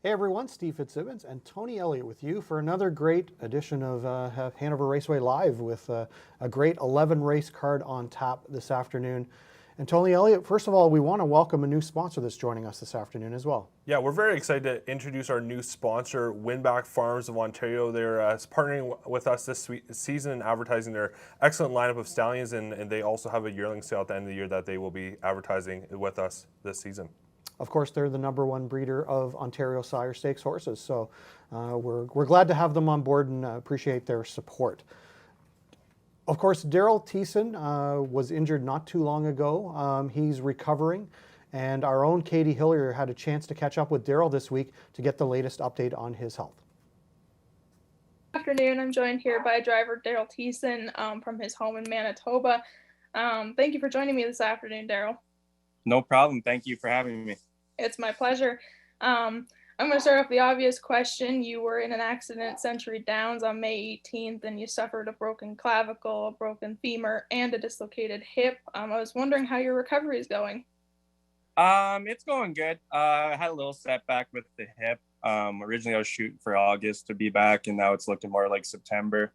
Hey everyone, Steve Fitzsimmons and Tony Elliott with you for another great edition of Hanover Raceway Live with a great 11 race card on tap this afternoon. And Tony Elliott, first of all, we want to welcome a new sponsor that's joining us this afternoon as well. Yeah, we're very excited to introduce our new sponsor, Winback Farms of Ontario. They're partnering with us this season and advertising their excellent lineup of stallions, and they also have a yearling sale at the end of the year that they will be advertising with us this season. Of course, they're the #1 breeder of Ontario Sire Stakes horses, so we're glad to have them on board and appreciate their support. Of course, Daryl Thiessen was injured not too long ago. He's recovering, and our own Katie Hillier had a chance to catch up with Daryl this week to get the latest update on his health. Good afternoon. I'm joined here by driver Daryl Thiessen from his home in Manitoba. Thank you for joining me this afternoon, Daryl. No problem. Thank you for having me. It's my pleasure. I'm going to start off the obvious question. You were in an accident at Century Downs on May 18th, and you suffered a broken clavicle, a broken femur, and a dislocated hip. I was wondering how your recovery is going. It's going good. I had a little setback with the hip. Originally, I was shooting for August to be back, and now it's looking more like September.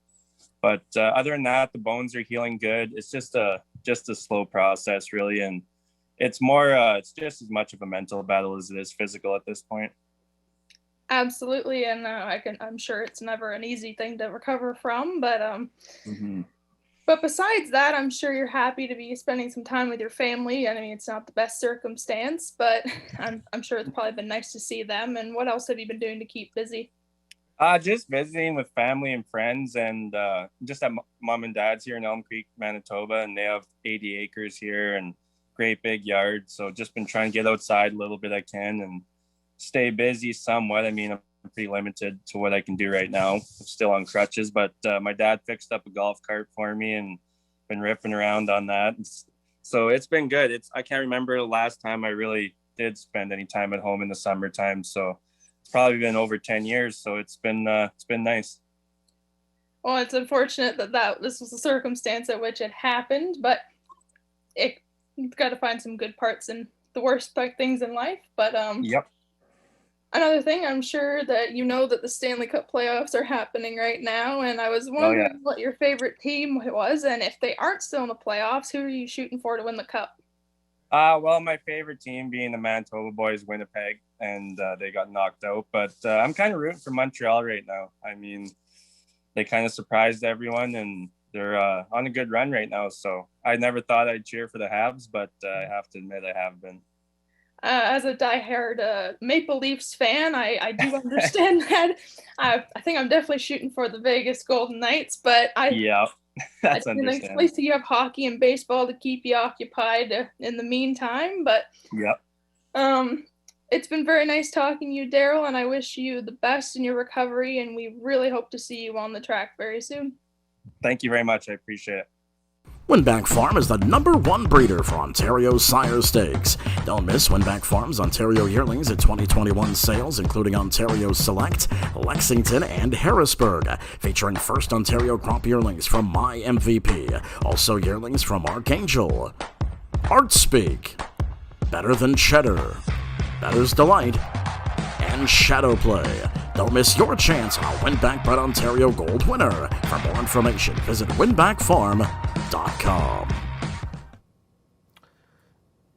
But other than that, the bones are healing good. It's just a slow process, really, and it's more, it's just as much of a mental battle as it is physical at this point. Absolutely, and I'm sure it's never an easy thing to recover from, but But besides that, I'm sure you're happy to be spending some time with your family. I mean, it's not the best circumstance, but I'm sure it's probably been nice to see them. And what else have you been doing to keep busy? Just visiting with family and friends, and just at mom and dad's here in Elm Creek, Manitoba, and they have 80 acres here and great big yard. So just been trying to get outside a little bit I can and stay busy somewhat. I mean, I'm pretty limited to what I can do right now. I'm still on crutches, but my dad fixed up a golf cart for me and been ripping around on that. So it's been good. I can't remember the last time I really did spend any time at home in the summertime. So it's probably been over 10 years. So it's been nice. Well, it's unfortunate that this was the circumstance at which it happened, but you've got to find some good parts in the worst things in life. But Yep. Another thing, I'm sure that you know that the Stanley Cup playoffs are happening right now, and I was wondering what your favorite team was, and if they aren't still in the playoffs, who are you shooting for to win the Cup? Well, my favorite team being the Manitoba boys, Winnipeg, and they got knocked out. But I'm kind of rooting for Montreal right now. I mean, they kind of surprised everyone, and they're on a good run right now. So I never thought I'd cheer for the Habs, but I have to admit I have been. As a diehard Maple Leafs fan, I do understand that. I think I'm definitely shooting for the Vegas Golden Knights, but that's understandable. It's nice that you have hockey and baseball to keep you occupied in the meantime. But it's been very nice talking to you, Daryl, and I wish you the best in your recovery, and we really hope to see you on the track very soon. Thank you very much. I appreciate it. Winback Farm is the #1 breeder for Ontario Sire Stakes. Don't miss Winback Farm's Ontario Yearlings at 2021 sales, including Ontario Select, Lexington, and Harrisburg, featuring first Ontario crop yearlings from My MVP, also yearlings from Archangel, Art Speak, Better Than Cheddar, Better's Delight, and Shadow Play. Don't miss your chance on a Winback Bred Ontario Gold winner. For more information, visit winbackfarm.com.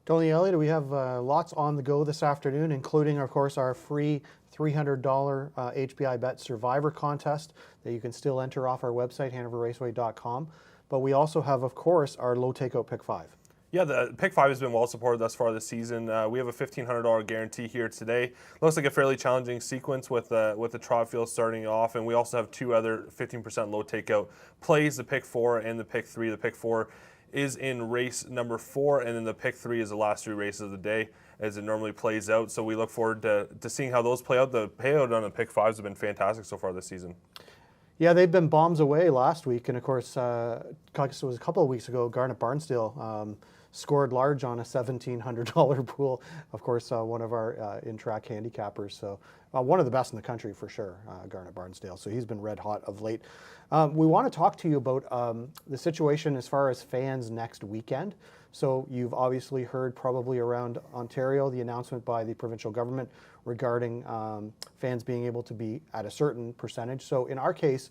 Tony Elliott, we have lots on the go this afternoon, including, of course, our free $300 HPI Bet Survivor contest that you can still enter off our website, hanoverraceway.com. But we also have, of course, our low takeout pick 5. Yeah, the pick 5 has been well supported thus far this season. We have a $1,500 guarantee here today. Looks like a fairly challenging sequence with the trot field starting off, and we also have two other 15% low takeout plays: the pick 4 and the pick 3. The pick 4 is in race number 4, and then the pick 3 is the last 3 races of the day as it normally plays out. So we look forward to seeing how those play out. The payout on the pick 5s have been fantastic so far this season. Yeah, they've been bombs away last week, and of course, it was a couple of weeks ago, Garnet Barnsdale scored large on a $1,700 pool. Of course, one of our in-track handicappers. So one of the best in the country for sure, Garnet Barnsdale. So he's been red hot of late. We want to talk to you about the situation as far as fans next weekend. So you've obviously heard probably around Ontario the announcement by the provincial government regarding fans being able to be at a certain percentage. So in our case,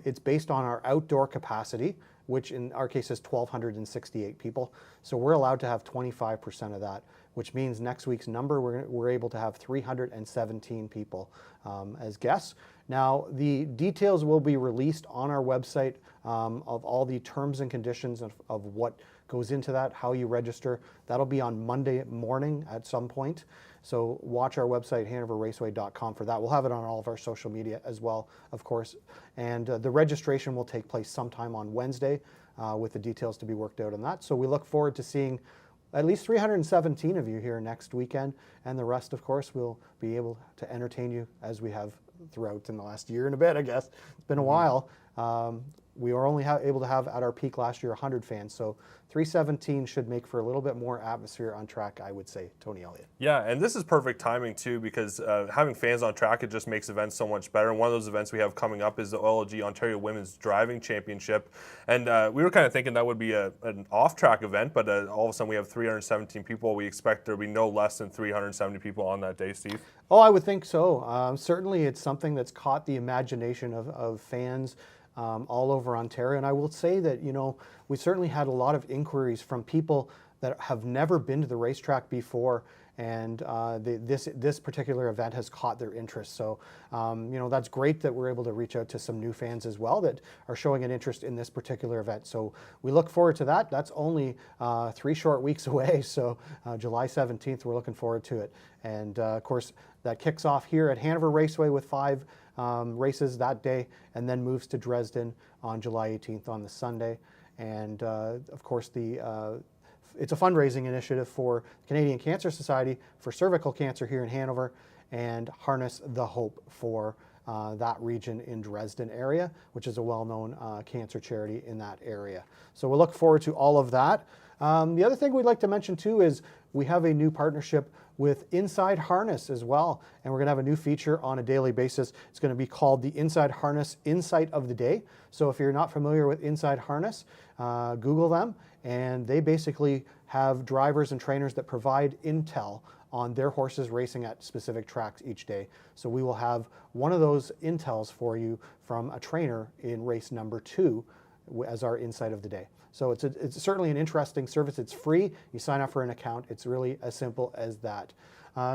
it's based on our outdoor capacity, which in our case is 1,268 people. So we're allowed to have 25% of that, which means next week's number, we're able to have 317 people as guests. Now, the details will be released on our website of all the terms and conditions of what goes into that, how you register. That'll be on Monday morning at some point. So watch our website, hanoverraceway.com, for that. We'll have it on all of our social media as well, of course. And the registration will take place sometime on Wednesday with the details to be worked out on that. So we look forward to seeing at least 317 of you here next weekend. And the rest, of course, we'll be able to entertain you as we have throughout in the last year and a bit, I guess. It's been a while. We were only able to have at our peak last year 100 fans, so 317 should make for a little bit more atmosphere on track, I would say, Tony Elliott. Yeah, and this is perfect timing too, because having fans on track, it just makes events so much better. And one of those events we have coming up is the OLG Ontario Women's Driving Championship, and we were kind of thinking that would be an off-track event, but all of a sudden we have 317 people. We expect there will be no less than 370 people on that day, Steve. Oh, I would think so. Certainly it's something that's caught the imagination of fans all over Ontario. And I will say that, you know, we certainly had a lot of inquiries from people that have never been to the racetrack before, and this particular event has caught their interest. So, you know, that's great that we're able to reach out to some new fans as well that are showing an interest in this particular event. So we look forward to that. That's only 3 short weeks away. So July 17th, we're looking forward to it. And of course, that kicks off here at Hanover Raceway with 5 races that day, and then moves to Dresden on July 18th on the Sunday. And of course, it's a fundraising initiative for Canadian Cancer Society for cervical cancer here in Hanover, and Harness the Hope for that region in Dresden area, which is a well-known cancer charity in that area. So we'll look forward to all of that. The other thing we'd like to mention too is we have a new partnership with Inside Harness as well, and we're going to have a new feature on a daily basis. It's going to be called the Inside Harness Insight of the Day. So if you're not familiar with Inside Harness, Google them, and they basically have drivers and trainers that provide intel on their horses racing at specific tracks each day. So we will have one of those intels for you from a trainer in race number 2 as our Insight of the Day. So it's certainly an interesting service. It's free. You sign up for an account. It's really as simple as that.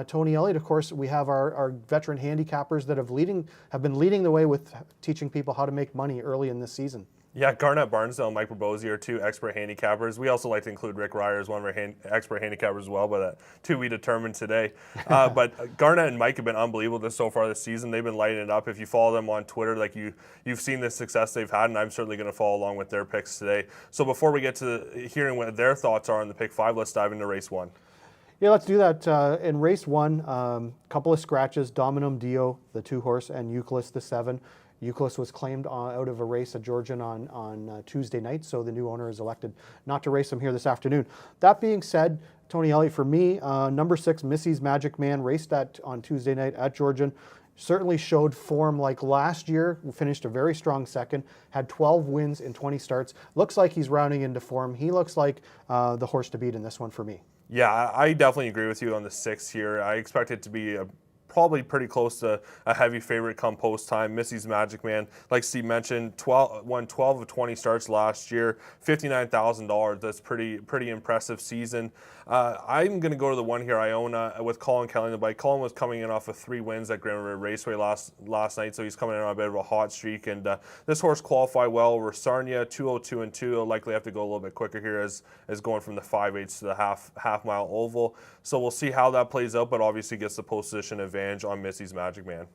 Tony Elliott, of course, we have our veteran handicappers that have been leading the way with teaching people how to make money early in this season. Yeah, Garnett Barnsdale and Mike Bobosi are 2 expert handicappers. We also like to include Rick Ryer as one of our expert handicappers as well, but 2 we determined today. But Garnett and Mike have been unbelievable so far this season. They've been lighting it up. If you follow them on Twitter, like you've seen the success they've had, and I'm certainly going to follow along with their picks today. So before we get to hearing what their thoughts are on the pick 5, let's dive into race 1. Yeah, let's do that. In race 1, couple of scratches, Dominum Dio, the 2 horse, and Euclid, the 7. Euclid was claimed out of a race at Georgian on Tuesday night, so the new owner is elected not to race him here this afternoon. That being said, Tony Elliott, for me, number 6, Missy's Magic Man, raced on Tuesday night at Georgian, certainly showed form like last year, finished a very strong second, had 12 wins in 20 starts. Looks like he's rounding into form. He looks like the horse to beat in this one for me. Yeah, I definitely agree with you on the 6 here. I expect it to be probably pretty close to a heavy favorite come post time. Missy's Magic Man, like Steve mentioned, won 12 of 20 starts last year, $59,000. That's pretty impressive season. I'm going to go to the one here, Iona, with Colin Kelly in the bike. Colin was coming in off of 3 wins at Grand River Raceway last night, so he's coming in on a bit of a hot streak. And this horse qualified well over Sarnia, 202 and 2. He'll likely have to go a little bit quicker here as going from the 5/8 to the half mile oval. So we'll see how that plays out, but obviously gets the position advantage on Missy's Magic Man.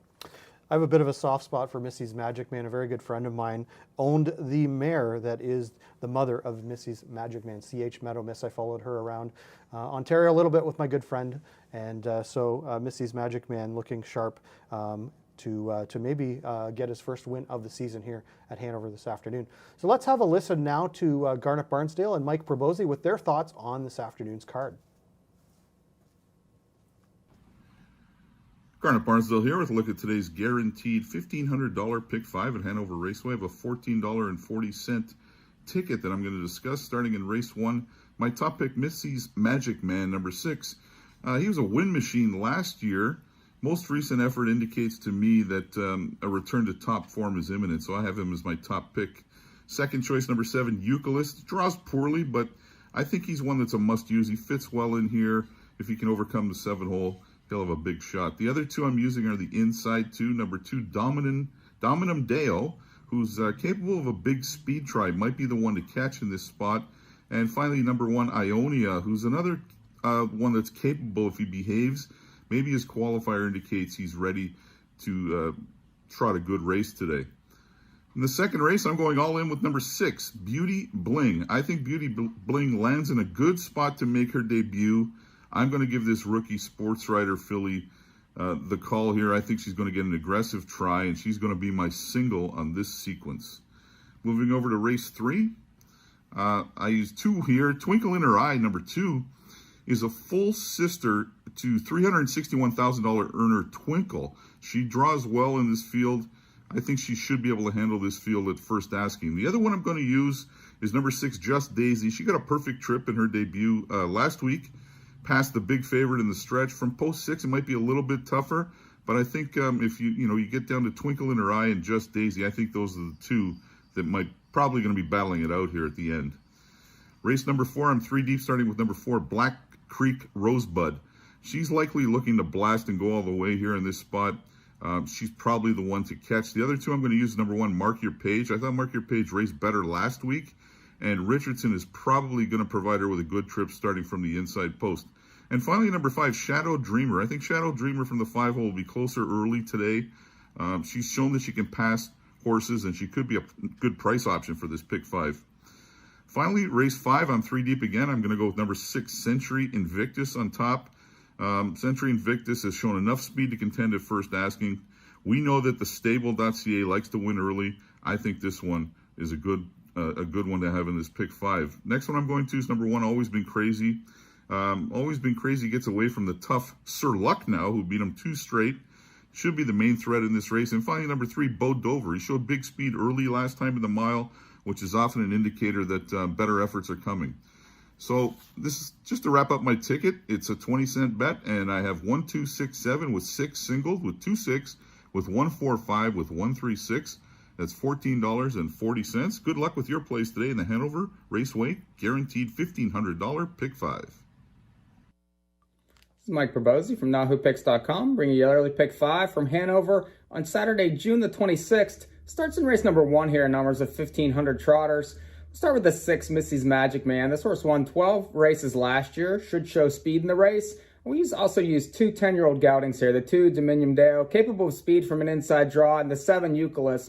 I have a bit of a soft spot for Missy's Magic Man. A very good friend of mine owned the mare that is the mother of Missy's Magic Man, C.H. Meadow Miss. I followed her around Ontario a little bit with my good friend, and so Missy's Magic Man looking sharp to maybe get his first win of the season here at Hanover this afternoon. So let's have a listen now to Garnett Barnsdale and Mike Probosi with their thoughts on this afternoon's card. Garnett Barnsdale here with a look at today's guaranteed $1,500 pick 5 at Hanover Raceway. I have a $14.40 ticket that I'm going to discuss starting in race 1. My top pick, Missy's Magic Man, number 6. He was a win machine last year. Most recent effort indicates to me that a return to top form is imminent, so I have him as my top pick. Second choice, number 7, Euclid. Draws poorly, but I think he's one that's a must-use. He fits well in here. If he can overcome the 7-hole, he'll have a big shot. The other 2 I'm using are the inside 2. Number 2, Dominum Deo, who's capable of a big speed try. Might be the one to catch in this spot. And finally, number 1, Ionia, who's another one that's capable if he behaves. Maybe his qualifier indicates he's ready to trot a good race today. In the second race, I'm going all in with number 6, Beauty Bling. I think Beauty Bling lands in a good spot to make her debut. I'm going to give this rookie sports rider filly the call here. I think she's going to get an aggressive try, and she's going to be my single on this sequence. Moving over to race 3, I use 2 here. Twinkle in Her Eye, number 2, is a full sister to $361,000 earner Twinkle. She draws well in this field. I think she should be able to handle this field at first asking. The other one I'm going to use is number 6, Just Daisy. She got a perfect trip in her debut last week. Passed the big favorite in the stretch. From post 6, it might be a little bit tougher, but I think if you get down to Twinkle in Her Eye and Just Daisy, I think those are the 2 that might probably going to be battling it out here at the end. Race number 4, I'm 3 deep, starting with number 4, Black Creek Rosebud. She's likely looking to blast and go all the way here in this spot. She's probably the one to catch. The other 2 I'm going to use, number 1, Mark Your Page. I thought Mark Your Page raced better last week, and Richardson is probably going to provide her with a good trip starting from the inside post. And finally, number 5, Shadow Dreamer. I think Shadow Dreamer from the 5-hole will be closer early today. She's shown that she can pass horses, and she could be a good price option for this pick 5. Finally, race 5, I'm 3 deep again. I'm going to go with number 6, Century Invictus on top. Century Invictus has shown enough speed to contend at first asking. We know that the stable.ca likes to win early. I think this one is a good one to have in this pick 5. Next one I'm going to is number 1, Always Been Crazy. Always Been Crazy gets away from the tough Sir Lucknow, who beat him 2 straight. Should be the main threat in this race. And finally, number 3, Bo Dover. He showed big speed early last time in the mile, which is often an indicator that better efforts are coming. So this is just to wrap up my ticket. It's a 20-cent bet, and I have 1, 2, 6, 7 with 6 singled, with 2, 6, with 1, 4, 5, with 1, 3, 6. That's $14.40. Good luck with your plays today in the Hanover Raceway guaranteed $1,500 pick 5. This is Mike Probozzi from NahooPicks.com, bringing you early pick 5 from Hanover on Saturday, June the 26th. Starts in race number 1 here, numbers of 1,500 trotters. We'll start with the 6, Missy's Magic Man. This horse won 12 races last year, should show speed in the race. We also use 2 10-year-old geldings here, the 2, Dominium Deo, capable of speed from an inside draw, and the 7, Euclid.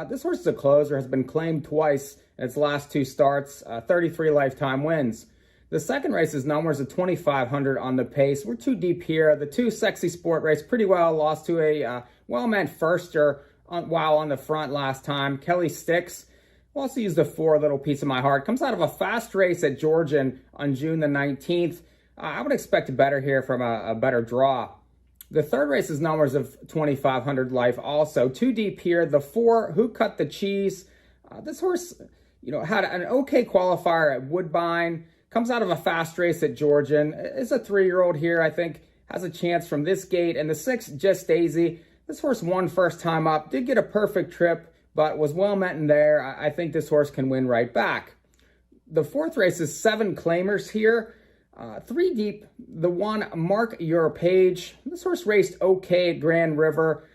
This horse is a closer, has been claimed twice in its last 2 starts, 33 lifetime wins. The second race is numbers of 2,500 on the pace. We're 2 deep here. The 2, Sexy Sport, raced pretty well, lost to a well-meant firster while on the front last time. Kelly Sticks. We'll also use the 4, Little Piece of My Heart. Comes out of a fast race at Georgian on June the 19th. I would expect better here from a better draw. The third race is numbers of 2,500 life also. 2 deep here. The 4, Who Cut the Cheese. This horse, had an okay qualifier at Woodbine. Comes out of a fast race at Georgian. Is a 3-year-old here, I think. Has a chance from this gate. And the 6, Just Daisy. This horse won first time up. Did get a perfect trip, but was well met in there. I think this horse can win right back. The 4th race is 7 claimers here. 3 deep, the 1, Mark Your Page. This horse raced okay at Grand River,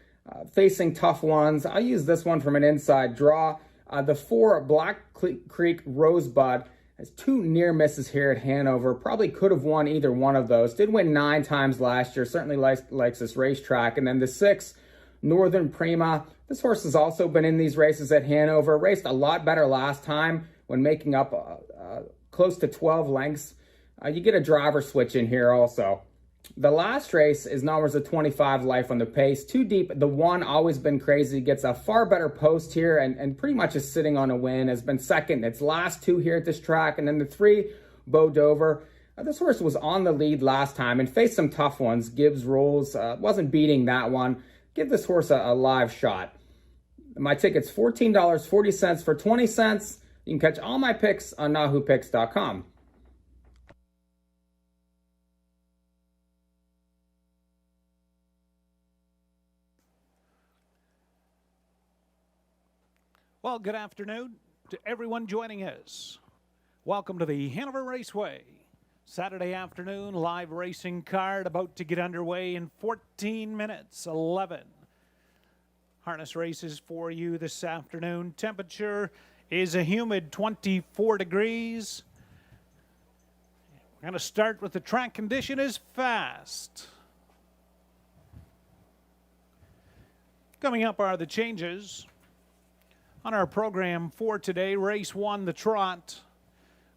facing tough ones. I'll use this one from an inside draw. The 4, Black Creek Rosebud, has 2 near misses here at Hanover. Probably could have won either one of those. Did win 9 times last year. Certainly likes this racetrack. And then the 6, Northern Prima. This horse has also been in these races at Hanover. Raced a lot better last time when making up close to 12 lengths. You get a driver switch in here also. The last race is numbers of 25 life on the pace. 2 deep, the 1, Always Been Crazy, gets a far better post here and pretty much is sitting on a win. Has been second in its last 2 here at this track. And then the 3, Bo Dover. This horse was on the lead last time and faced some tough ones. Gibbs Rules, wasn't beating that one. Give this horse a live shot. My ticket's $14.40 for 20 cents. You can catch all my picks on NahooPicks.com. Well, good afternoon to everyone joining us. Welcome to the Hanover Raceway. Saturday afternoon, live racing card about to get underway in 14 minutes, 11. Harness races for you this afternoon. Temperature is a humid 24 degrees. We're going to start with the track condition is fast. Coming up are the changes on our program for today. Race 1, the trot.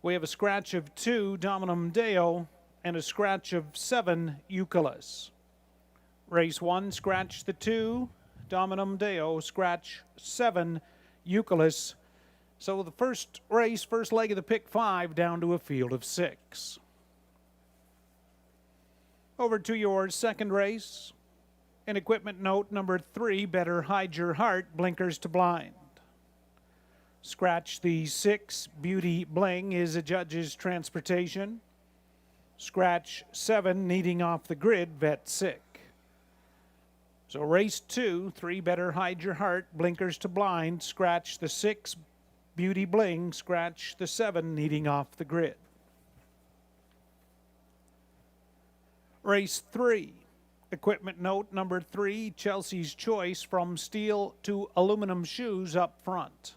We have a scratch of 2, Dominum Deo, and a scratch of 7, Eucalyptus. Race 1, scratch the 2, Dominum Deo, scratch 7, Eucalyptus. So the first race, first leg of the pick 5, down to a field of 6. Over to your second race. In equipment note number 3, Better Hide Your Heart, blinkers to blind. Scratch the 6, Beauty Bling is a judge's transportation. Scratch 7, Needing Off the Grid, Vet Sick. So race 2, 3, Better Hide Your Heart, blinkers to blind. Scratch the 6, Beauty Bling. Scratch the 7, Needing Off the Grid. Race 3, equipment note number 3, Chelsea's Choice, from steel to aluminum shoes up front.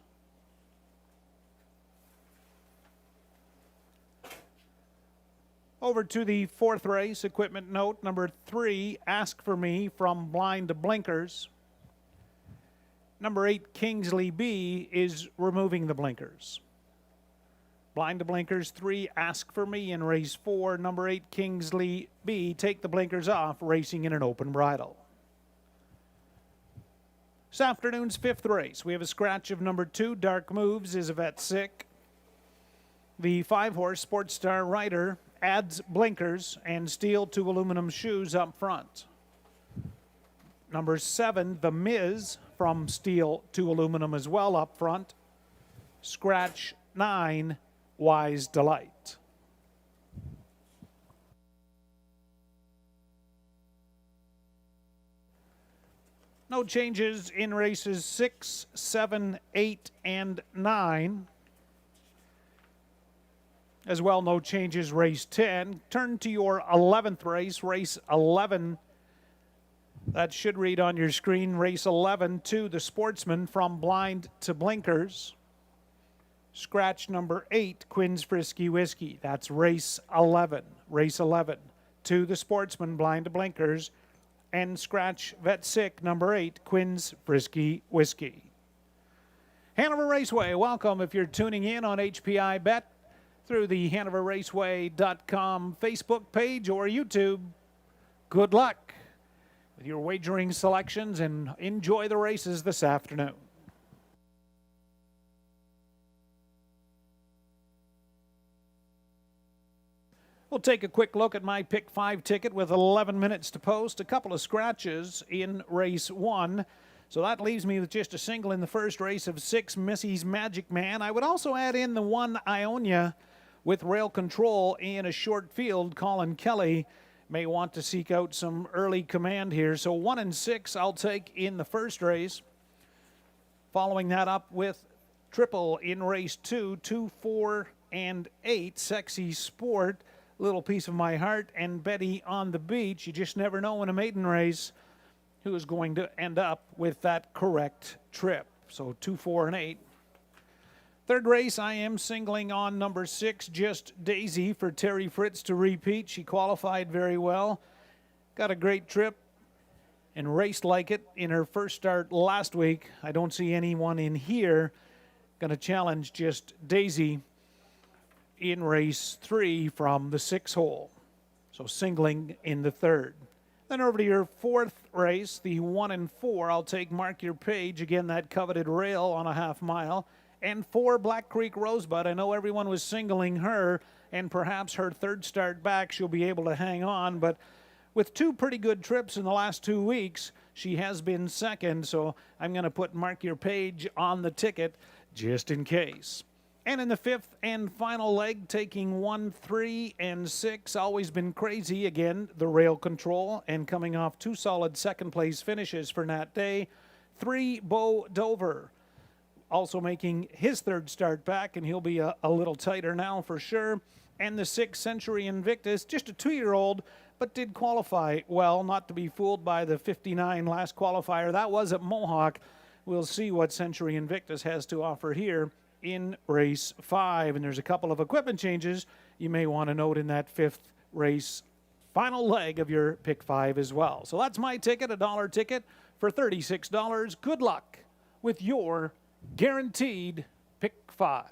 Over to the fourth race, equipment note number 3, Ask for Me, from blind to blinkers. Number 8, Kingsley B, is removing the blinkers. Blind to blinkers 3, Ask for Me in race 4. Number 8, Kingsley B, take the blinkers off, racing in an open bridle. This afternoon's fifth race, we have a scratch of number 2, Dark Moves, is a Vet Sick. The 5-horse Sports Star Rider adds blinkers and steel to aluminum shoes up front. Number 7, The Miz, from steel to aluminum as well up front. Scratch 9, Wise Delight. No changes in races 6, 7, 8, and 9. As well, no changes race 10. Turn to your 11th race, race 11. That should read on your screen, race 11, to the Sportsman, from blind to blinkers. Scratch number 8, Quinn's Frisky Whiskey. That's race 11. Race 11, to the Sportsman, blind to blinkers. And scratch Vet Sick, number 8, Quinn's Frisky Whiskey. Hanover Raceway, welcome if you're tuning in on HPI Bet through the HanoverRaceway.com Facebook page or YouTube. Good luck with your wagering selections and enjoy the races this afternoon. We'll take a quick look at my Pick 5 ticket with 11 minutes to post. A couple of scratches in race 1. So that leaves me with just a single in the first race of 6, Missy's Magic Man. I would also add in the 1, Ionia, with rail control in a short field. Colin Kelly may want to seek out some early command here. So 1 and 6 I'll take in the first race. Following that up with triple in race 2, 2, 4, and 8, Sexy Sport, Little Piece of My Heart, and Betty on the Beach. You just never know in a maiden race who is going to end up with that correct trip. So 2, 4, and 8. Third race, I am singling on number 6, Just Daisy, for Terry Fritz to repeat. She qualified very well, got a great trip, and raced like it in her first start last week. I don't see anyone in here going to challenge Just Daisy in race 3 from the 6 hole. So singling in the third. Then over to your fourth race, the 1 and 4. I'll take Mark Your Page, again that coveted rail on a half mile. And 4, Black Creek Rosebud. I know everyone was singling her, and perhaps her third start back she'll be able to hang on, but with 2 pretty good trips in the last 2 weeks, she has been second, so I'm going to put Mark Your Page on the ticket just in case. And in the fifth and final leg, taking 1, 3, and 6, always been crazy. Again, the rail control, and coming off 2 solid second-place finishes for Nat Day. 3, Bo Dover, also making his 3rd start back, and he'll be a little tighter now for sure. And the 6, Century Invictus, just a 2-year-old, but did qualify well, not to be fooled by the 59 last qualifier. That was at Mohawk. We'll see what Century Invictus has to offer here in race 5. And there's a couple of equipment changes you may want to note in that 5th race final leg of your pick 5 as well. So that's my ticket, a $1 ticket for $36. Good luck with your guaranteed pick 5.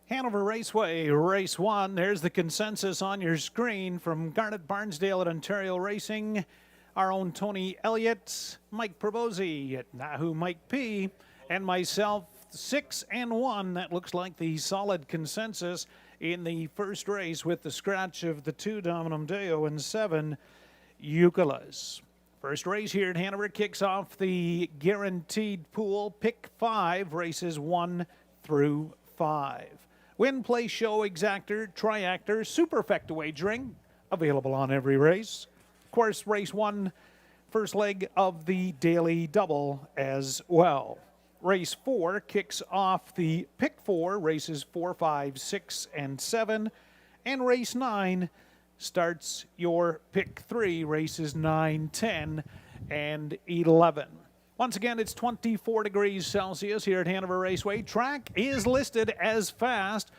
Hanover Raceway, race 1. There's the consensus on your screen from Garnet Barnsdale at Ontario Racing. Our own Tony Elliott, Mike Provosi at Nahu Mike P, and myself, 6 and 1. That looks like the solid consensus in the first race with the scratch of the 2 Dominum Deo and 7 Eucalyptus. First race here at Hanover kicks off the guaranteed pool, pick 5, races 1 through 5. Win, play, show, exactor, triactor, superfecta wagering, available on every race. Of course, race 1, first leg of the daily double as well. Race 4 kicks off the pick 4, races 4, 5, 6, and 7. And race 9 starts your pick 3, races 9, 10, and 11. Once again, it's 24 degrees Celsius here at Hanover Raceway. Track is listed as fast.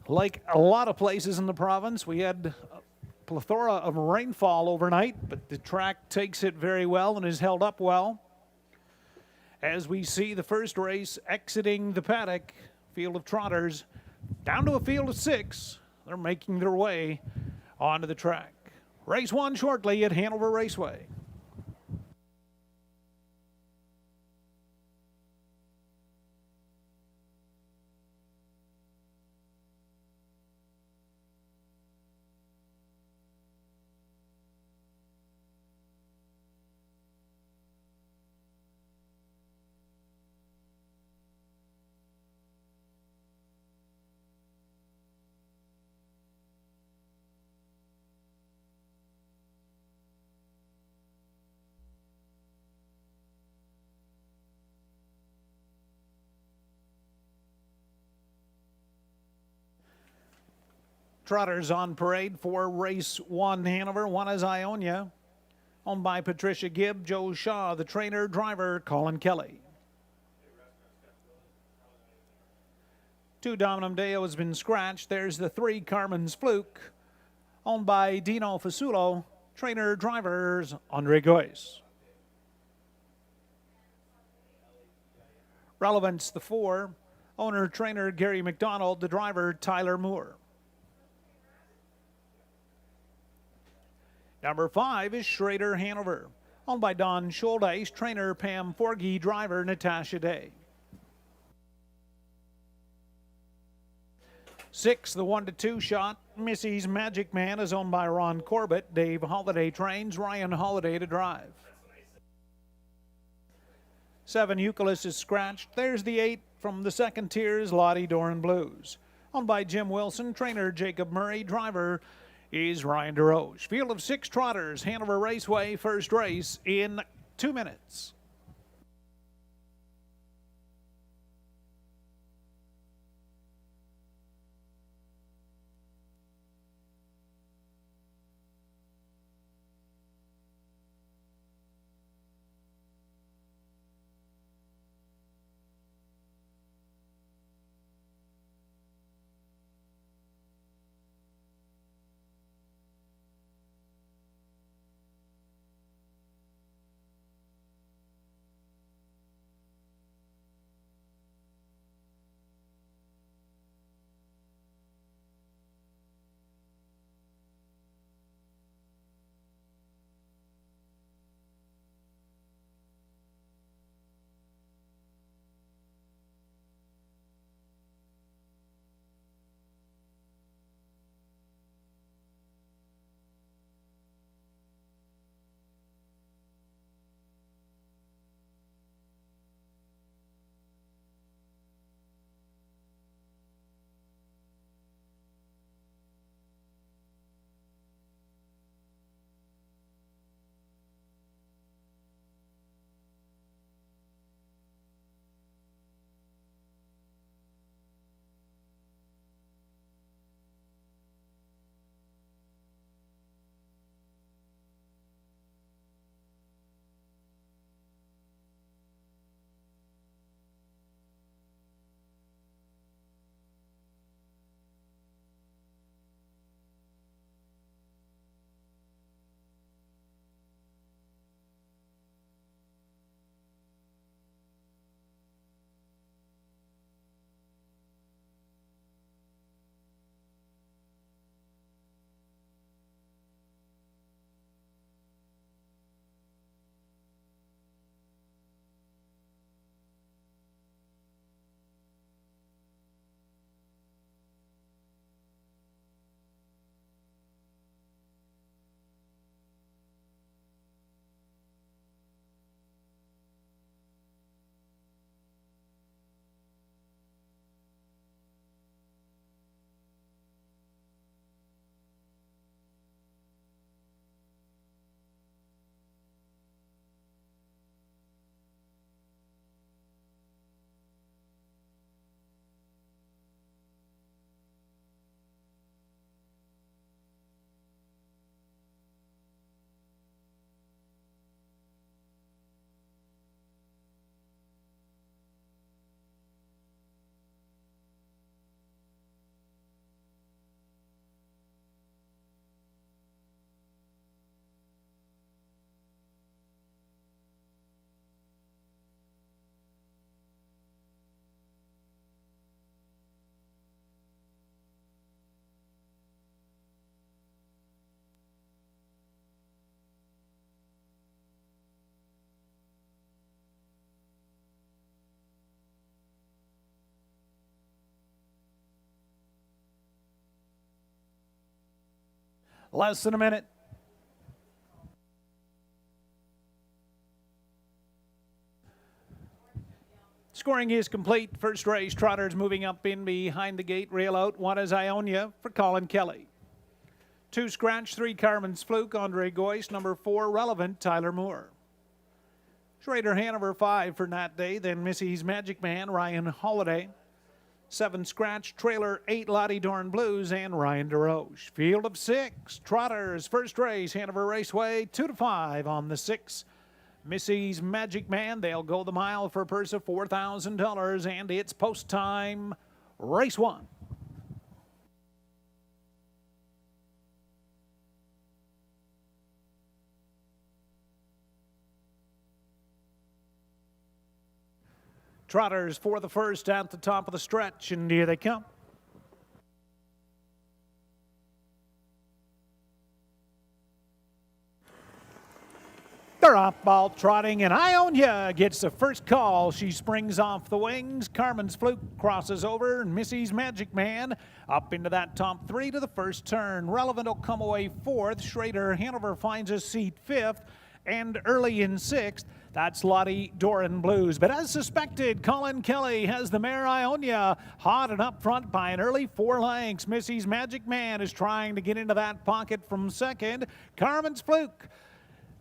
Like a lot of places in the province, we had a plethora of rainfall overnight, but the track takes it very well and is held up well. As we see the first race exiting the paddock, field of trotters, down to a field of 6. They're making their way onto the track. Race 1 shortly at Hanover Raceway. Trotters on parade for race 1 Hanover. One is Ionia, owned by Patricia Gibb, Joe Shaw, the trainer, driver, Colin Kelly. 2 Dominum Deo has been scratched. There's the 3 Carmen's Fluke, owned by Dino Fasulo, trainer, drivers, Andre Goyce. Relevance, the 4, owner, trainer, Gary McDonald, the driver, Tyler Moore. Number 5 is Schrader Hanover, owned by Don Schuldeis, trainer Pam Forgy, driver Natasha Day. 6, the 1-2 shot, Missy's Magic Man, is owned by Ron Corbett. Dave Holiday trains, Ryan Holiday to drive. 7, Eucalyptus is scratched. There's the 8 from the second tiers, Lottie Doran Blues, owned by Jim Wilson, trainer Jacob Murray, driver is Ryan DeRoche. Field of 6 trotters, Hanover Raceway, first race in 2 minutes. Less than a minute. Scoring is complete. First race, Trotters moving up in behind the gate. Rail out. One is Ionia for Colin Kelly. 2 Scratch, 3 Carmen's Fluke, Andre Goyce. Number 4, Relevant, Tyler Moore. Schrader Hanover 5 for Nat Day. Then Missy's Magic Man, Ryan Holiday. 7 Scratch, Trailer 8, Lottie Dorn Blues, and Ryan DeRoche. Field of 6, Trotters, first race, Hanover Raceway, 2-5 on the 6. Missy's Magic Man, they'll go the mile for a purse of $4,000, and it's post time, race 1. Trotters for the first at the top of the stretch, and here they come. They're off ball trotting, and Ionia gets the first call. She springs off the wings. Carmen's Fluke crosses over, and Missy's Magic Man up into that top 3 to the first turn. Relevant will come away 4th. Schrader Hanover finds a seat 5th, and early in 6th. That's Lottie Doran Blues. But as suspected, Colin Kelly has the mare Ionia hot and up front by an early 4 lengths. Missy's Magic Man is trying to get into that pocket from 2nd. Carmen's Fluke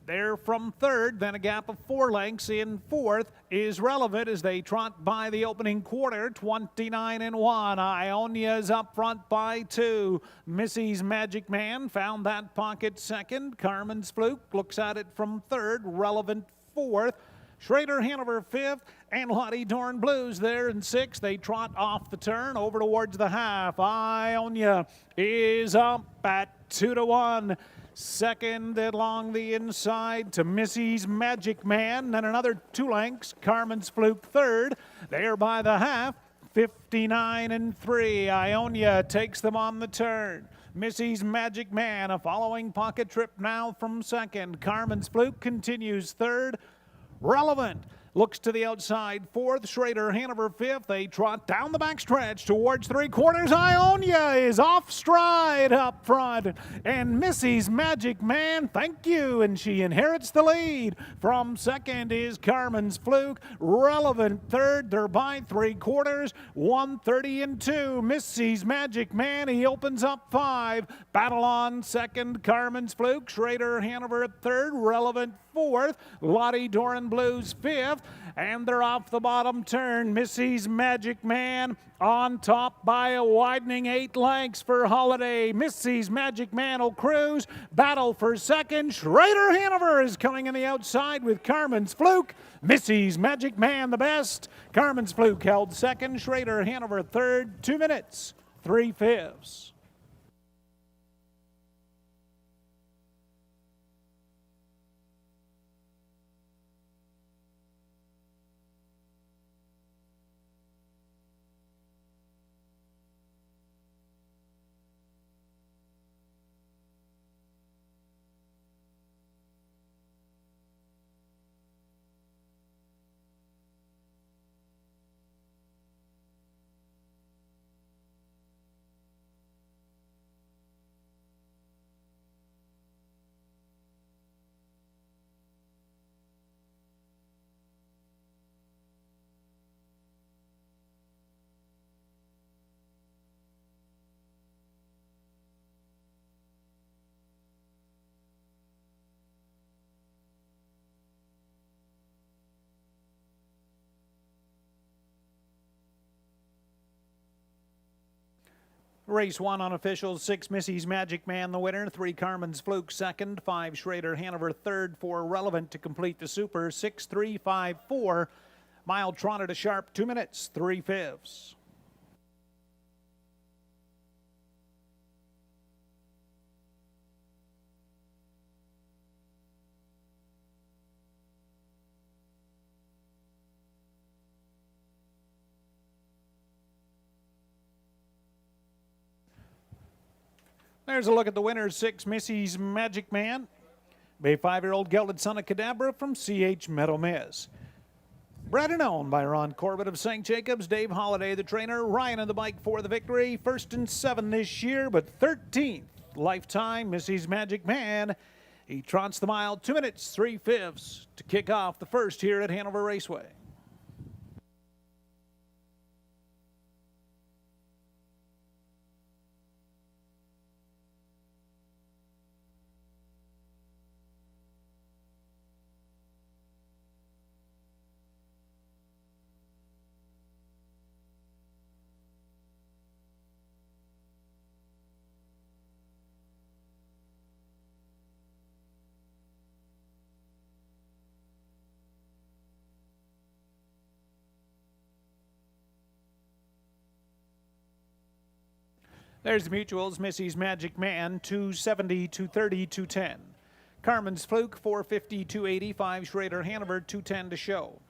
there from 3rd, then a gap of 4 lengths in 4th is Relevant as they trot by the opening quarter, 29-1. Ionia's up front by 2. Missy's Magic Man found that pocket 2nd. Carmen's Fluke looks at it from 3rd, Relevant 4th. Schrader Hanover 5th, and Lottie Dorn Blues there in 6th. They trot off the turn over towards the half. Ionia is up at 2-1. Second along the inside to Missy's Magic Man. Then another 2 lengths. Carmen's Fluke 3rd. There by the half. 59-3. Ionia takes them on the turn. Missy's Magic Man, a following pocket trip now from 2nd. Carmen's Fluke continues 3rd. Relevant looks to the outside 4th. Schrader Hanover 5th. They trot down the backstretch towards 3/4. Ionia is off stride up front. And Missy's Magic Man, thank you. And she inherits the lead. From 2nd is Carmen's Fluke. Relevant 3rd. They're by 3/4. 1:30-2. Missy's Magic Man, he opens up 5. Battle on 2nd. Carmen's Fluke. Schrader Hanover 3rd. Relevant 4th. Lottie Doran Blues 5th. And they're off the bottom turn. Missy's Magic Man on top by a widening 8 lengths for Holiday. Missy's Magic Man will cruise. Battle for 2nd. Schrader Hanover is coming in the outside with Carmen's Fluke. Missy's Magic Man the best. Carmen's Fluke held 2nd. Schrader Hanover 3rd. 2 minutes, 3/5. Race 1 unofficial. 6 Missy's Magic Man the winner. 3 Carmen's Fluke 2nd. 5 Schrader Hanover 3rd. 4 Relevant to complete the super. 6-3-5-4. Mile trotted a sharp 2 minutes, 3/5. There's a look at the winner, 6 Missy's Magic Man. A 5-year-old gelded son of Cadabra from C.H. Meadow Miss. Bred and owned by Ron Corbett of St. Jacobs, Dave Holliday, the trainer, Ryan on the bike for the victory. 1st and 7 this year, but 13th lifetime Missy's Magic Man. He trots the mile 2 minutes 3/5 to kick off the first here at Hanover Raceway. There's the mutuals. Missy's Magic Man, 270, 230, 210. Carmen's Fluke, 450, 280. 5 Schrader Hanover, 210 to show.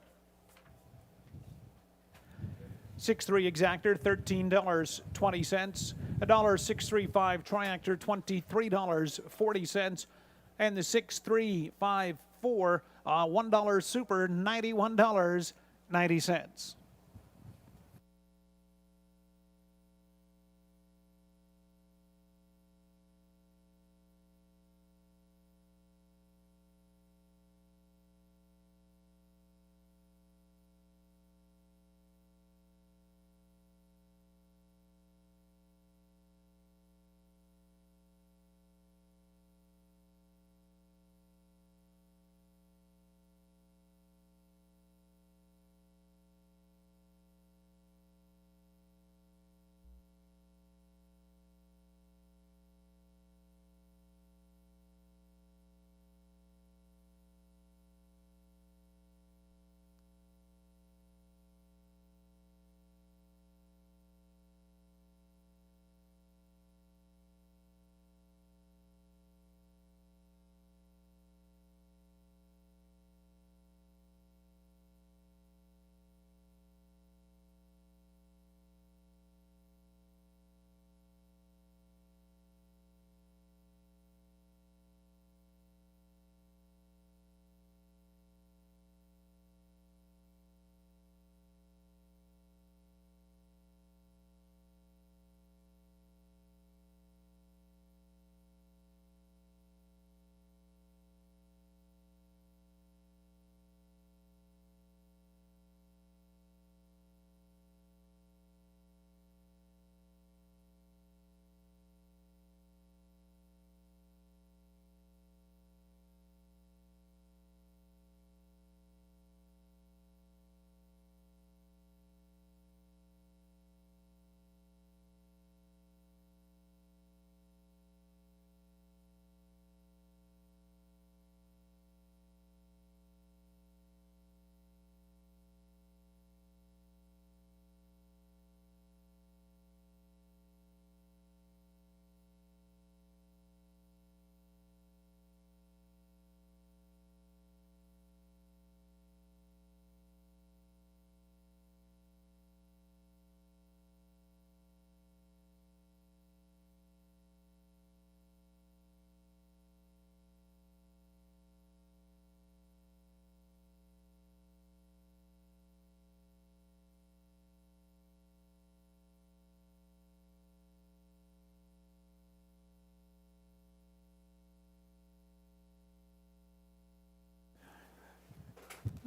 6-3 Exactor, $13.20. $1.635 Triactor, $23.40. And the 6-3-5-4, $1 Super, $91.90.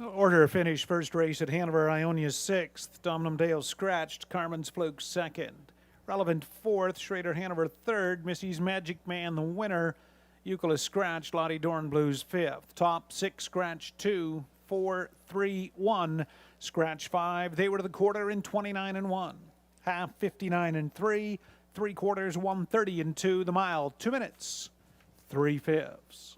Order finish. First race at Hanover, Ionia 6th. Dominum Dale scratched. Carmen's Fluke 2nd. Relevant 4th. Schrader Hanover 3rd. Missy's Magic Man the winner. Euclid scratched. Lottie Dorn Blues 5th. Top 6 scratch 2, 4, 3, 1. Scratch 5. They were to the quarter in 29 and 1. Half 59 and 3. 3/4 130 and 2. The mile 2 minutes 3/5.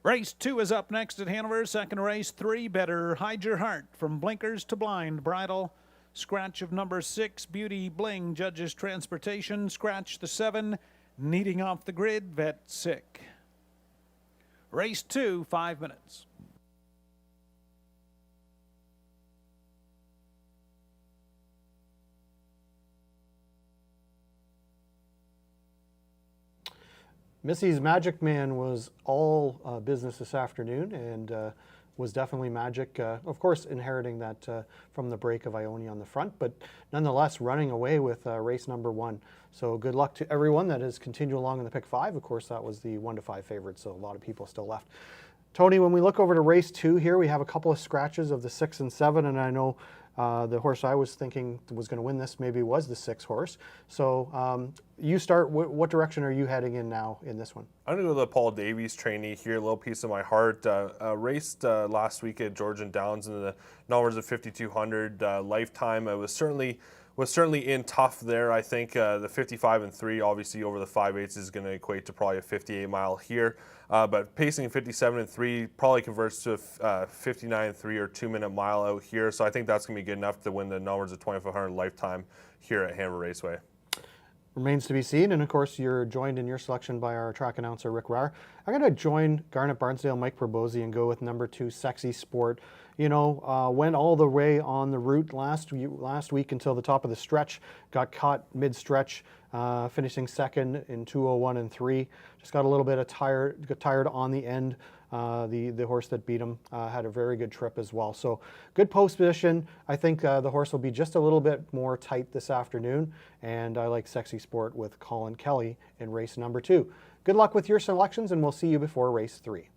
Race 2 is up next at Hanover. Second race, 3 better. Hide Your Heart from blinkers to blind bridle. Scratch of number 6, Beauty Bling, Judges Transportation. Scratch the 7, Needing Off the Grid, Vet Sick. Race 2, 5 minutes. Missy's Magic Man was all business this afternoon and was definitely magic. Of course, inheriting that from the break of Ione on the front, but nonetheless running away with race number 1. So good luck to everyone that has continued along in the pick 5. Of course, that was the 1 to 5 favorite, so a lot of people still left. Tony, when we look over to race 2 here, we have a couple of scratches of the 6 and 7, and I know the horse I was thinking was going to win this maybe was the 6 horse. So you start, what direction are you heading in now in this one? I'm going to go to the Paul Davies trainee here, a little piece of my heart. Raced last week at Georgian Downs in the numbers of 5,200 lifetime. It was certainly in tough there. I think the 55 and 3, obviously over the 5/8 is going to equate to probably a 58 mile here. But pacing 57 and 3 probably converts to a 59 and 3 or 2-minute mile out here. So I think that's going to be good enough to win the numbers of 2,500 lifetime here at Hanover Raceway. Remains to be seen, and of course you're joined in your selection by our track announcer Rick Ryer. I'm going to join Garnet Barnsdale, Mike Probosi, and go with number 2, Sexy Sport. You know, went all the way on the route last week until the top of the stretch, got caught mid-stretch, finishing second in 2:01 and 3. Just got a little bit of tired on the end. The horse that beat him had a very good trip as well. So good post position. I think the horse will be just a little bit more tight this afternoon, and I like Sexy Sport with Colin Kelly in race number 2. Good luck with your selections, and we'll see you before race 3.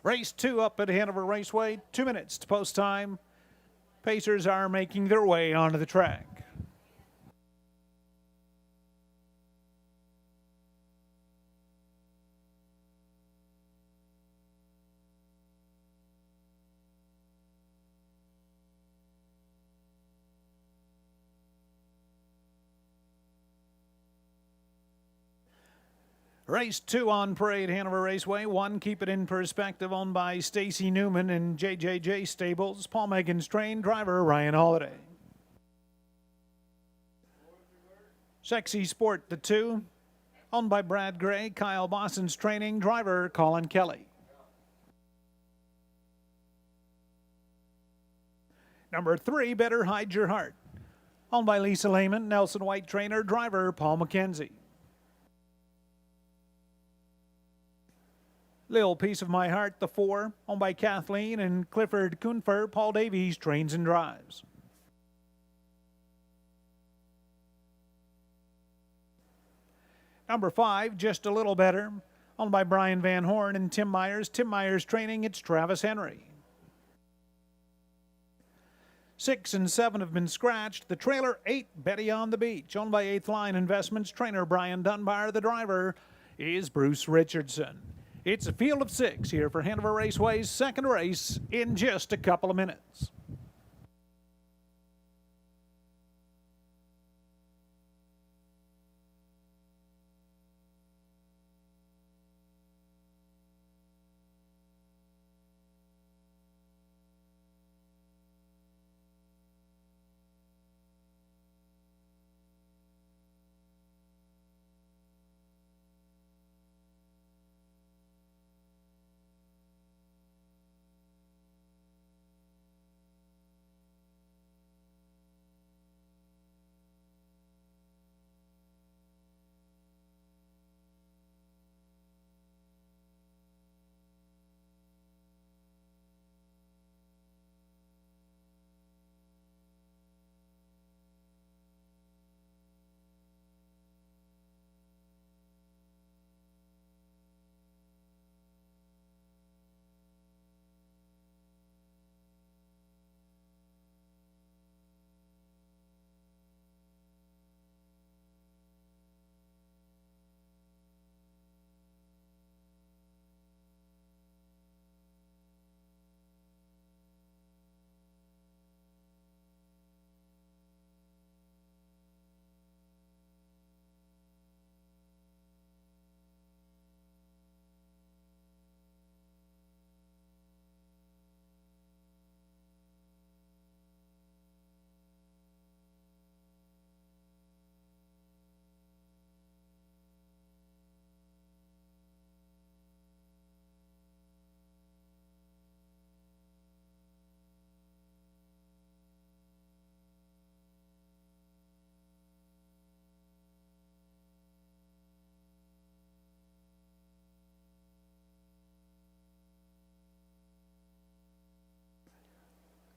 Race 2 up at Hanover Raceway, 2 minutes to post time. Pacers are making their way onto the track. Race 2 on parade, Hanover Raceway. 1, Keep It in Perspective, owned by Stacy Newman and JJJ Stables. Paul Megan's train, driver Ryan Holiday. Sexy Sport, the 2, owned by Brad Gray, Kyle Boston's training, driver Colin Kelly. Number 3, Better Hide Your Heart, owned by Lisa Lehman, Nelson White trainer, driver Paul McKenzie. Little Piece of My Heart, the 4, owned by Kathleen and Clifford Kunfer. Paul Davies trains and drives. Number 5, Just a Little Better, owned by Brian Van Horn and Tim Myers. Tim Myers training, it's Travis Henry. 6 and 7 have been scratched. The trailer 8, Betty on the Beach, owned by 8th Line Investments. Trainer Brian Dunbar. The driver is Bruce Richardson. It's a field of 6 here for Hanover Raceway's second race in just a couple of minutes.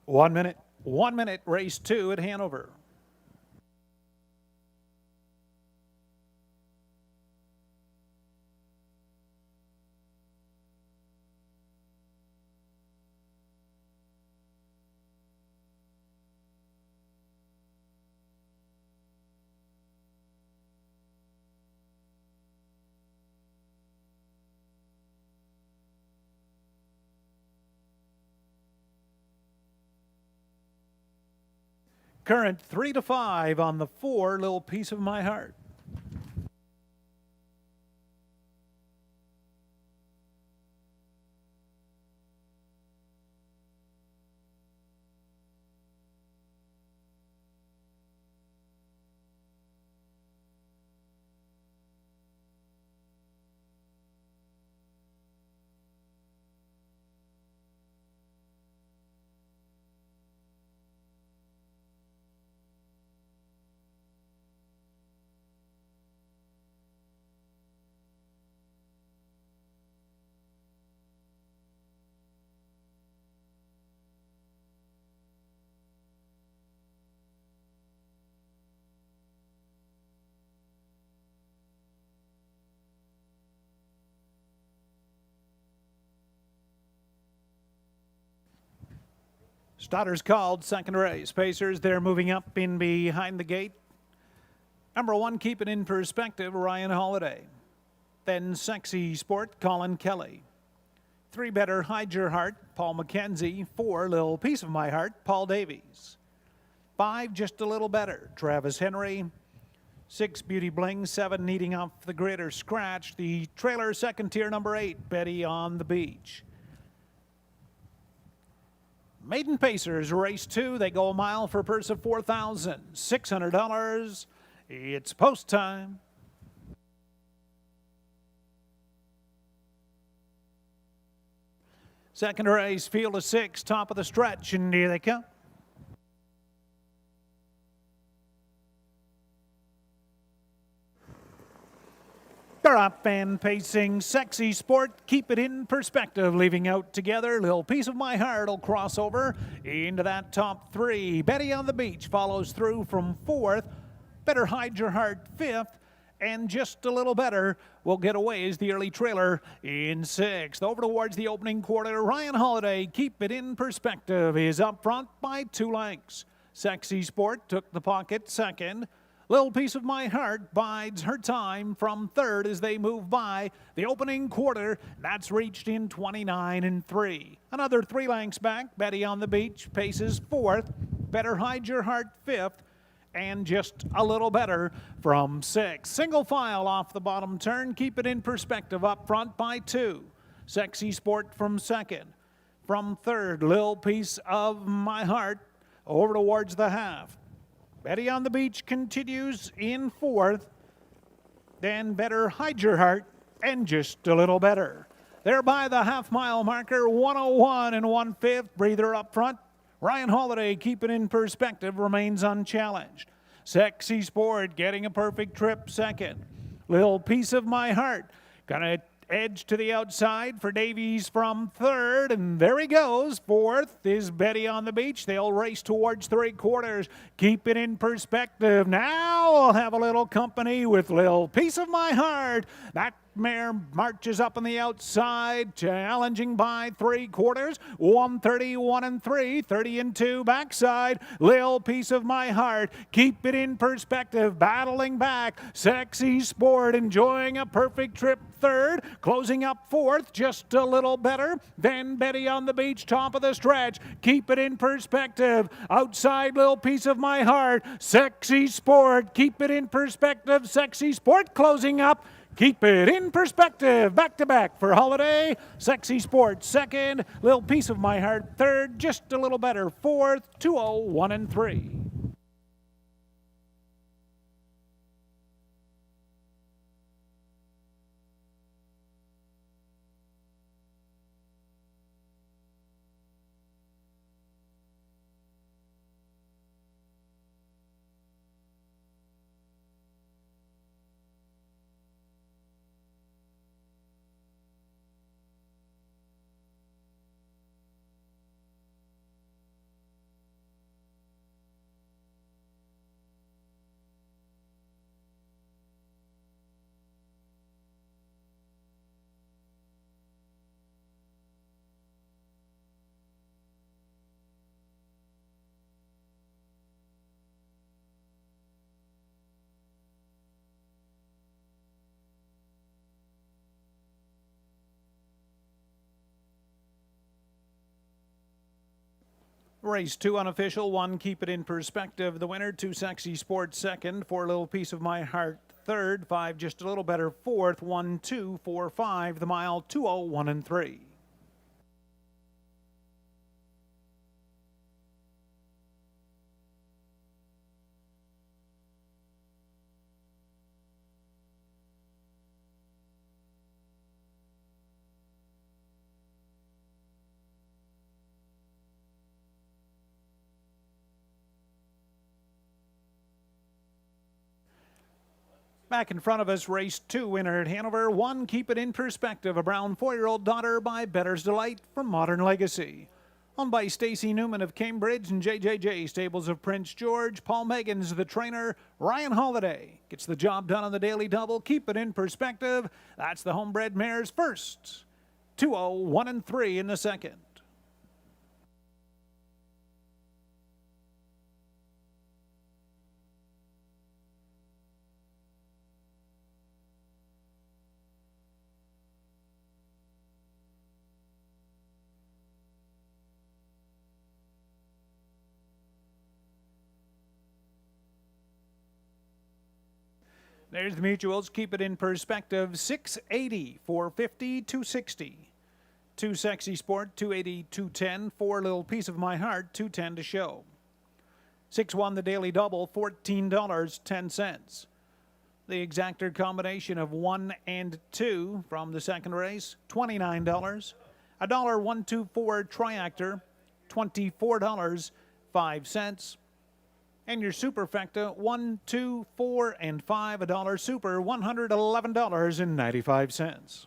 1 minute. 1 minute, race 2 at Hanover. Current 3-5 on the 4, Little Piece of My Heart. Starters called, second race. Pacers, they're moving up in behind the gate. Number 1, keep it in perspective, Ryan Holiday. Then Sexy Sport, Colin Kelly. 3, Better Hide Your Heart, Paul McKenzie. 4, Little Piece of My Heart, Paul Davies. 5, Just a Little Better, Travis Henry. 6, Beauty Bling. 7, Needing Off the Grid or Scratch. The trailer second tier, number 8, Betty on the Beach. Maiden Pacers, race 2. They go a mile for a purse of $4,600. It's post time. Second race, field of 6, top of the stretch, and here they come. They're up and pacing. Sexy Sport, keep it in perspective. Leaving out together, Little Piece of My Heart will cross over into that top 3. Betty on the Beach follows through from 4th. Better Hide Your Heart 5th. And Just a Little Better will get away as the early trailer in 6th. Over towards the opening quarter, Ryan Holiday, keep it in perspective, is up front by 2 lengths. Sexy Sport took the pocket second. Little Piece of My Heart bides her time from 3rd as they move by the opening quarter. That's reached in 29 3. Another 3 lengths back, Betty on the Beach paces 4th. Better Hide Your Heart 5th. And Just a Little Better from 6th. Single file off the bottom turn. Keep it in perspective up front by 2. Sexy Sport from 2nd. From 3rd, Little Piece of My Heart over towards the half. Betty on the Beach continues in 4th. Then Better Hide Your Heart and Just a Little Better. There by the half-mile marker, 101 1/5. Breather up front. Ryan Holiday, keep it in perspective, remains unchallenged. Sexy Sport getting a perfect trip second. Little Piece of My Heart gonna edge to the outside for Davies from 3rd, and there he goes. 4th is Betty on the Beach. They'll race towards 3/4. Keep it in perspective. Now I'll have a little company with Little Piece of My Heart. That mare marches up on the outside, challenging by 3/4. 131 3, 30 2 backside. Little Piece of My Heart, keep it in perspective, battling back. Sexy Sport enjoying a perfect trip 3rd, closing up 4th, Just a Little Better. Then Betty on the Beach, top of the stretch. Keep it in perspective. Outside, Little Piece of My Heart. Sexy Sport, keep it in perspective. Sexy Sport closing up. Keep it in perspective. Back to back for Holiday. Sexy Sport 2nd. Little Piece of My Heart 3rd. Just a Little Better 4th. 201 3. Race 2 unofficial, 1 Keep It In Perspective. The winner, 2 Sexy Sports second, 4 Little Piece of My Heart third, 5 Just a Little Better fourth, 1, 2, 4, 5. The mile, 2:01 and 3. Back in front of us, race 2 winner at Hanover, 1 Keep It In Perspective, a brown 4-year-old daughter by Better's Delight from Modern Legacy. Owned by Stacy Newman of Cambridge and JJJ Stables of Prince George. Paul Megan's the trainer. Ryan Holiday gets the job done on the Daily Double. Keep It In Perspective. That's the homebred mare's first. 2:01 and 3 in the second. There's the mutuals. Keep It In Perspective. 680, 450, 260. 2 Sexy Sport, 280, 210. 4 Little Piece of My Heart, 210 to show. 6-1 the Daily Double, $14.10. The exactor combination of 1 and 2 from the second race, $29. $1.124 triactor, $24.05. And your superfecta, 1, 2, 4, and 5, $1 super, $111.95.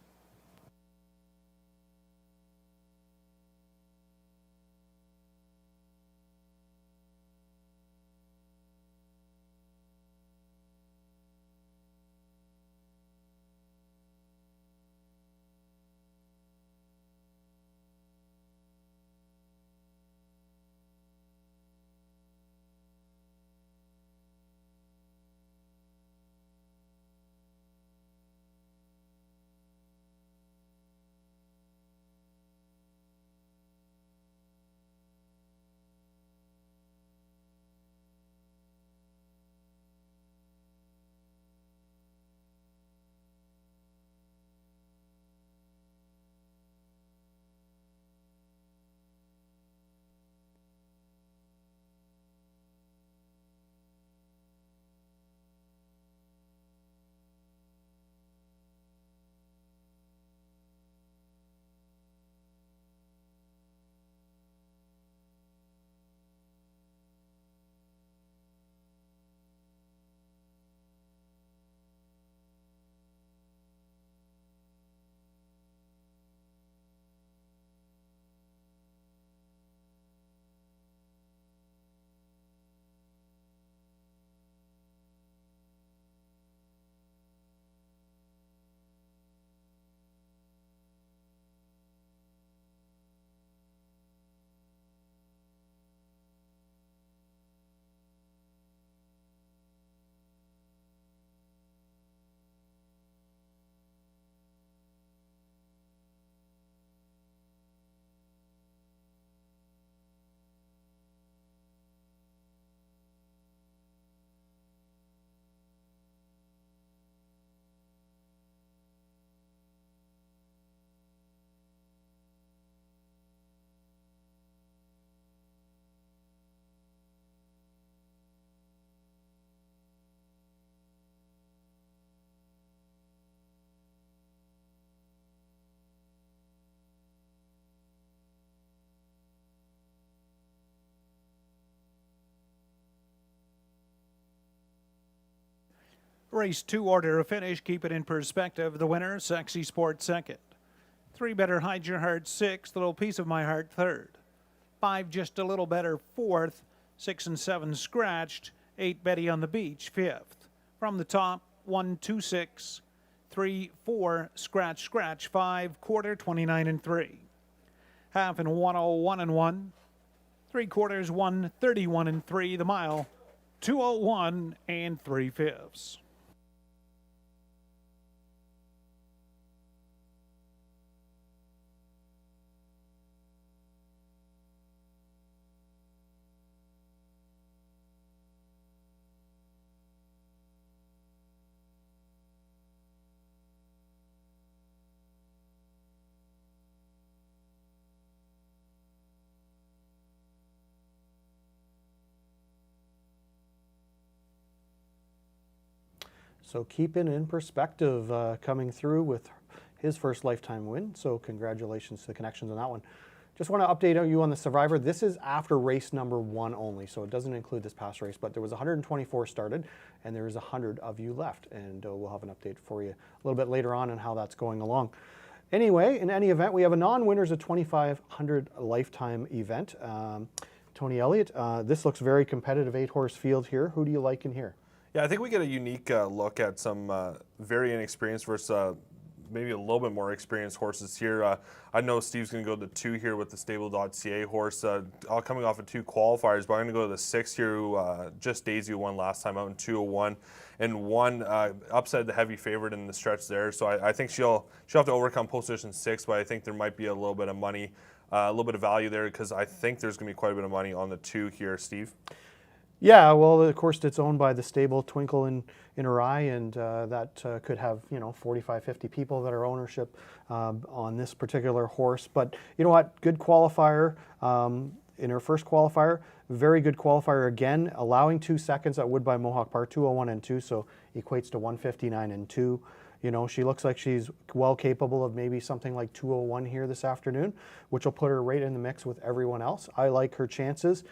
Race 2 order of finish. Keep It In Perspective. The winner, Sexy Sport second. 3 Better Hide Your Heart sixth. Little Piece of My Heart third. 5 Just a Little Better fourth. 6 and 7 scratched. 8 Betty on the Beach fifth. From the top, 1, 2, 6. 3, 4 scratch scratch. 5 quarter 29 and 3. Half and 1:01 and 1. 3 quarters 1:31 and 3. The mile 2:01 and 3/5. So keep it in perspective, coming through with his first lifetime win. So congratulations to the Connections on that one. Just want to update you on the Survivor. This is after race number 1 only, so it doesn't include this past race, but there was 124 started, and there's 100 of you left, and we'll have an update for you a little bit later on how that's going along. Anyway, in any event, we have a non-winners of 2,500 lifetime event. Tony Elliott, this looks very competitive 8-horse field here. Who do you like in here? Yeah, I think we get a unique look at some very inexperienced versus maybe a little bit more experienced horses here. I know Steve's going to go to the 2 here with the stable.ca horse, coming off of 2 qualifiers, but I'm going to go to the 6 here, who just Daisy won last time out in 201, and won upside the heavy favorite in the stretch there. So I think she'll have to overcome position 6, but I think there might be a little bit of money, a little bit of value there, because I think there's going to be quite a bit of money on the 2 here, Steve. Yeah, well, of course, it's owned by the stable Twinkle in Her Eye, and that could have, 45, 50 people that are ownership on this particular horse. But you know what? Good qualifier in her first qualifier. Very good qualifier again, allowing 2 seconds at Woodbine Mohawk Park, 201 and 2, so equates to 159 and 2. She looks like she's well capable of maybe something like 201 here this afternoon, which will put her right in the mix with everyone else. I like her chances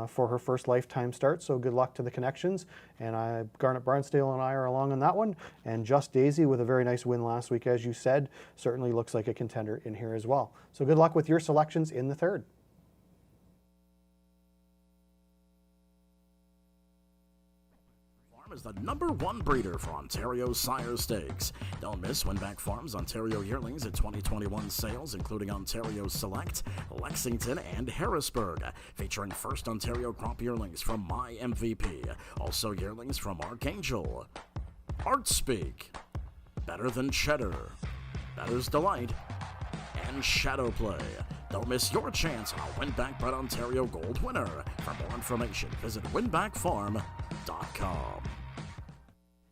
for her first lifetime start, so good luck to the Connections. And Garnet Barnsdale and I are along on that one. And Just Daisy with a very nice win last week, as you said, certainly looks like a contender in here as well. So good luck with your selections in the 3rd. Is the #1 breeder for Ontario Sire Stakes. Don't miss Winback Farms Ontario Yearlings at 2021 sales, including Ontario Select, Lexington, and Harrisburg, featuring first Ontario crop yearlings from My MVP, also yearlings from Archangel, Art Speak, Better Than Cheddar, Better's Delight, and Shadow Play. Don't miss your chance on a Winback Bred Ontario Gold winner. For more information, visit winbackfarm.com.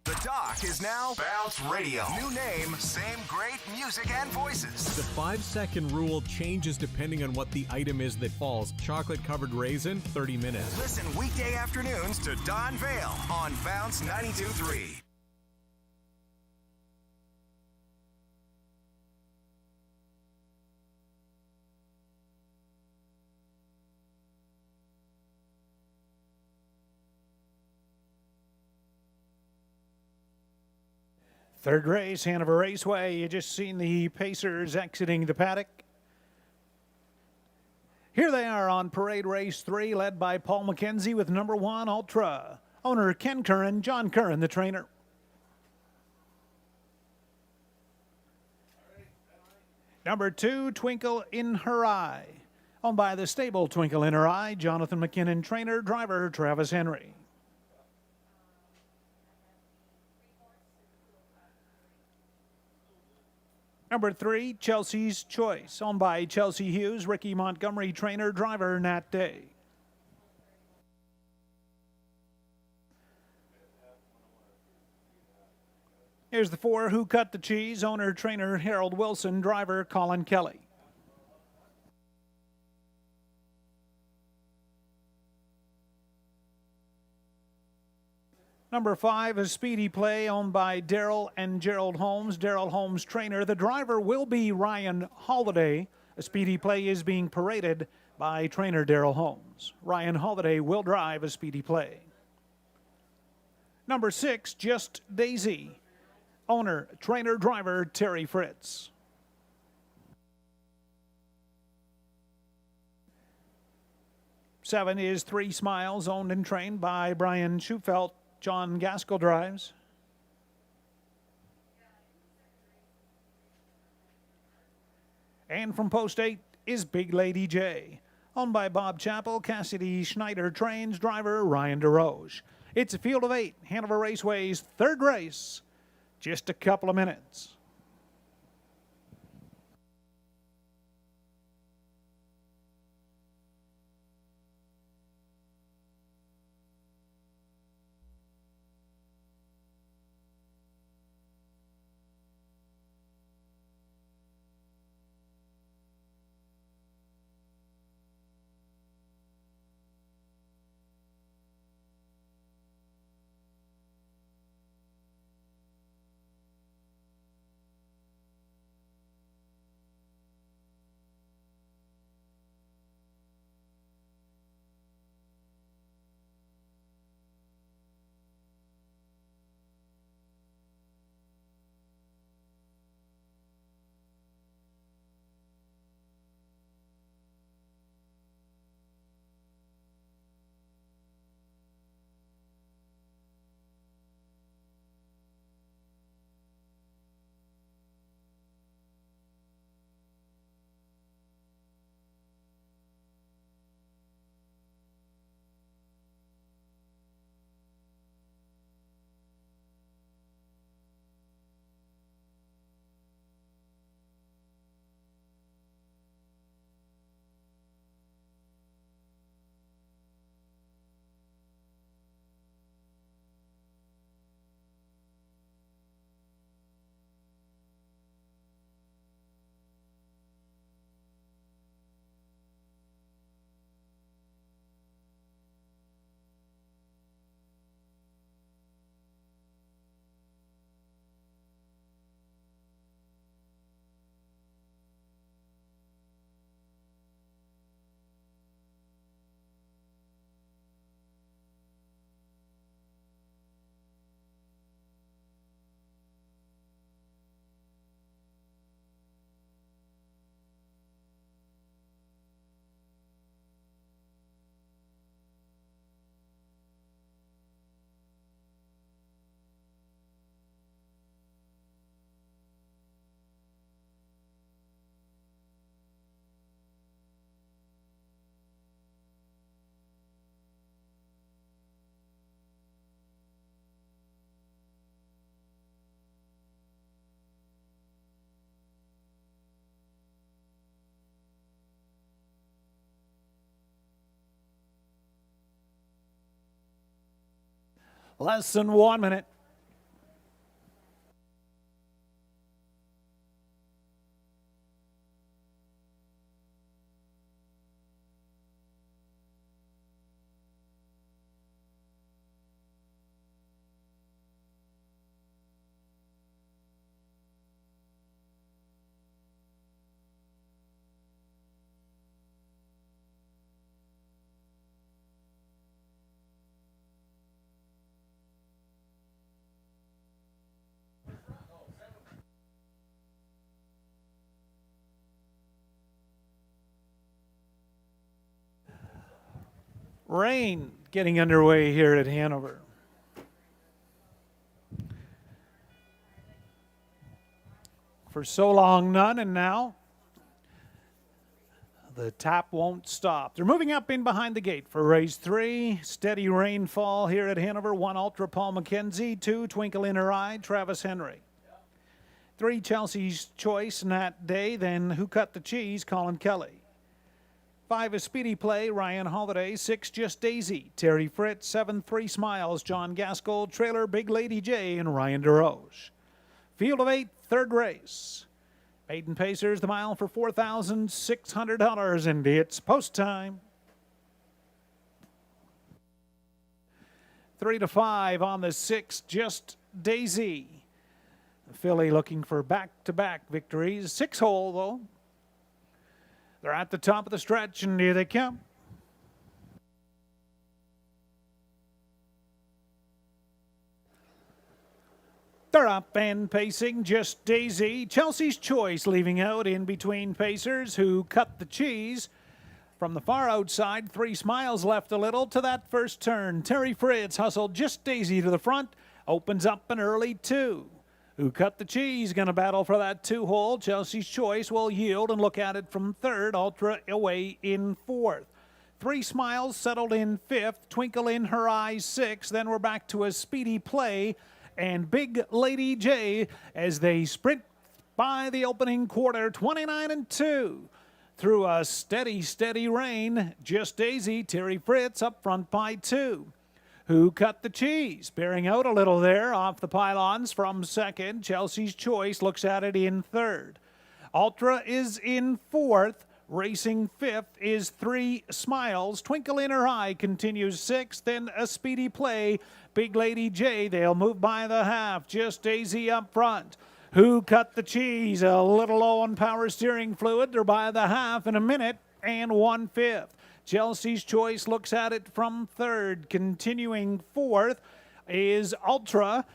The Doc is now Bounce Radio. New name, same great music and voices. The 5-second rule changes depending on what the item is that falls. Chocolate covered raisin, 30 minutes. Listen weekday afternoons to Don Vale on Bounce 92.3. Third race, Hanover Raceway. You just seen the Pacers exiting the paddock. Here they are on parade race 3, led by Paul McKenzie with #1 Ultra. Owner Ken Curran, John Curran, the trainer. #2, Twinkle in Her Eye. Owned by the stable Twinkle in Her Eye, Jonathan McKinnon, trainer, driver Travis Henry. #3, Chelsea's Choice, owned by Chelsea Hughes, Ricky Montgomery, trainer, driver Nat Day. Here's the 4, Who Cut the Cheese, owner, trainer Harold Wilson, driver Colin Kelly. #5 is Speedy Play, owned by Daryl and Gerald Holmes. Daryl Holmes, trainer. The driver will be Ryan Holiday. A Speedy Play is being paraded by trainer Daryl Holmes. Ryan Holiday will drive a Speedy Play. #6, Just Daisy. Owner, trainer, driver Terry Fritz. #7 is 3 Smiles, owned and trained by Brian Schufelt. John Gaskell drives. And from post 8 is Big Lady J, owned by Bob Chappell. Cassidy Schneider trains, driver Ryan DeRoche. It's a field of 8, Hanover Raceway's 3rd race. Just a couple of minutes. Less than 1 minute. Rain getting underway here at Hanover. For so long, none, and now the tap won't stop. They're moving up in behind the gate for race 3. Steady rainfall here at Hanover. 1 Ultra Paul McKenzie. 2 Twinkle in Her Eye Travis Henry. 3 Chelsea's Choice Nat Day. Then Who Cut the Cheese Colin Kelly. 5 A Speedy Play Ryan Holiday. 6 Just Daisy Terry Fritz. 7 Three Smiles John Gaskell. Trailer Big Lady J and Ryan DeRoche. Field of 8, third race. Peyton Pacers, the mile for $4,600, and it's post time. 3 to 5 on the 6, Just Daisy. The filly looking for back-to-back victories. 6-hole, though. They're at the top of the stretch, and here they come. They're up and pacing, Just Daisy. Chelsea's Choice leaving out in between Pacers, Who Cut the Cheese. From the far outside, 3 Smiles left a little to that first turn. Terry Fritz hustled Just Daisy to the front. Opens up an early 2. Who Cut the Cheese going to battle for that 2-hole. Chelsea's Choice will yield and look at it from 3rd. Ultra away in 4th. 3 Smiles settled in 5th. Twinkle in Her Eye 6th. Then we're back to A Speedy Play and Big Lady J as they sprint by the opening quarter, 29-2. Through a steady rain, Just Daisy, Terry Fritz up front by 2. Who Cut the Cheese? Bearing out a little there off the pylons from 2nd. Chelsea's Choice looks at it in 3rd. Ultra is in 4th. Racing 5th is 3 Smiles. Twinkle in Her Eye continues 6th. Then A Speedy Play. Big Lady J, they'll move by the half. Just Daisy up front. Who Cut the Cheese? A little low on power steering fluid. They're by the half in a minute and 1/5. Chelsea's Choice looks at it from 3rd. Continuing 4th is Ultra.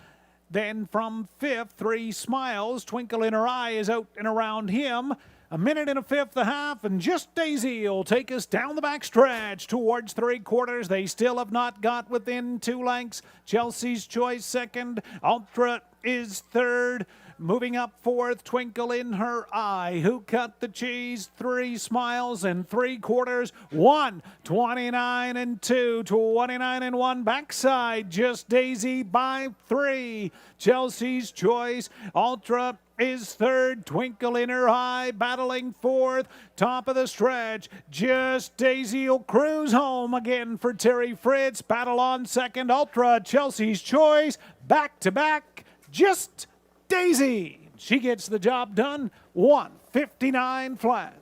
Then from 5th, 3 Smiles. Twinkle in Her Eye is out and around him. A minute and a 5th a half, and Just Daisy will take us down the back stretch towards 3/4. They still have not got within 2 lengths. Chelsea's Choice 2nd. Ultra is 3rd. Moving up 4th, Twinkle in Her Eye. Who Cut the Cheese? 3 Smiles and 3/4. 1, 29-2, 29-1. Backside, Just Daisy by 3. Chelsea's Choice. Ultra is 3rd. Twinkle in Her Eye battling 4th. Top of the stretch. Just Daisy will cruise home again for Terry Fritz. Battle on 2nd. Ultra. Chelsea's Choice. Back to back. Just Daisy. She gets the job done. 1:59 flat.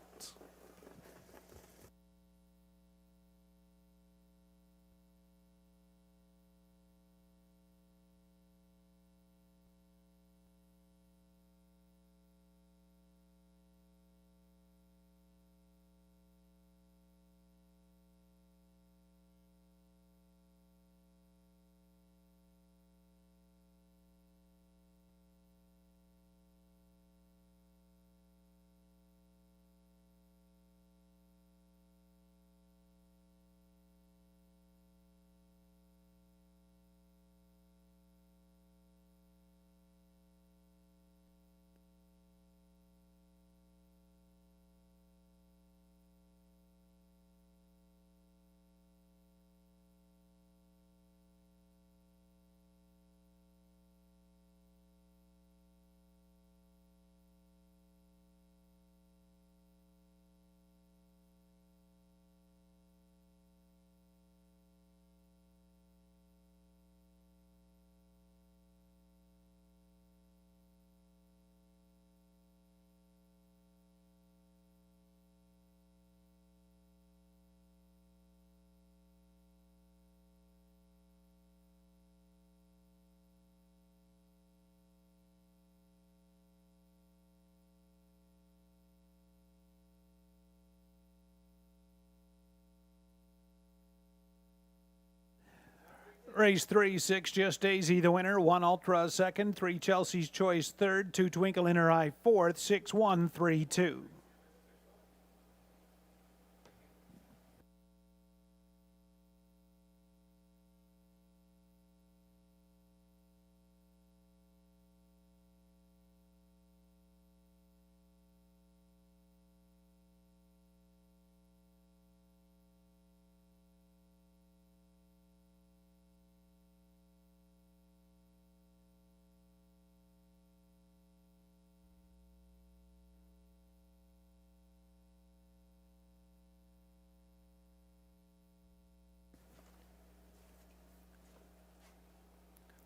Race 3, 6 Just Daisy the winner, 1 Ultra second, 3 Chelsea's Choice third, 2 Twinkle in Her Eye fourth, 6 1 3 2.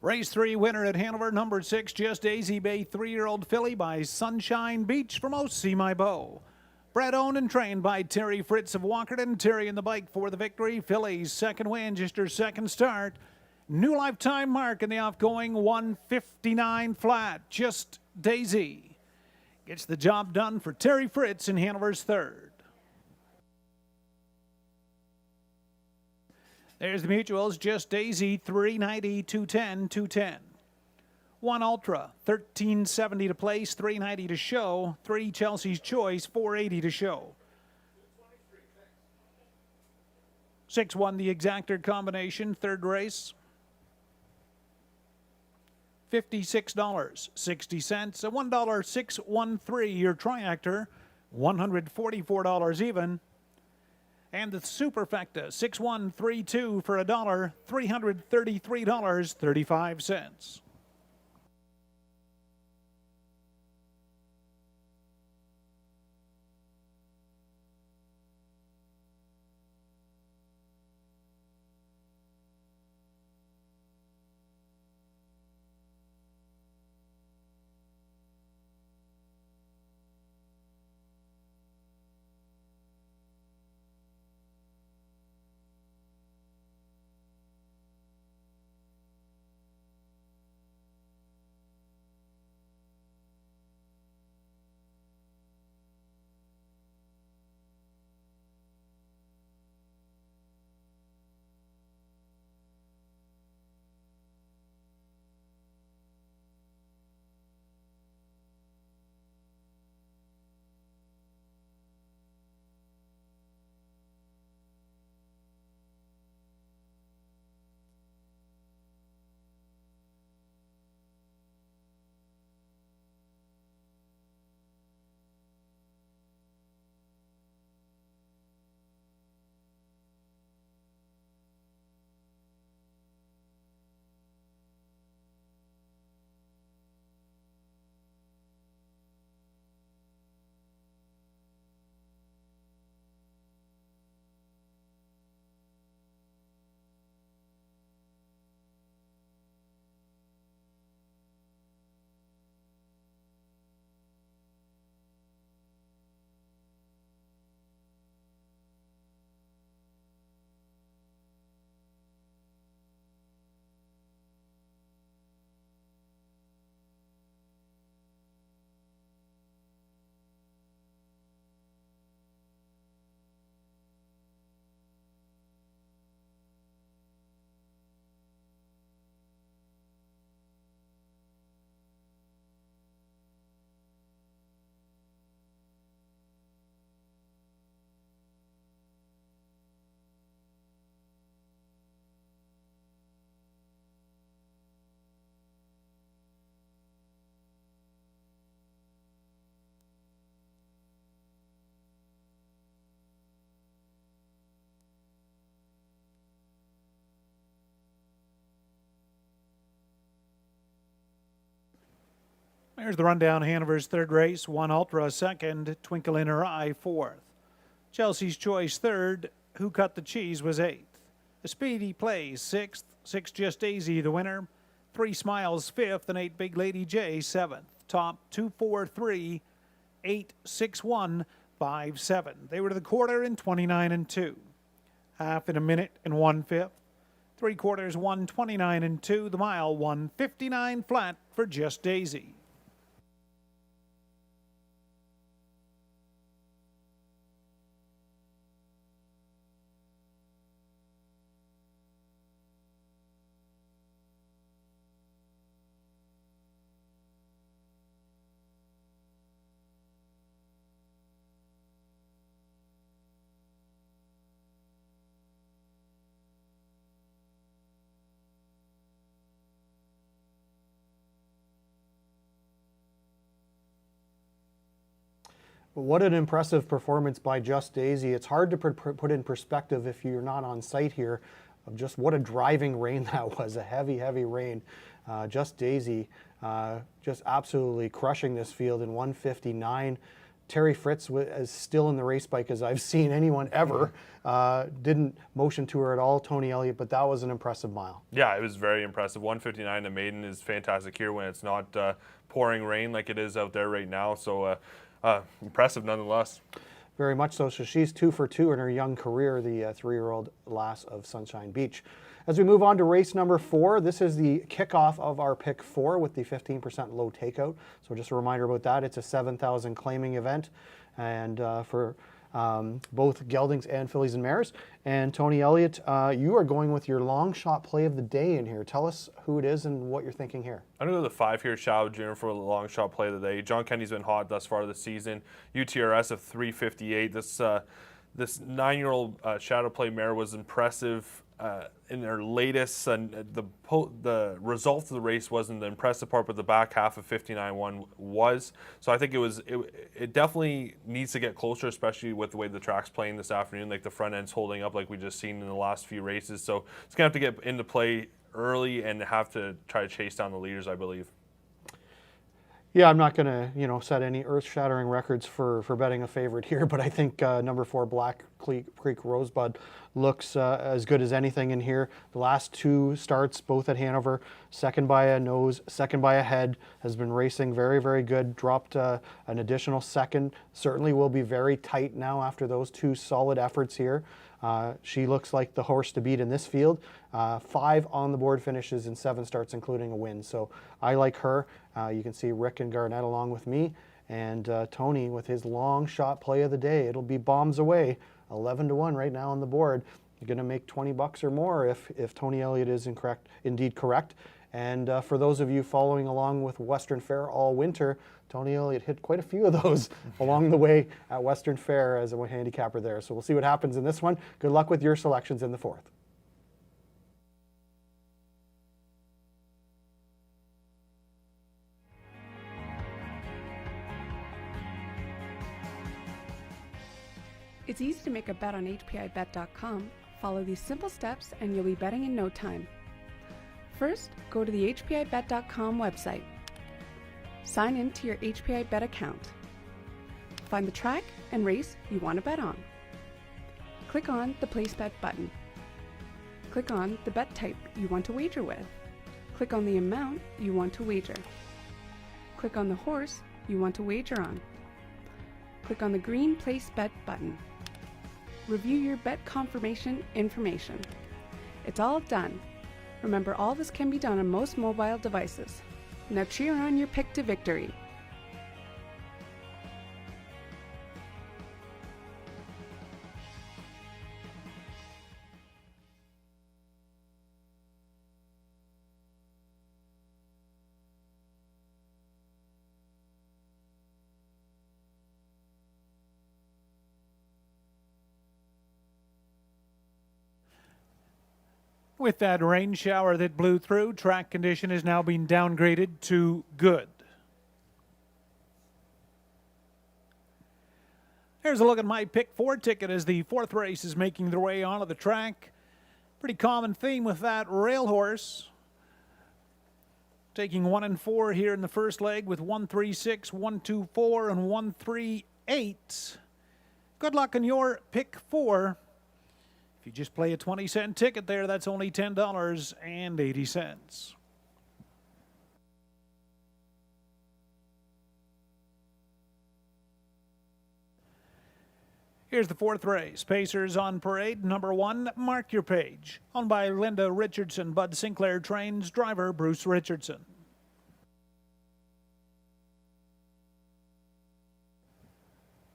Race 3 winner at Hanover, number 6, Just Daisy Bay, 3-year-old filly by Sunshine Beach from Oh See My Beau. Bred, owned, and trained by Terry Fritz of Walkerton. Terry in the bike for the victory. Filly's second win, just her second start. New lifetime mark in the offgoing 159 flat. Just Daisy gets the job done for Terry Fritz in Hanover's third. There's the mutuals, Just Daisy, 390, 210, 210. 1 Ultra, 1370 to place, 390 to show. 3 Chelsea's Choice, 480 to show. 6 1 the exactor combination, third race. $56.60. A $1.613 your triactor, $144 even. And the superfecta, 6132 for $1, $333.35. There's the rundown. Hanover's third race, 1 Ultra second, Twinkle in Her Eye fourth. Chelsea's Choice third, Who Cut the Cheese was eighth. The Speedy Plays sixth, 6 Just Daisy the winner, 3 Smiles fifth, and 8 Big Lady J seventh. Top 2, 4, 3, 8, 6, 1, 5, 7. They were to the quarter in 29 and 2. Half in a minute and 1/5. 3/4 1:29 and 2. The mile 1:59 flat for Just Daisy. What an impressive performance by Just Daisy. It's hard to put in perspective if you're not on site here of just what a driving rain that was, a heavy, heavy rain. Just Daisy just absolutely crushing this field in 1:59. Terry Fritz is still in the race bike as I've seen anyone ever. Didn't motion to her at all, Tony Elliott, but that was an impressive mile. Yeah, it was very impressive. 1:59 to maiden is fantastic here when it's not pouring rain like it is out there right now. So impressive nonetheless. Very much so. So she's 2 for 2 in her young career, the 3-year-old lass of Sunshine Beach. As we move on to race number 4, this is the kickoff of our pick 4 with the 15% low takeout. So just a reminder about that. It's a 7,000 claiming event, and for both geldings and fillies and mares. And Tony Elliott, you are going with your long shot play of the day in here. Tell us who it is and what you're thinking here. I'm going to go the 5 here, Shadow Junior, for the long shot play of the day. John Kenny's been hot thus far this season. UTRS of 358. This 9-year-old Shadow Play mare was impressive in their latest. The result of the race wasn't the impressive part, but the back half of 59-1 was. So I think it definitely needs to get closer, especially with the way the track's playing this afternoon. Like the front end's holding up like we just seen in the last few races. So it's going to have to get into play early and have to try to chase down the leaders, I believe. Yeah, I'm not going to, set any earth-shattering records for betting a favorite here, but I think number 4, Black Creek Rosebud, looks as good as anything in here. The last 2 starts, both at Hanover, second by a nose, second by a head, has been racing very, very good. Dropped an additional second. Certainly will be very tight now after those 2 solid efforts here. She looks like the horse to beat in this field. 5 on the board finishes in 7 starts, including a win. So I like her. You can see Rick and Garnett along with me, and Tony with his long shot play of the day. It'll be bombs away, 11-1 right now on the board. You're going to make $20 or more if Tony Elliott is indeed correct. And for those of you following along with Western Fair all winter, Tony Elliott hit quite a few of those along the way at Western Fair as a handicapper there. So we'll see what happens in this one. Good luck with your selections in the 4th. It's easy to make a bet on HPIBet.com. Follow these simple steps and you'll be betting in no time. First, go to the HPIBet.com website. Sign in to your HPI Bet account. Find the track and race you want to bet on. Click on the Place Bet button. Click on the bet type you want to wager with. Click on the amount you want to wager. Click on the horse you want to wager on. Click on the green Place Bet button. Review your bet confirmation information. It's all done. Remember, all this can be done on most mobile devices. Now cheer on your pick to victory. With that rain shower that blew through, track condition is now being downgraded to good. Here's a look at my pick 4 ticket as the 4th race is making their way onto the track. Pretty common theme with that rail horse. Taking 1 and 4 here in the first leg with 136, 124, and 138. Good luck on your pick 4. If you just play a 20-cent ticket there, that's only $10.80. Here's the 4th race. Pacers on parade. Number 1, Mark Your Page. Owned by Linda Richardson. Bud Sinclair trains. Driver Bruce Richardson.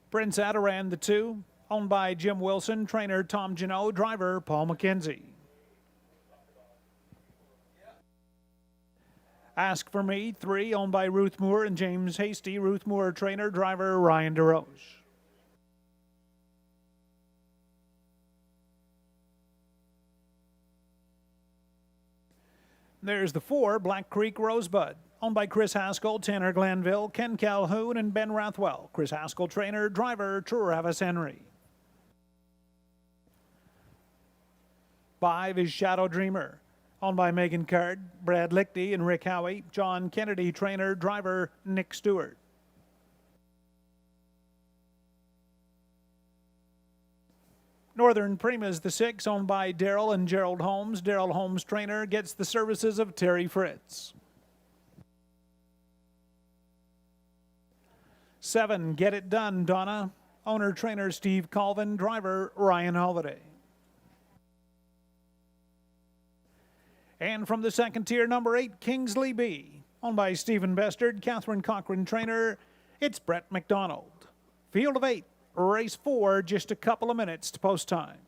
Prince Adaran, the 2. Owned by Jim Wilson, trainer Tom Janot, driver Paul McKenzie. Ask for Me, 3, owned by Ruth Moore and James Hasty, Ruth Moore trainer, driver Ryan DeRoche. There's the 4, Black Creek Rosebud, owned by Chris Haskell, Tanner Glanville, Ken Calhoun, and Ben Rathwell. Chris Haskell, trainer, driver, Travis Henry. 5 is Shadow Dreamer, owned by Megan Card, Brad Lichty, and Rick Howie. John Kennedy, trainer, driver, Nick Stewart. Northern Prima is the 6, owned by Daryl and Gerald Holmes. Daryl Holmes, trainer, gets the services of Terry Fritz. 7, Get It Done, Donna. Owner, trainer, Steve Colvin. Driver, Ryan Holiday. And from the second tier, number 8, Kingsley B. Owned by Stephen Bestard, Catherine Cochran, trainer. It's Brett McDonald. Field of 8. Race 4, just a couple of minutes to post time.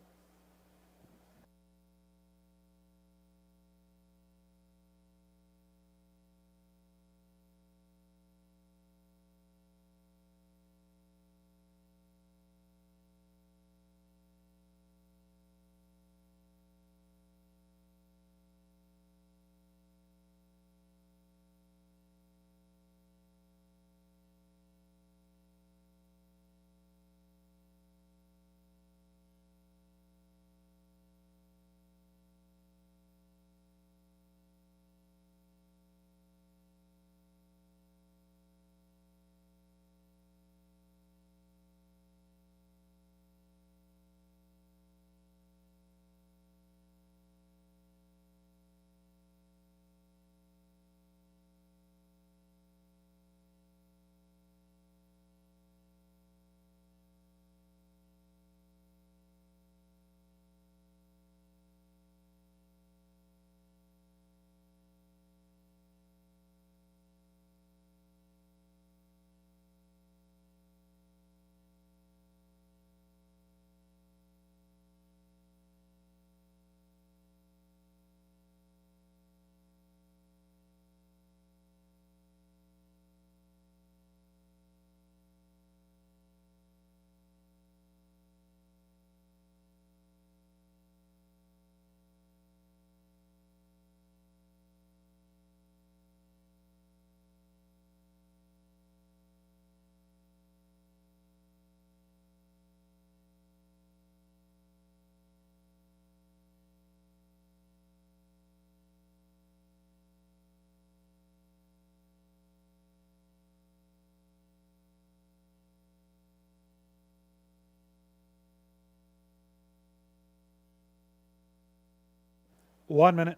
One minute.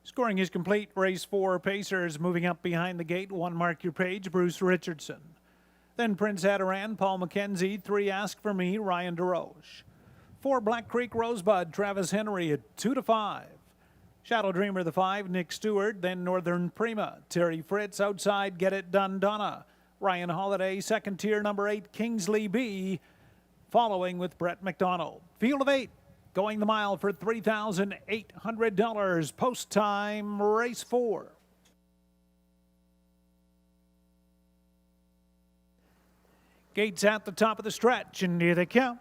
Scoring is complete. Race 4, Pacers moving up behind the gate. 1, Mark Your Page, Bruce Richardson. Then Prince Adaran, Paul McKenzie. 3, Ask For Me, Ryan DeRoche. 4, Black Creek Rosebud, Travis Henry at 2-5. Shadow Dreamer, the 5, Nick Stewart. Then Northern Prima, Terry Fritz. Outside, Get It Done, Donna. Ryan Holiday. Second tier, number 8, Kingsley B. Following with Brett McDonald. Field of 8. Going the mile for $3,800. Post time, race 4. Gates at the top of the stretch, and here they come.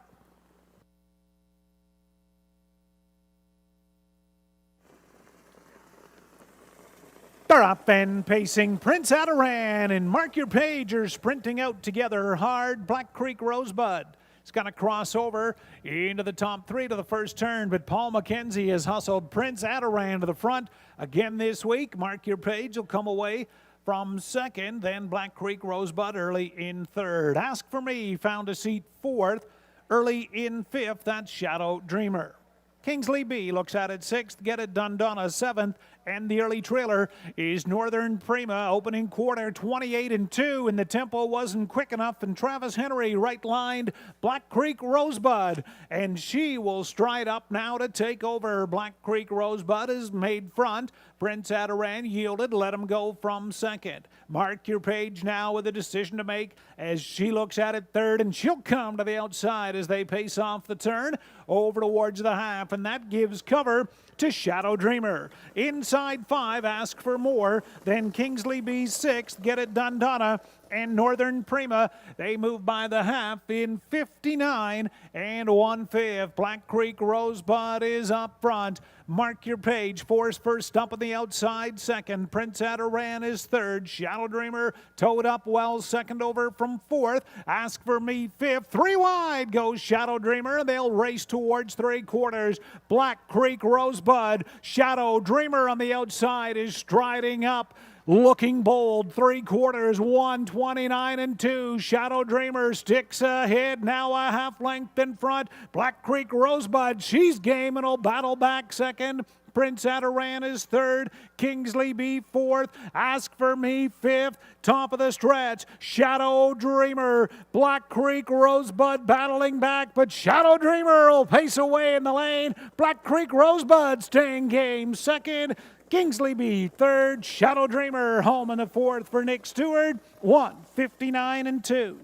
They're up and pacing. Prince Adaran and Mark Your Page are sprinting out together hard. Black Creek Rosebud. It's going to cross over into the top 3 to the first turn, but Paul McKenzie has hustled Prince Adaran to the front again this week. Mark Your Page will come away from second, then Black Creek Rosebud early in third. Ask For Me found a seat fourth. Early in fifth, that's Shadow Dreamer. Kingsley B looks at it 6th, Get It Done Donna 7th, and the early trailer is Northern Prima, opening quarter 28-2, and the tempo wasn't quick enough, and Travis Henry right-lined Black Creek Rosebud, and she will stride up now to take over. Black Creek Rosebud is made front. Prince Adaran yielded, let him go from second. Mark your page now with a decision to make as she looks at it third, and she'll come to the outside as they pace off the turn over towards the half, and that gives cover to Shadow Dreamer. Inside 5, Ask for More, then Kingsley B 6th, Get It Done Donna, and Northern Prima. They move by the half in 59 1/5. Black Creek Rosebud is up front. Mark your page. Force first up on the outside. Second. Prince Adaran is third. Shadow Dreamer towed up well. Second over from fourth. Ask for Me fifth. 3 wide goes Shadow Dreamer. They'll race towards 3/4. Black Creek Rosebud. Shadow Dreamer on the outside is striding up. Looking bold, 3/4, 129 2. Shadow Dreamer sticks ahead, now a half length in front. Black Creek Rosebud, she's game and will battle back second. Prince Adaran is third. Kingsley B fourth. Ask for Me fifth. Top of the stretch. Shadow Dreamer. Black Creek Rosebud battling back, but Shadow Dreamer will pace away in the lane. Black Creek Rosebud staying game second. Kingsley B third. Shadow Dreamer home in the fourth for Nick Stewart. 159 2.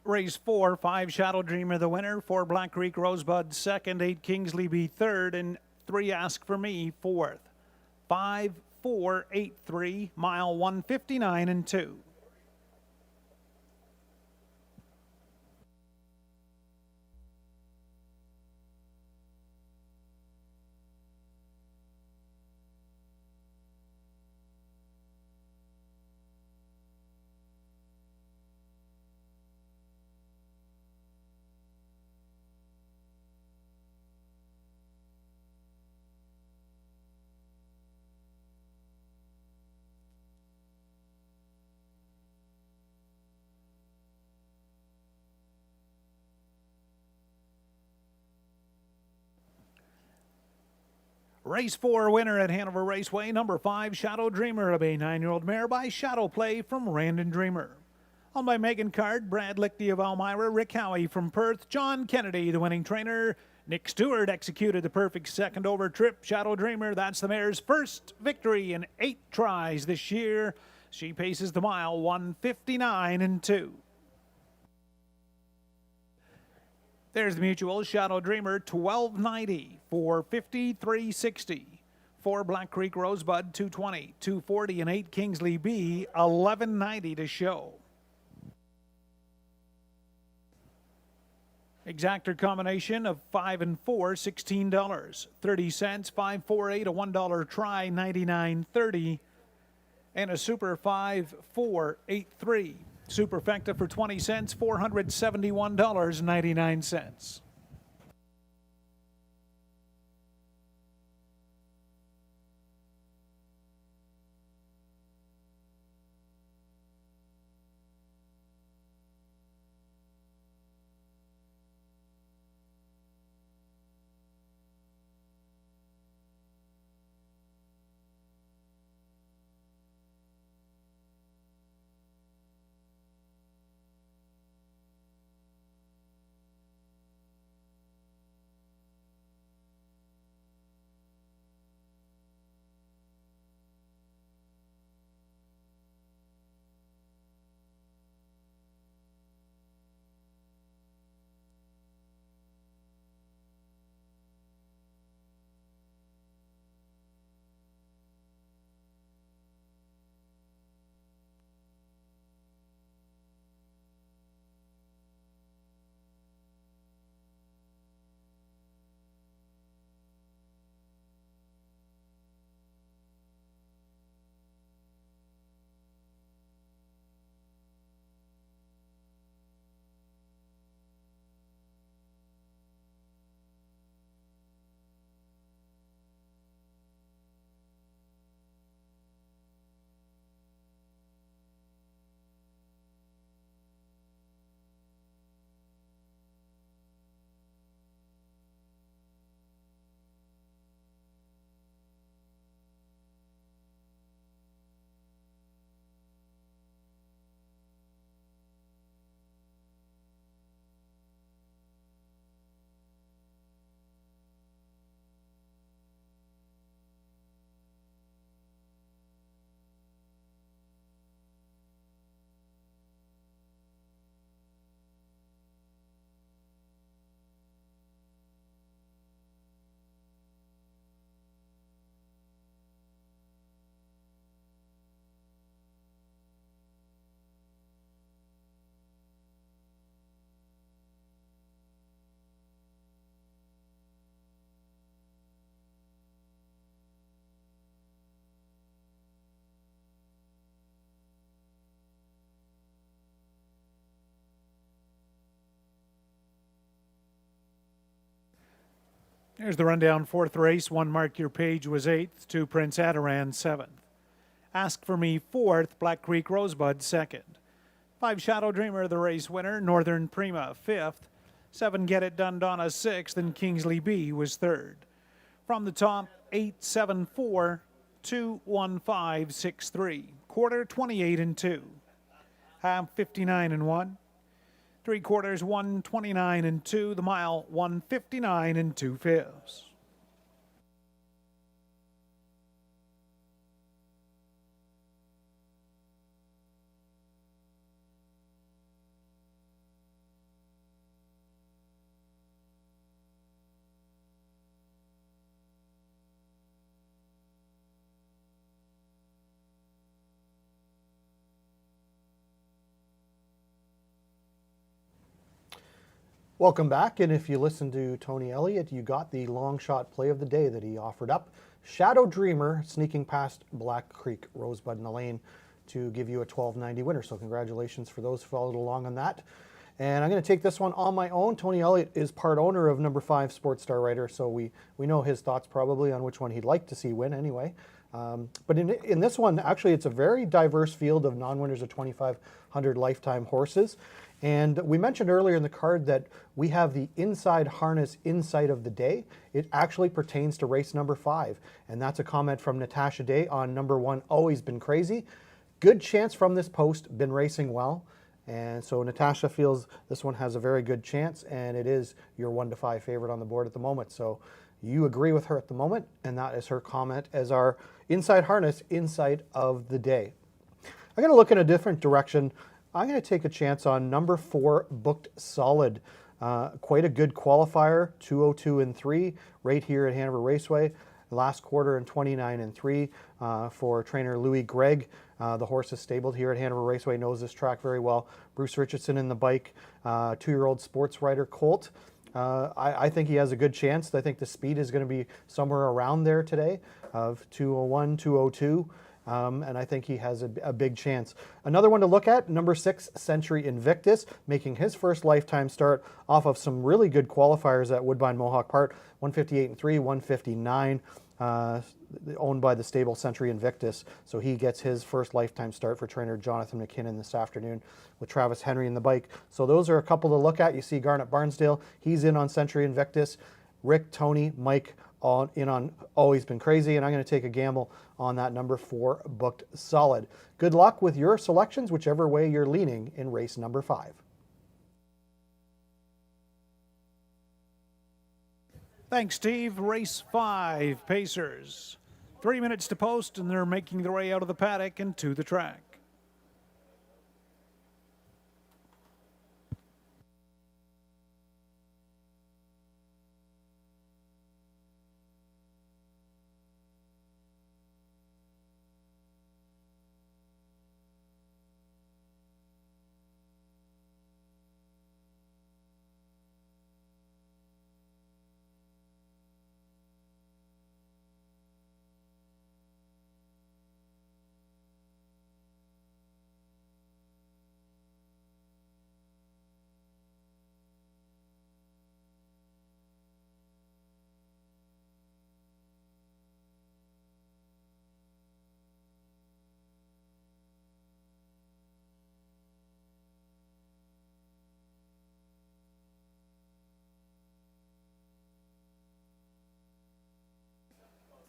Race 4, 5 Shadow Dreamer the winner, 4 Black Creek Rosebud second, 8 Kingsley B third, and 3 Ask for Me fourth. 5, 4, 8, 3, mile 159 2. Race 4 winner at Hanover Raceway, number 5, Shadow Dreamer, a 9-year-old mare by Shadow Play from Randon Dreamer. On by Megan Card, Brad Lichty of Elmira, Rick Howie from Perth, John Kennedy, the winning trainer. Nick Stewart executed the perfect second over trip. Shadow Dreamer, that's the mare's first victory in 8 tries this year. She paces the mile 159 2. There's the mutual Shadow Dreamer, 1290 for 53.60. 4 Black Creek Rosebud, 220, 240, and 8 Kingsley B, 1190 to show. Exactor combination of 5 and 4, $16. 30 cents, 5, 4, 8, a $1 try, 99.30. And a Super 5, 4, 8, 3. Superfecta for 20 cents, $471.99. Here's the rundown. Fourth race, 1 Mark Your Page was 8th, 2 Prince Adaran 7th. Ask for Me 4th, Black Creek Rosebud 2nd. 5 Shadow Dreamer, the race winner, Northern Prima 5th. 7 Get It Done Donna 6th, and Kingsley B was 3rd. From the top, 8, 7, 4, 2, 1, 5, 6, 3. Quarter, 28 and 2. Half, 59 and 1. 3 quarters, 129 and 2. The mile, 159 and 2/5. Welcome back, and if you listened to Tony Elliott, you got the long shot play of the day that he offered up. Shadow Dreamer sneaking past Black Creek Rosebud in the lane to give you a 12.90 winner. So congratulations for those who followed along on that. And I'm going to take this one on my own. Tony Elliott is part owner of number 5 Sports Star Rider, so we know his thoughts probably on which one he'd like to see win anyway. But in this one, actually, it's a very diverse field of non-winners of 2,500 lifetime horses. And we mentioned earlier in the card that we have the inside harness insight of the day. It actually pertains to race number 5. And that's a comment from Natasha Day on number 1, Always Been Crazy. Good chance from this post, been racing well. And so Natasha feels this one has a very good chance, and it is your 1 to 5 favorite on the board at the moment. So you agree with her at the moment, and that is her comment as our inside harness insight of the day. I'm going to look in a different direction. I'm going to take a chance on number 4, Booked Solid. Quite a good qualifier, 202 and 3, right here at Hanover Raceway. Last quarter in 29 and 3 for trainer Louis Gregg. The horse is stabled here at Hanover Raceway, knows this track very well. Bruce Richardson in the bike, 2-year-old sports rider colt. I think he has a good chance. I think the speed is going to be somewhere around there today of 201, 202. And I think he has a big chance. Another one to look at, number 6, Century Invictus, making his first lifetime start off of some really good qualifiers at Woodbine Mohawk Park, 158 and 3, 159, owned by the stable Century Invictus. So he gets his first lifetime start for trainer Jonathan McKinnon this afternoon with Travis Henry in the bike. So those are a couple to look at. You see Garnet Barnsdale, he's in on Century Invictus. Rick, Tony, Mike, all in on Always Been Crazy, and I'm going to take a gamble on that number 4, Booked Solid. Good luck with your selections, whichever way you're leaning in race number 5. Thanks, Steve. Race 5, Pacers. 3 minutes to post, and they're making their way out of the paddock and to the track.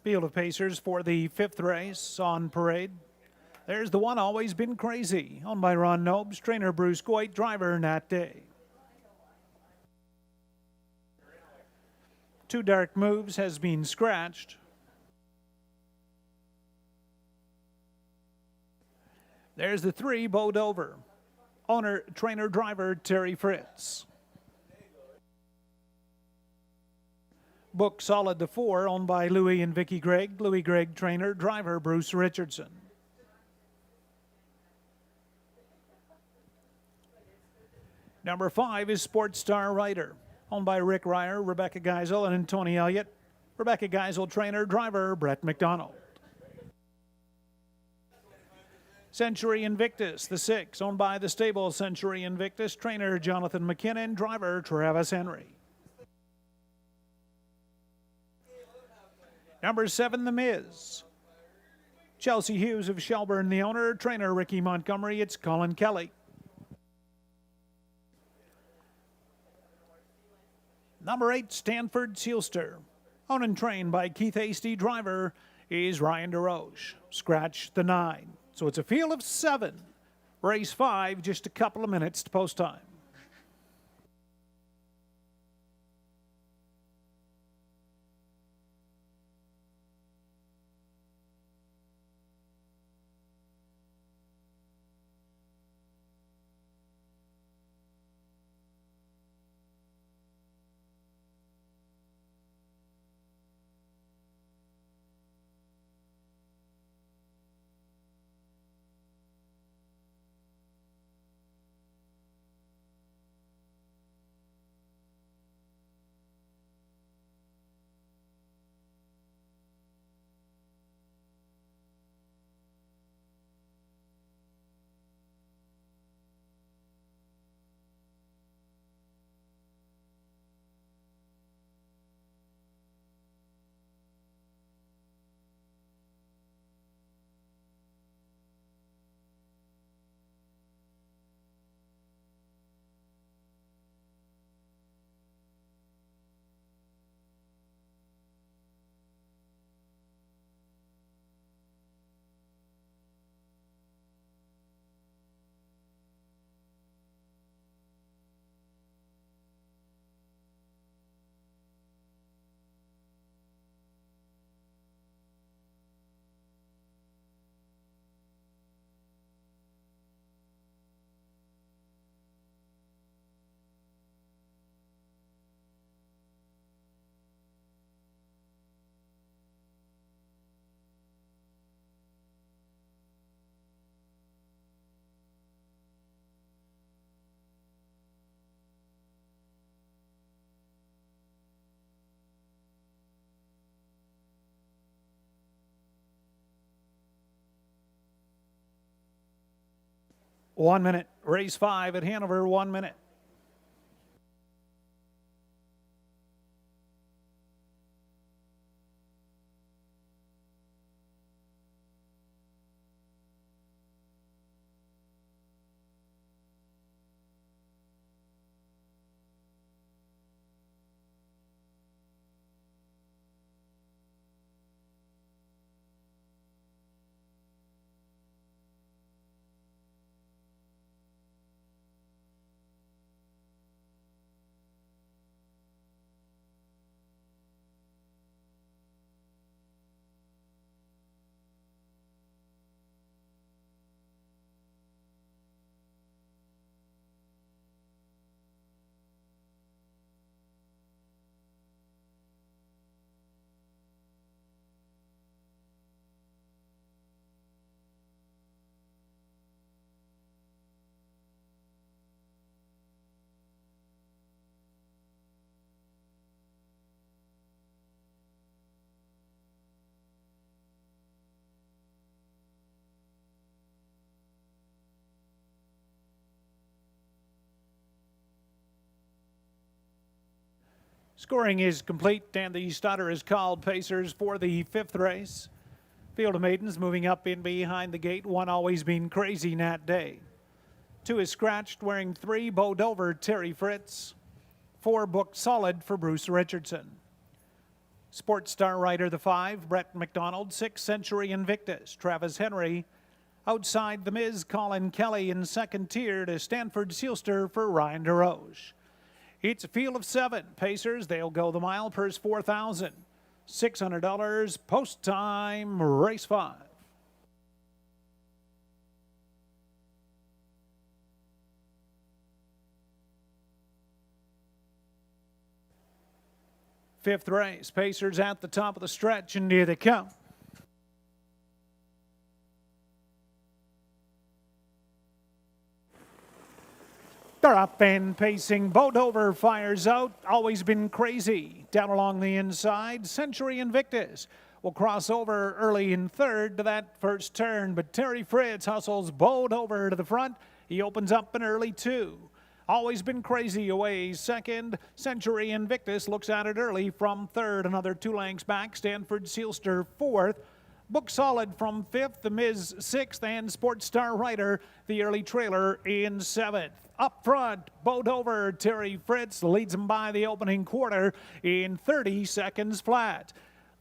Field of Pacers for the 5th race on parade. There's the one, Always Been Crazy, owned by Ron Nobes, trainer Bruce Goit, driver Nat Day. 2 Dark Moves has been scratched. There's the 3, Bo Dover, owner, trainer, driver Terry Fritz. Book Solid, the 4, owned by Louis and Vicky Gregg. Louis Gregg, trainer, driver Bruce Richardson. Number 5 is Sports Star Rider, owned by Rick Ryer, Rebecca Geisel, and Tony Elliott. Rebecca Geisel, trainer, driver Brett McDonald. Century Invictus, the 6, owned by the stable Century Invictus, trainer Jonathan McKinnon, driver Travis Henry. Number 7, The Miz. Chelsea Hughes of Shelburne, the owner. Trainer Ricky Montgomery. It's Colin Kelly. Number 8, Stanford Sealster. Owned and trained by Keith Hasty. Driver is Ryan DeRoche. Scratch the 9. So it's a field of 7. Race 5, just a couple of minutes to post time. One minute. Race 5 at Hanover, 1 minute. Scoring is complete, and the starter is called. Pacers for the 5th race. Field of Maidens moving up in behind the gate. 1 Always Been Crazy, Nat Day. 2 is scratched, wearing 3, Bo Dover, Terry Fritz. 4 booked solid for Bruce Richardson. Sports Star Rider, the 5, Brett McDonald. 6, Century Invictus, Travis Henry. Outside the Miz, Colin Kelly in second tier to Stanford Sealster for Ryan DeRoche. It's a field of 7. Pacers, they'll go the mile, purse $4,000. $600, post time, race 5. Fifth race, Pacers at the top of the stretch, and here they come. They're up and pacing. Bo Dover fires out. Always Been Crazy. Down along the inside. Century Invictus will cross over early in third to that first turn. But Terry Fritz hustles Bo Dover to the front. He opens up an early 2. Always Been Crazy away second. Century Invictus looks at it early from third. Another 2 lengths back. Stanford Sealster fourth. Book Solid from fifth. The Miz sixth. And Sports Star Rider, the early trailer, in seventh. Up front, Bo Dover, Terry Fritz leads him by the opening quarter in 30 seconds flat.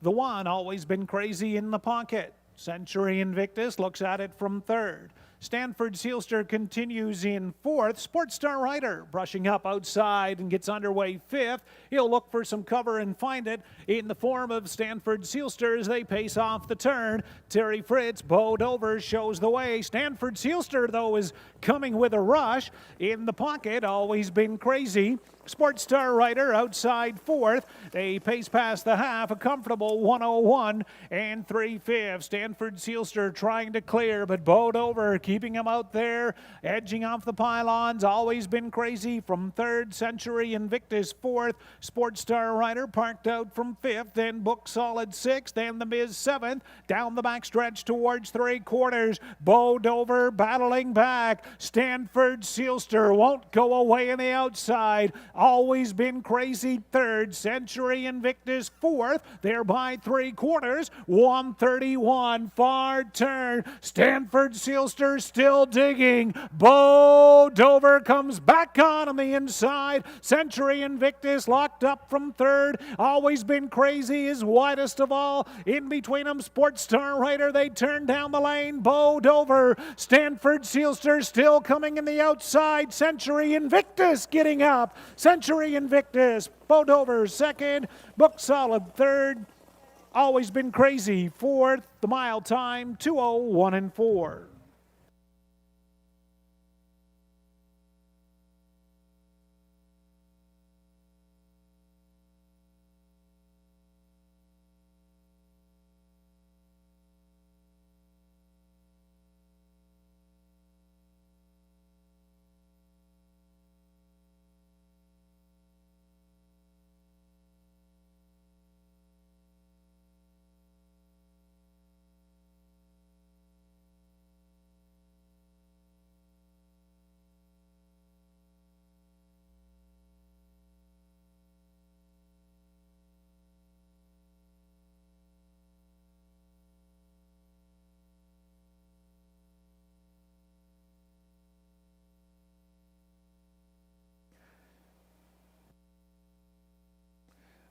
The One, Always Been Crazy in the pocket. Century Invictus looks at it from third. Stanford Sealster continues in fourth. Sports Star Rider brushing up outside and gets underway fifth. He'll look for some cover and find it in the form of Stanford Sealster as they pace off the turn. Terry Fritz, Bo Dover shows the way. Stanford Sealster, though, is coming with a rush. In the pocket, Always Been Crazy. Sports Star Rider outside fourth. They pace past the half, a comfortable 101 and 3/5. Stanford Sealster trying to clear, but Bo Dover keeping him out there, edging off the pylons. Always Been Crazy from third. Century Invictus fourth. Sports Star Rider parked out from fifth. Then Book Solid sixth, and the Miz seventh. Down the back stretch towards 3/4. Bo Dover battling back. Stanford Sealster won't go away on the outside. Always Been Crazy third. Century Invictus fourth. They're by 3/4. 131. Far turn. Stanford Sealster still digging. Bo Dover comes back on the inside. Century Invictus locked up from third. Always Been Crazy is widest of all. In between them, Sports Star Rider. They turn down the lane. Bo Dover. Stanford Sealster still coming in the outside. Century Invictus getting up. Century Invictus, Bo Dover second, Book Solid third, Always Been Crazy fourth, the mile time 2:01 and 4.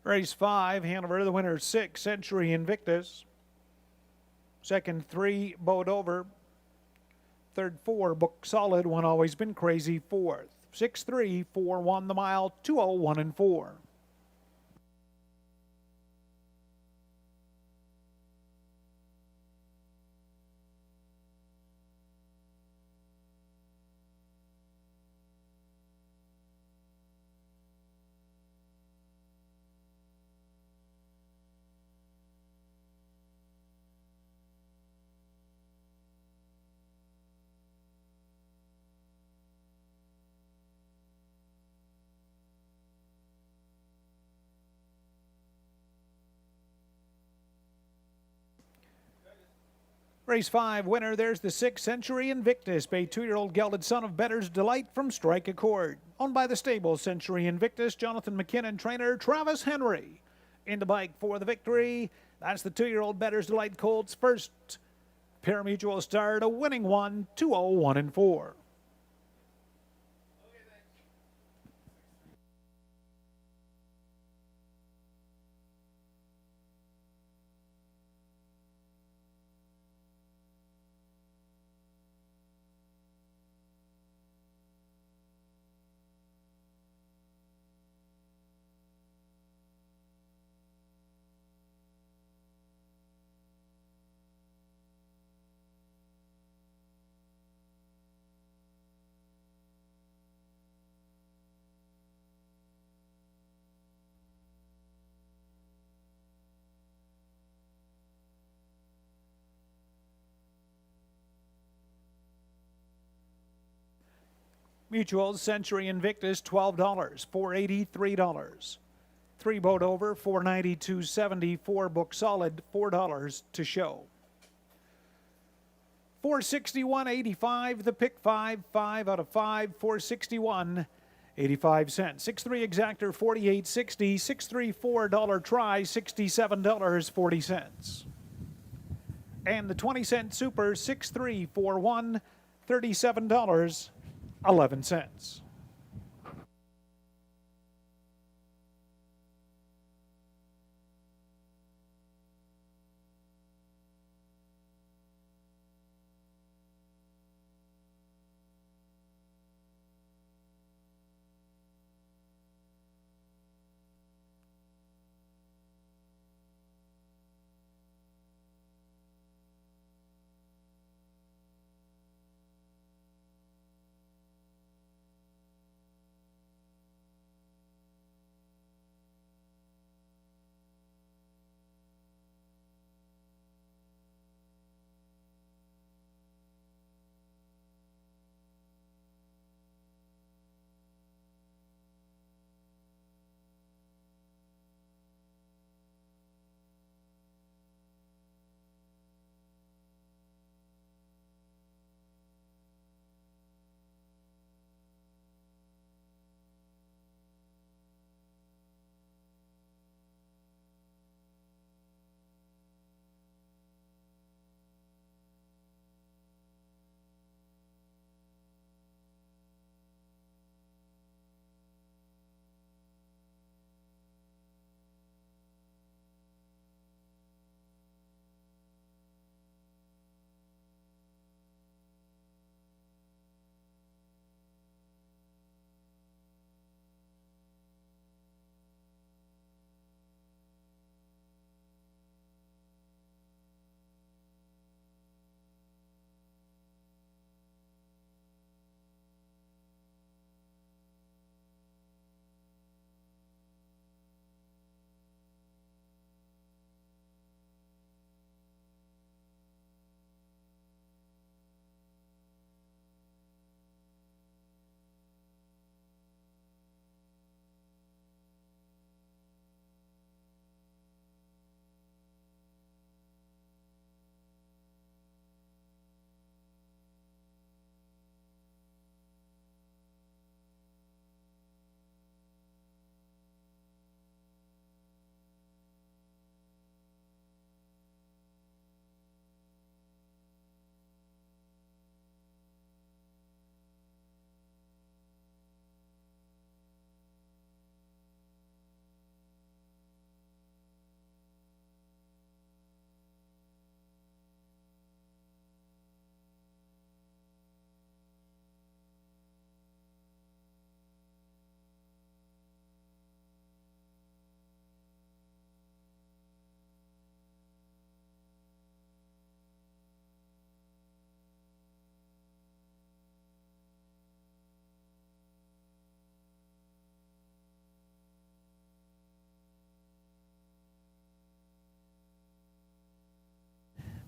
Race 5, Hanover, the winner 6, Century Invictus. Second 3, Bo Dover. Third 4, Book Solid, One Always Been Crazy fourth. 6-3, 4-1 the mile, 2:01 and 4. Race 5 winner, there's the 6th Century Invictus, a 2-year-old gelded son of Bettor's Delight from Strike Accord. Owned by the stable Century Invictus, Jonathan McKinnon, trainer Travis Henry. In the bike for the victory, that's the 2-year-old Bettor's Delight Colts' first pari-mutuel start, a winning one, 2:01 and 4. Mutuals, Century Invictus, $12, $4.80, $3. 3 Boat Over, $4.90, $2.70, 4 Book Solid, $4 to show. 461.85, the pick 5, 5 out of 5, 461. 85 cents. 6-3 exactor, 48.60. 6-3 $4 try, $67.40. And the 20-cent super, 6-3 4-1, $37.11.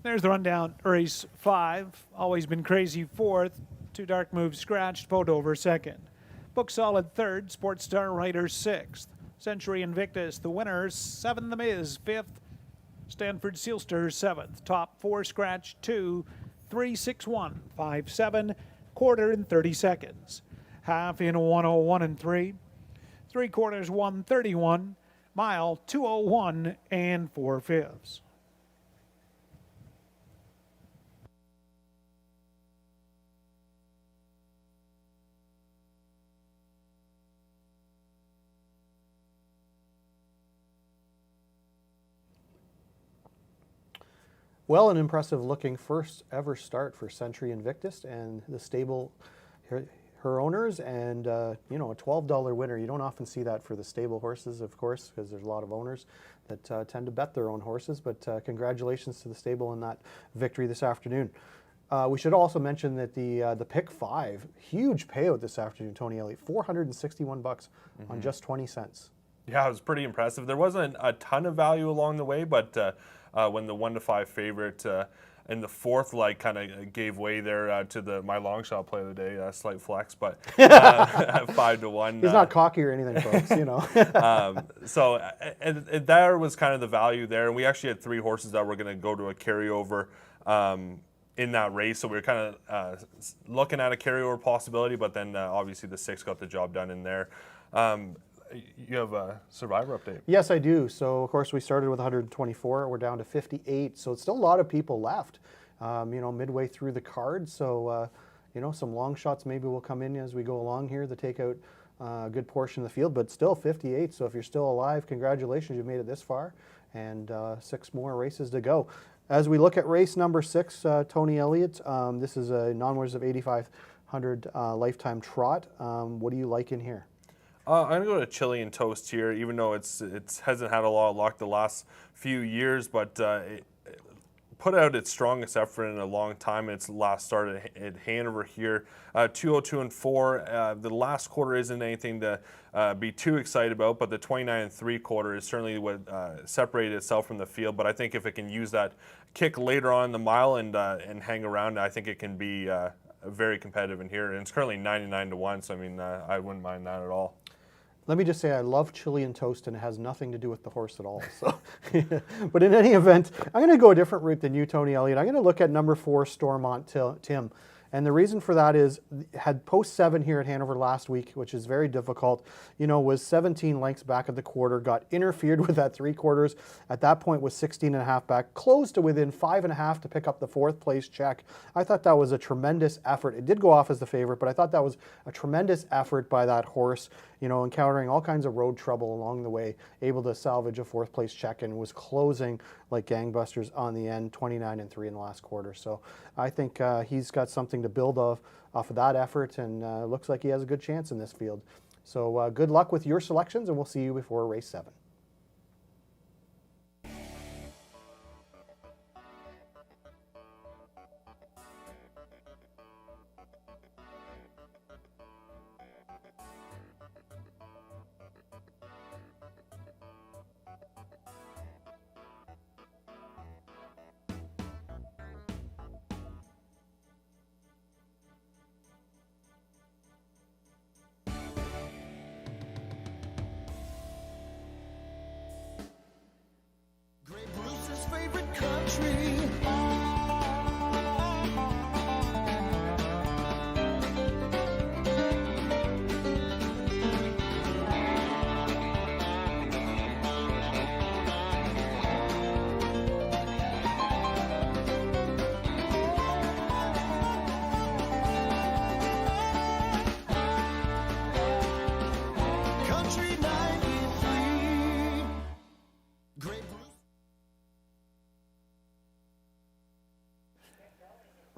There's the rundown. Race 5, always been crazy 4th. 2 dark moves scratched, Podover 2nd. Book Solid 3rd, Sports Star Rider 6th. Century Invictus, the winners. 7 The Miz 5th. Stanford Sealster 7th. Top 4 scratch 2, 3, 6, 1, 5, 7. Quarter in 30 seconds. Half in 101 and 3. 3/4 131. Mile 201 and 4/5. Well, an impressive looking first ever start for Century Invictus and the stable, her owners, and you know, a $12 winner. You don't often see that for the stable horses, of course, because there's a lot of owners that tend to bet their own horses, but congratulations to the stable on that victory this afternoon. We should also mention that the pick 5, huge payout this afternoon, Tony Elliott, $461 on just 20 cents. Yeah, it was pretty impressive. There wasn't a ton of value along the way, but when the 1-5 favorite in the 4th leg kind of gave way there to my long shot play of the day, slight flex, but at 5-1. He's not cocky or anything, folks, you know. So there was kind of the value there, and we actually had 3 horses that were going to go to a carryover in that race. So we were kind of looking at a carryover possibility, but then obviously the 6 got the job done in there. You have a Survivor update. Yes, I do. So, of course, we started with 124. We're down to 58. So it's still a lot of people left, midway through the card. So, some long shots maybe will come in as we go along here to take out a good portion of the field, but still 58. So if you're still alive, congratulations, you've made it this far, and 6 more races to go. As we look at race number 6, Tony Elliott, this is a non-winners of 8,500 lifetime trot. What do you like in here? I'm going to go to Chili and Toast here, even though it hasn't had a lot of luck the last few years, but it put out its strongest effort in a long time. Its last start at Hanover here, 202 and 4. The last quarter isn't anything to be too excited about, but the 29 and 3/4 is certainly what separated itself from the field. But I think if it can use that kick later on in the mile and hang around, I think it can be very competitive in here. And it's currently 99 to 1, so I mean, I wouldn't mind that at all. Let me just say I love Chili and Toast, and it has nothing to do with the horse at all. So, but in any event, I'm going to go a different route than you, Tony Elliott. I'm going to look at number 4, Stormont Tim. And the reason for that is, had post 7 here at Hanover last week, which is very difficult, was 17 lengths back at the quarter, got interfered with at 3/4. At that point was 16.5 back, closed to within 5.5 to pick up the 4th place check. I thought that was a tremendous effort. It did go off as the favorite, but I thought that was a tremendous effort by that horse, encountering all kinds of road trouble along the way, able to salvage a 4th place check, and was closing like gangbusters on the end, 29 and 3 in the last quarter. So I think he's got something to build off of that effort, and looks like he has a good chance in this field. So good luck with your selections, and we'll see you before race 7.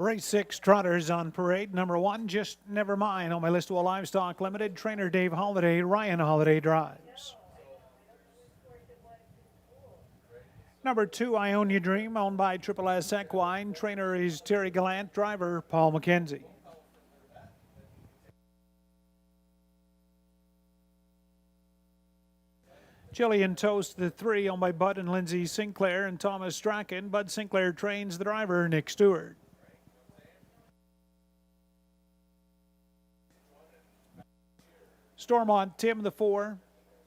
Race 6 trotters on parade. Number 1, Just Never Mind. On my list, Will Livestock Limited. Trainer Dave Holiday. Ryan Holiday drives. Number 2, I Own Your Dream. Owned by Triple S Equine. Trainer is Terry Gallant. Driver Paul McKenzie. Chili and Toast, the 3, owned by Bud and Lindsay Sinclair and Thomas Strachan. Bud Sinclair trains the driver, Nick Stewart. Stormont Tim, the 4,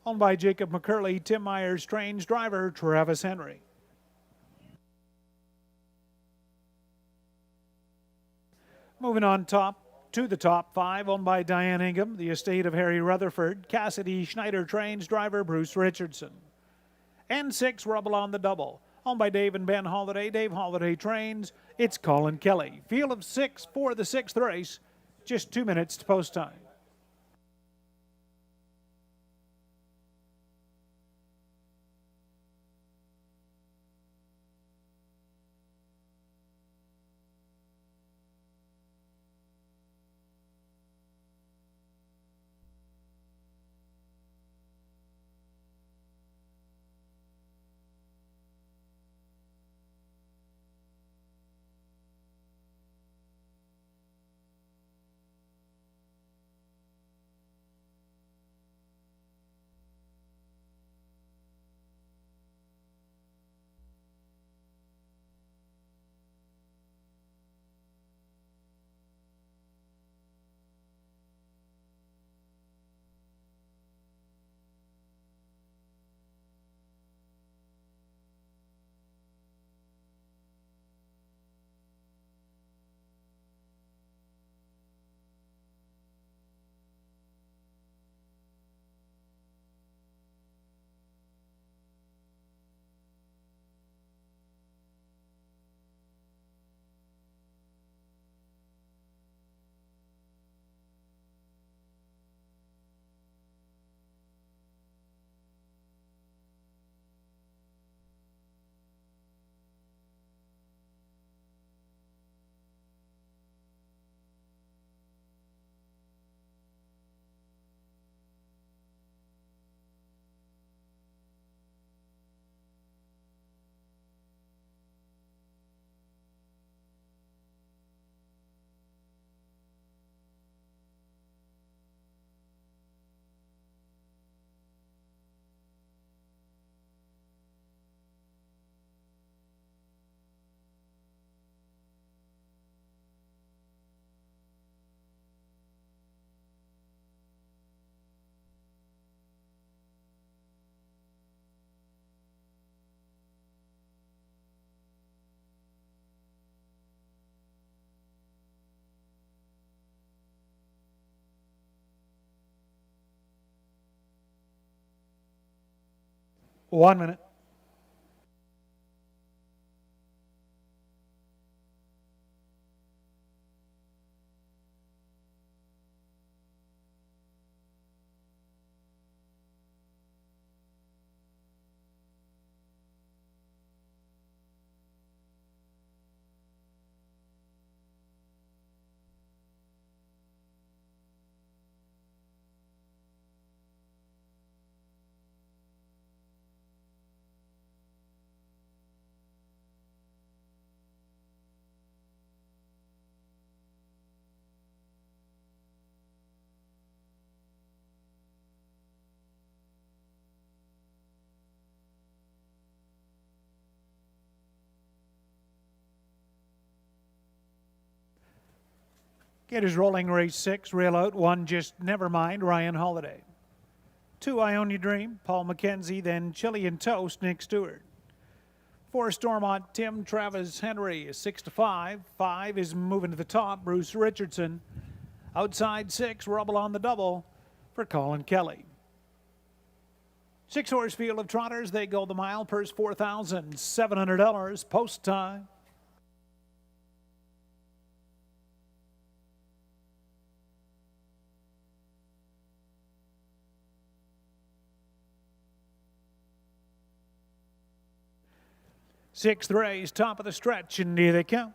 owned by Jacob McCurley. Tim Myers trains driver, Travis Henry. Moving on to the top 5, owned by Diane Ingham, the estate of Harry Rutherford. Cassidy Schneider trains driver, Bruce Richardson. And 6, Rubble on the Double, owned by Dave and Ben Holiday. Dave Holiday trains, it's Colin Kelly. Field of 6 for the 6th race, just 2 minutes to post time. 1 minute. Gators rolling race 6, rail out 1, just never mind, Ryan Holiday. 2, Ionia Dream, Paul McKenzie, then Chili and Toast, Nick Stewart. 4, Stormont, Tim Travis Henry is 6 to 5. 5 is moving to the top, Bruce Richardson. Outside 6, Rubble on the double for Colin Kelly. 6-horse field of trotters, they go the mile, purse $4,700, post time. Sixth race, top of the stretch, and here they come.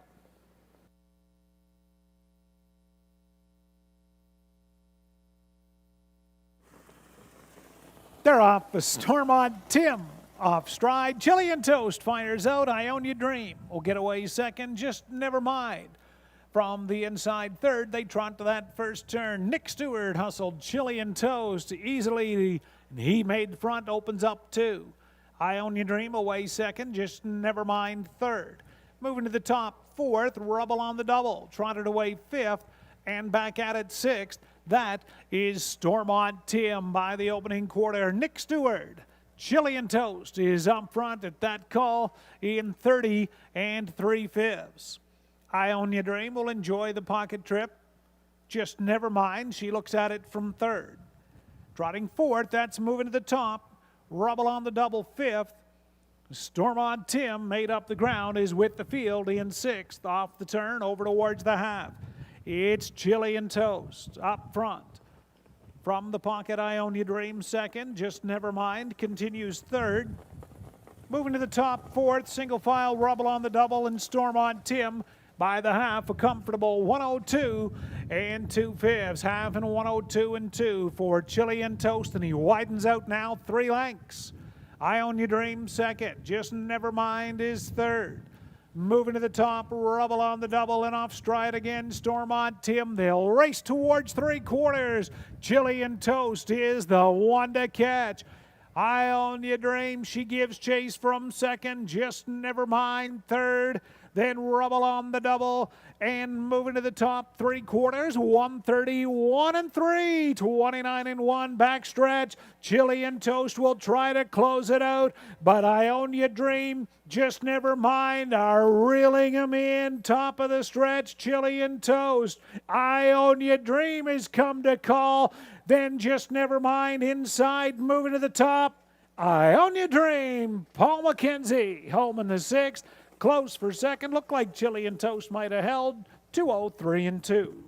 They're off. The Stormont Tim off stride. Chili and Toast fires out. Ionia Dream will get away second. Just never mind. From the inside third, they trot to that first turn. Nick Stewart hustled Chili and Toast easily. He made the front, opens up 2. Ionia Dream away second, just never mind third. Moving to the top, 4th, Rubble on the double. Trotted away 5th and back at it 6th. That is Stormont Tim by the opening quarter. Nick Stewart, Chili and Toast is up front at that call in 30 3/5. Ionia Dream will enjoy the pocket trip. Just never mind, she looks at it from third. Trotting 4th, that's moving to the top. Rubble on the double 5th. Stormont Tim made up the ground is with the field in 6th. Off the turn over towards the half. It's Chili and Toast up front. From the pocket, Ionia Dream second. Just never mind continues third. Moving to the top 4th, single file Rubble on the double and Stormont Tim by the half, a comfortable 102 2/5. Half and 102 2 for Chili and Toast, and he widens out now 3 lengths. Ionia Dream second, just never mind is third. Moving to the top, Rubble on the double and off stride again, Stormont Tim. They'll race towards 3/4. Chili and Toast is the one to catch. Ionia Dream, she gives chase from second, just never mind third. Then Rubble on the double and moving to the top 3/4, 131 3, 29 1 backstretch. Chili and Toast will try to close it out, but Ionia Dream, just never mind, are reeling him in. Top of the stretch, Chili and Toast. Ionia Dream has come to call. Then just never mind inside, moving to the top. Ionia Dream, Paul McKenzie, home in the 6th. Close for second. Looked like Chili and Toast might have held 203 2.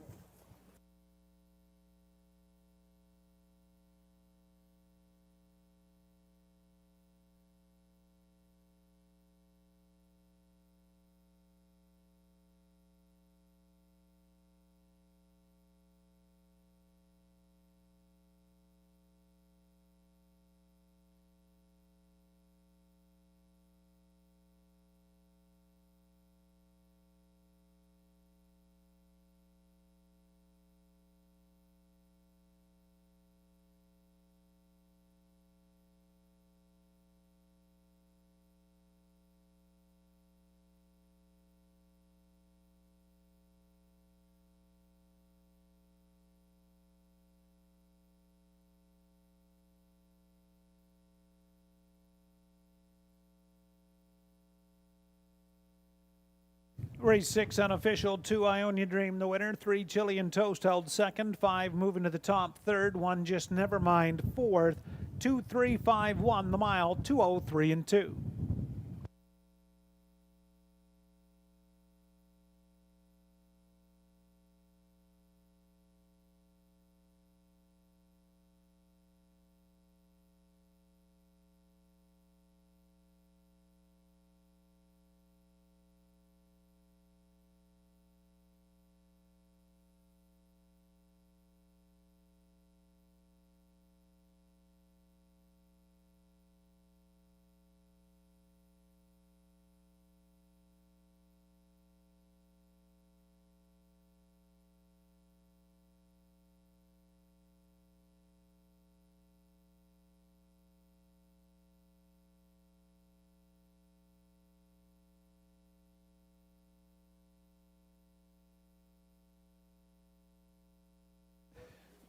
Race 6 unofficial, 2 Ionia Dream the winner, 3 Chili and Toast held second, 5 moving to the top third, 1 just never mind fourth, 2:3:51 the mile, 2:03 and 2.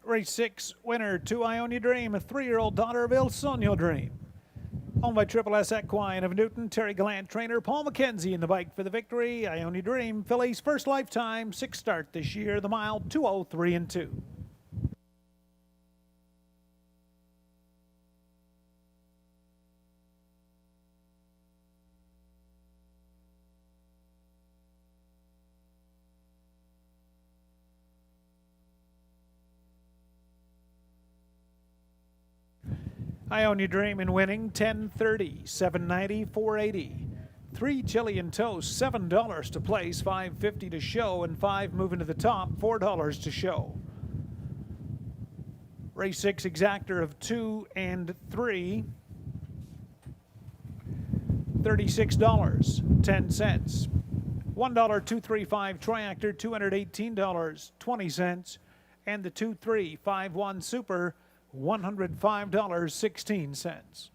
Race 6 winner, 2 Ionia Dream, a 3-year-old daughter of Il Sogno Dream. Owned by Triple S Equine of Newton, Terry Gallant trainer, Paul McKenzie in the bike for the victory. Ionia Dream, filly's first lifetime, 6th start this year, the mile, 2:03 and 2. Ionia Dream in winning, 10:30, 790, 480. 3 chili and toast, $7 to place, $5.50 to show, and 5 moving to the top, $4 to show. Race 6 exactor of 2 and 3, $36.10. $1 235 Triactor, $218.20, and the 2351 Super, $105.16.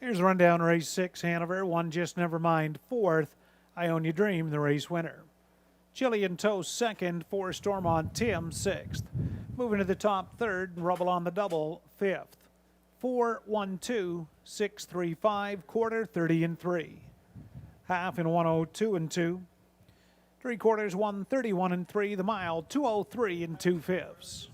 Here's a rundown, race 6, Hanover, 1 Just Never Mind, 4th, Ionia Dream, the race winner. Chilean Toast second, 4 Stormont Tim sixth. Moving to the top third, Rubble on the Double fifth. 4-1-2, 6-3-5, quarter 30 and 3. Half in 102 and 2. 3/4 131 and 3. The mile 203 and 2/5.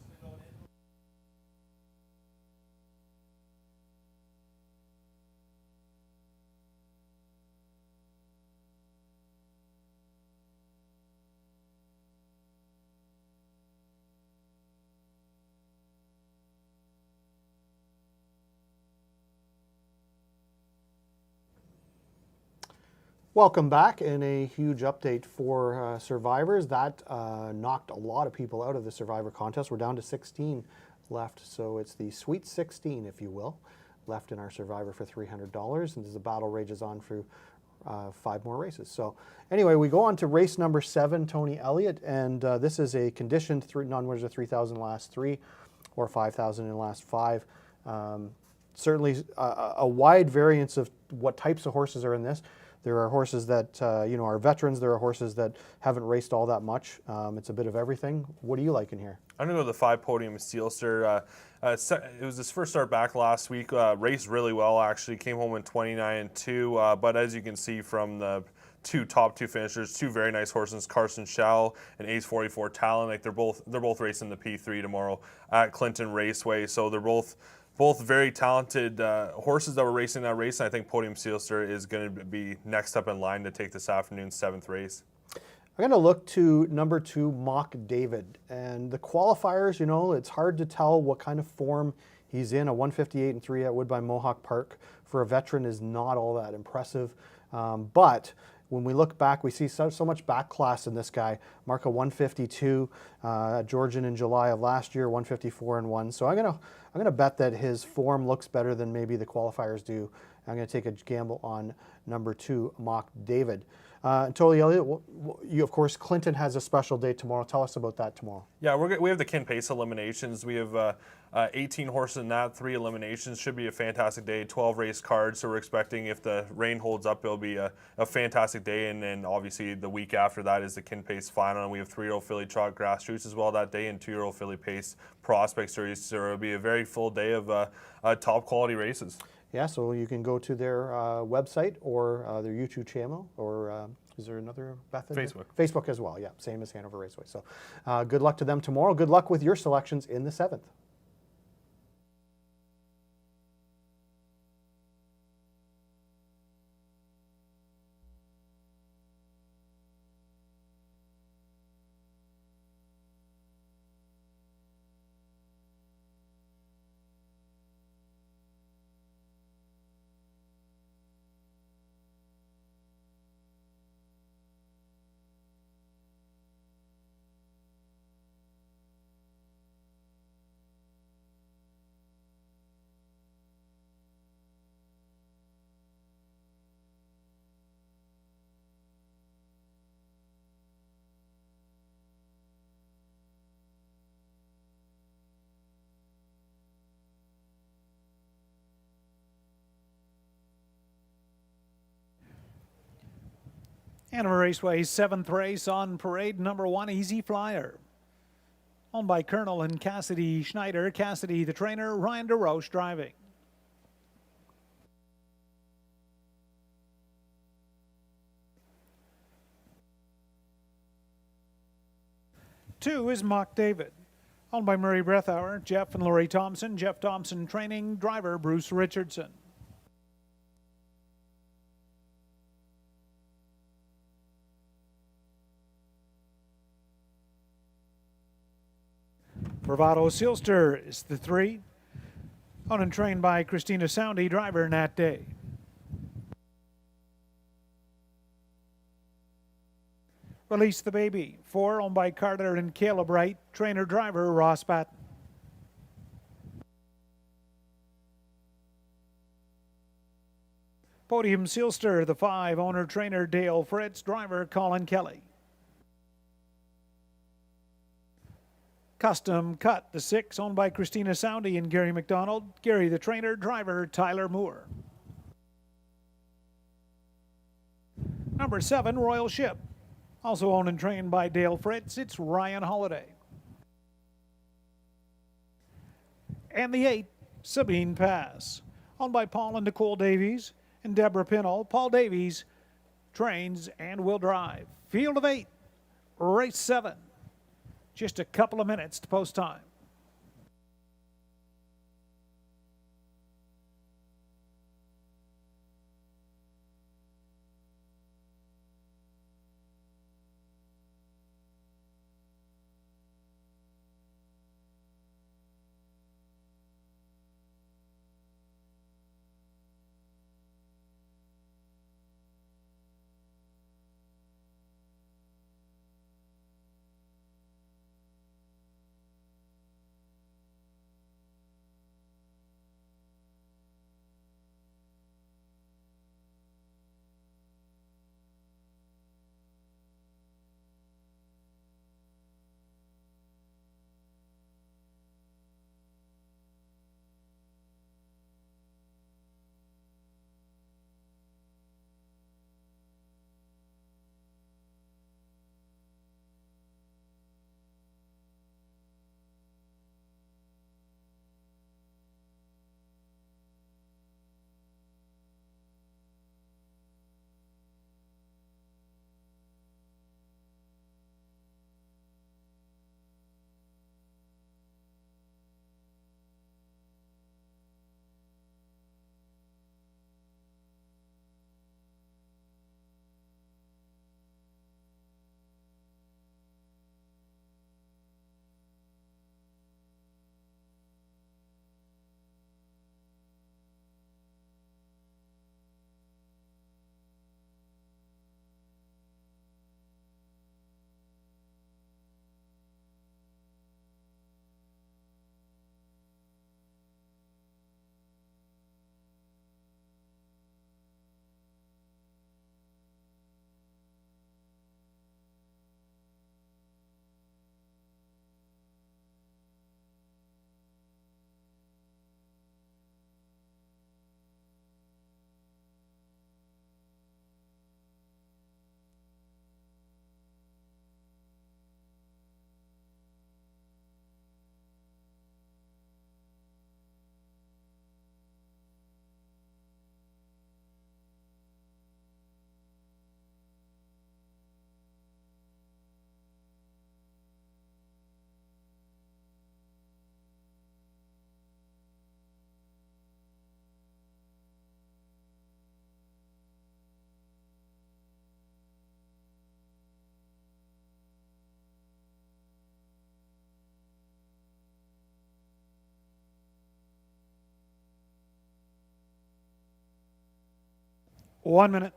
Welcome back, and a huge update for survivors. That knocked a lot of people out of the survivor contest. We're down to 16 left, so it's the Sweet 16, if you will, left in our survivor for $300, and as the battle rages on through 5 more races. So anyway, we go on to race number 7, Tony Elliott, and this is a conditioned non-winners of 3,000 last 3 or 5,000 in last 5. Certainly a wide variance of what types of horses are in this. There are horses that are veterans. There are horses that haven't raced all that much. It's a bit of everything. What do you like in here? I'm going to go with the 5 Podium Steelster. It was his first start back last week. Raced really well, actually. Came home in 29-2. But as you can see from the top two finishers, 2 very nice horses, Carson Schell and Ace 44 Talon. Like they're both racing the P3 tomorrow at Clinton Raceway. So they're both very talented horses that were racing that race, and I think Podium Steelster is going to be next up in line to take this afternoon's 7th race. I'm going to look to number 2, Mock David. And the qualifiers, it's hard to tell what kind of form he's in. A 158-3 at Woodbine Mohawk Park for a veteran is not all that impressive. But when we look back, we see so much back class in this guy. Mark a 152 at Georgian in July of last year, 154-1. So I'm gonna bet that his form looks better than maybe the qualifiers do. I'm gonna take a gamble on number 2, Mock David. Totally, Elliott, you of course, Clinton has a special day tomorrow. Tell us about that tomorrow. Yeah, we have the Kin Pace eliminations. We have 18 horses in that, 3 eliminations. Should be a fantastic day. 12 race cards. So we're expecting, if the rain holds up, it'll be a fantastic day. And then obviously the week after that is the Kin Pace final. And we have 3-year-old filly trot grassroots as well that day, and 2-year-old filly pace prospect series. So it'll be a very full day of top quality races. Yeah, so you can go to their website or their YouTube channel, or is there another method? Facebook. Facebook as well, yeah, same as Hanover Raceway. So good luck to them tomorrow. Good luck with your selections in the 7th. Hanover Raceway, 7th race on parade, number 1, Easy Flyer. Owned by Colonel and Cassidy Schneider. Cassidy, the trainer, Ryan DeRoche driving. Two is Mock David. Owned by Murray Breathauer, Jeff and Lori Thompson. Jeff Thompson training, driver Bruce Richardson. Bravado Sealster is the 3. Owned and trained by Christina Soundy, driver Nat Day. Release the Baby, 4, owned by Carter and Caleb Wright, trainer driver Ross Patton. Podium Sealster, the 5, owner trainer Dale Fritz, driver Colin Kelly. Custom Cut, the 6, owned by Christina Soundy and Gary McDonald. Gary, the trainer, driver Tyler Moore. Number 7, Royal Ship, Also owned and trained by Dale Fritz, it's Ryan Holiday. And the 8, Sabine Pass, owned by Paul and Nicole Davies and Deborah Pinnell. Paul Davies trains and will drive. Field of 8, race 7. Just a couple of minutes to post time. One minute.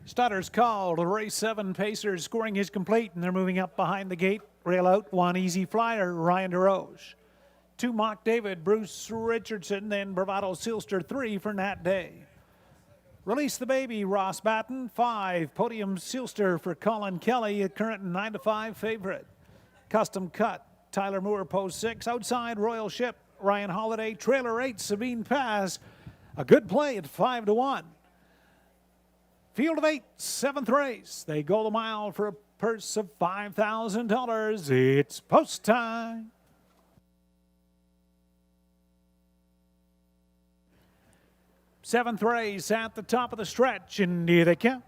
Starters called. Race 7, Pacers scoring is complete, and they're moving up behind the gate. Rail out, 1 Easy Flyer, Ryan DeRoche. 2 Mock David, Bruce Richardson, then Bravado Sealster, 3 for Nat Day. Release the Baby, Ross Batten, 5. Podium Sealster for Colin Kelly, a current 9-5 favorite. Custom Cut, Tyler Moore, pose 6. Outside, Royal Ship, Ryan Holiday. Trailer 8, Sabine Pass. A good play at 5-1. Field of 8, 7th race. They go the mile for a purse of $5,000. It's post time. Seventh race at the top of the stretch, and here they come.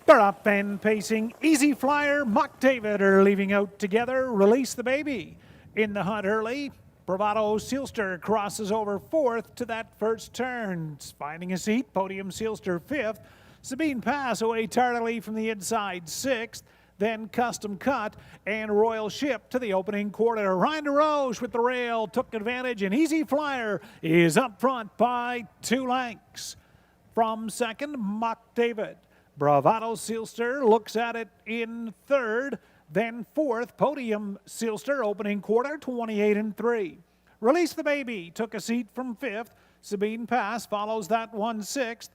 They're up and pacing. Easy Flyer, Mock David are leaving out together. Release the Baby in the hunt early. Bravado Sealster crosses over fourth to that first turn. Finding a seat, Podium Sealster fifth. Sabine Pass away tardily from the inside sixth. Then Custom Cut and Royal Ship to the opening quarter. Ryan DeRoche with the rail took advantage, and Easy Flyer is up front by 2 lengths. From second, Mock David. Bravado Sealster looks at it in third. Then fourth, Podium Sealster, opening quarter, 28-3. Release the Baby took a seat from fifth. Sabine Pass follows that one sixth.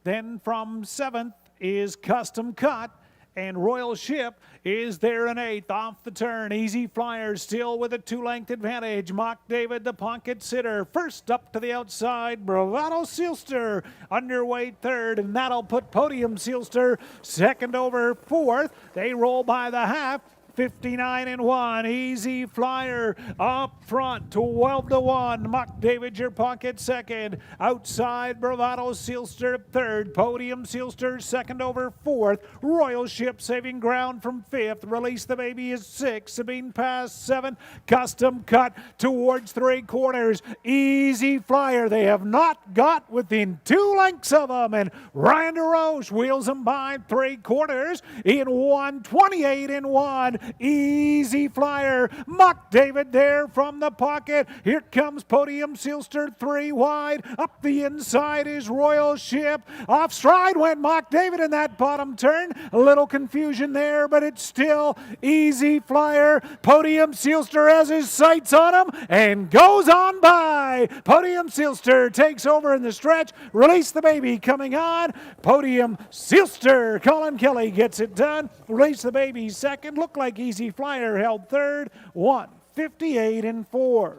Then from seventh is Custom Cut, and Royal Ship is there in eighth. Off the turn, Easy Flyer still with a 2-length advantage. Mock David, the pocket sitter, first up to the outside. Bravado Sealster underway third, and that'll put Podium Sealster second over fourth. They roll by the half. 59-1. Easy Flyer up front, 12-1. Mock David, your pocket second. Outside, Bravado Sealster third. Podium Sealster second over fourth. Royal Ship saving ground from fifth. Release the Baby is sixth. Sabine Pass seventh. Custom Cut towards 3/4. Easy Flyer, they have not got within 2 lengths of them, and Ryan DeRoche wheels them by 3/4 in 128-1. Easy Flyer, Mock David there from the pocket. Here comes Podium Sealster 3 wide. Up the inside is Royal Ship. Off stride went Mock David in that bottom turn. A little confusion there, but it's still Easy Flyer. Podium Sealster has his sights on him and goes on by. Podium Sealster takes over in the stretch. Release the Baby coming on. Podium Sealster. Colin Kelly gets it done. Release the Baby second. Looked like Easy Flyer held third. 158-4.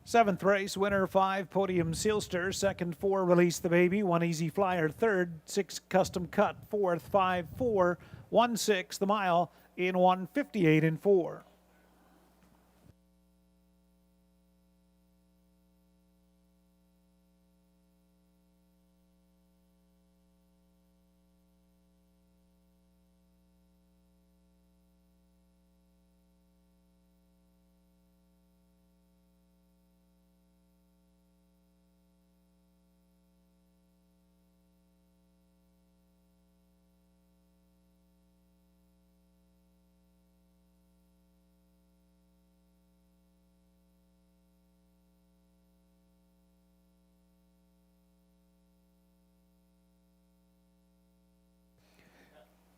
Seventh race, winner 5, Podium Sealster. Second 4, Release the Baby. 1 Easy Flyer. Third, 6 Custom Cut. Fourth, 5-4. 1-6 the mile in 158-4.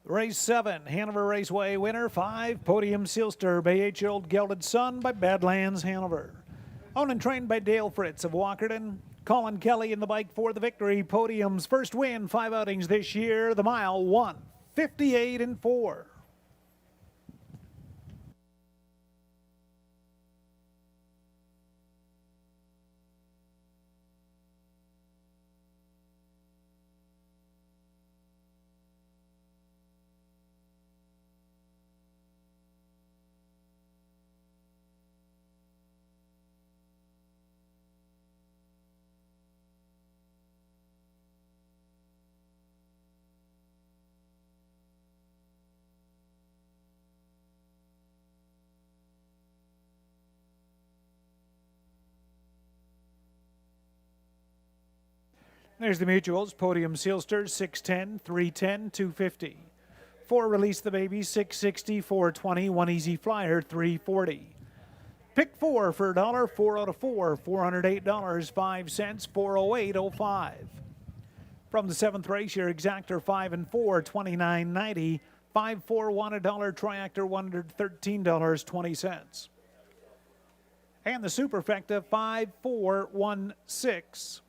Race 7, Hanover Raceway winner 5, Podium Sealster, Bay 8-year-old Gelded Son by Badlands Hanover. Owned and trained by Dale Fritz of Walkerton. Colin Kelly in the bike for the victory. Podium's first win, 5 outings this year. The mile 158-4. There's the mutuals. Podium Sealster, 610, 310, 250. 4 Release the Baby, 660, 420. 1 Easy Flyer, 340. Pick 4 for $1, 4 out of 4, $408.05, 408.05. From the 7th race, your exactor 5 and 4, $29.90. 5, 4, $1, triactor $113.20. And the superfecta 5, 4, 1, 6.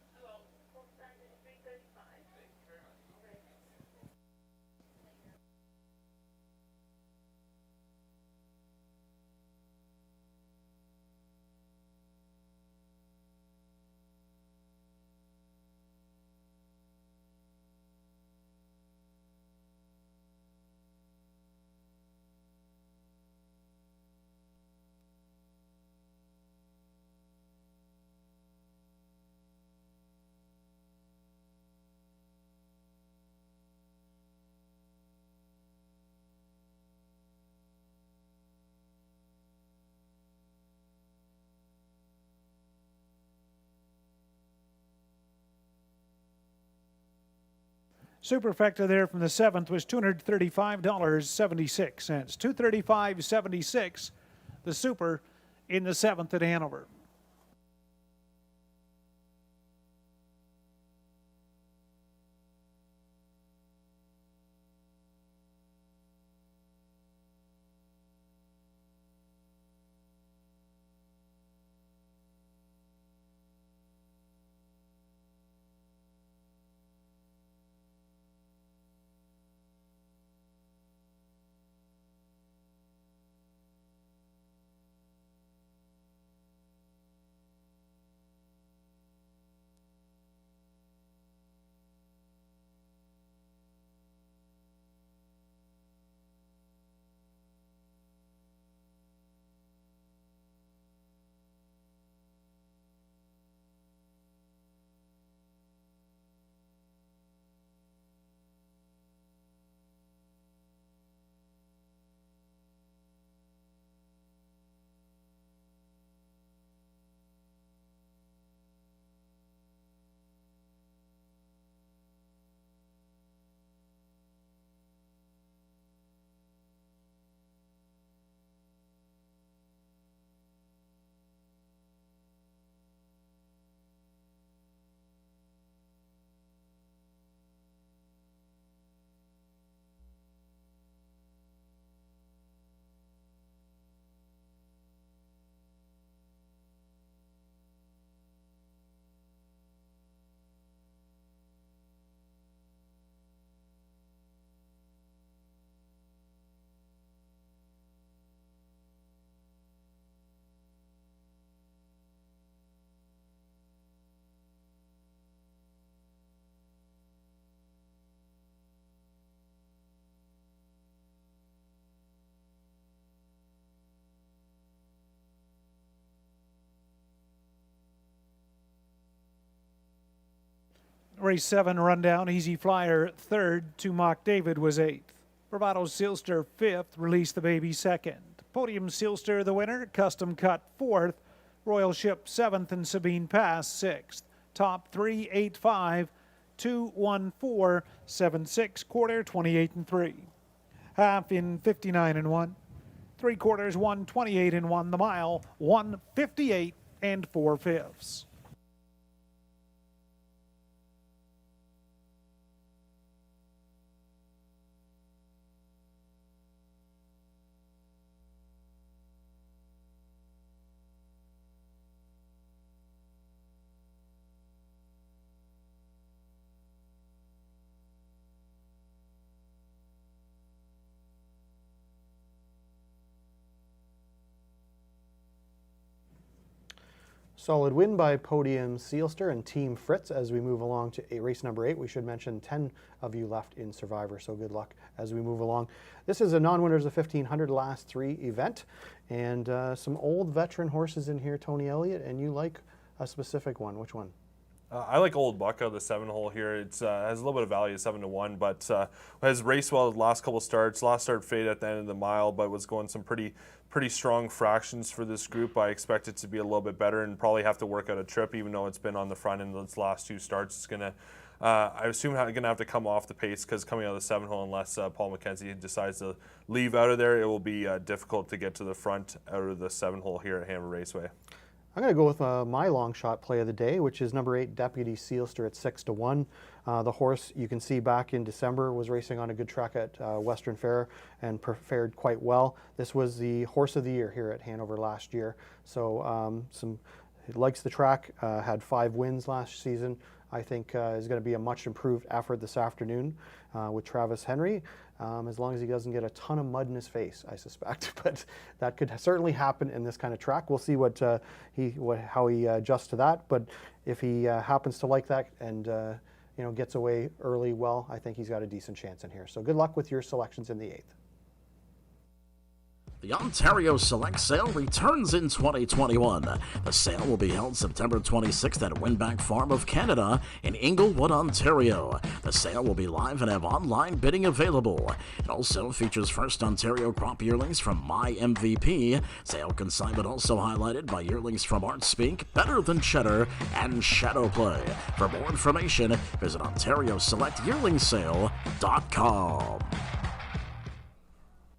Superfecta there from the 7th was $235.76. $235.76, the super in the 7th at Hanover. Race 7 rundown, Easy Flyer 3rd, to Mock David was 8th. Bravado Sealster 5th, Release the Baby 2nd. Podium Sealster the winner, Custom Cut 4th, Royal Ship 7th, and Sabine Pass 6th. Top 3, 8, 5, 2, 1, 4, 7, 6, quarter 28 and 3. Half in 59 and 1. 3 quarters 128 and 1. The mile 158 and 4/5. Solid win by Podium Sealster and Team Fritz as we move along to race number 8. We should mention 10 of you left in Survivor, so good luck as we move along. This is a non-winners of 1,500 last 3 event, and some old veteran horses in here, Tony Elliott, and you like a specific one. Which one? I like Old Buck out of the 7-hole here. It's has a little bit of value, 7-1, but has raced well the last couple starts. Last start faded at the end of the mile, but was going some pretty strong fractions for this group. I expect it to be a little bit better and probably have to work out a trip, even though it's been on the front end of its last 2 starts. It's gonna, I assume, going to have to come off the pace because coming out of the 7-hole, unless Paul McKenzie decides to leave out of there, it will be difficult to get to the front out of the 7-hole here at Hanover Raceway. I'm going to go with my long shot play of the day, which is number 8, Deputy Sealster at 6-1. The horse, you can see back in December, was racing on a good track at Western Fair and fared quite well. This was the horse of the year here at Hanover last year. So he likes the track, had 5 wins last season. I think is going to be a much improved effort this afternoon with Travis Henry, as long as he doesn't get a ton of mud in his face, I suspect. But that could certainly happen in this kind of track. We'll see how he adjusts to that. But if he happens to like that and gets away early, well, I think he's got a decent chance in here. So good luck with your selections in the 8th. The Ontario Select Sale returns in 2021. The sale will be held September 26th at Winback Farm of Canada in Inglewood, Ontario. The sale will be live and have online bidding available. It also features first Ontario crop yearlings from My MVP. Sale consignment also highlighted by yearlings from Art Speak, Better Than Cheddar, and Shadow Play. For more information, visit OntarioSelectYearlingSale.com.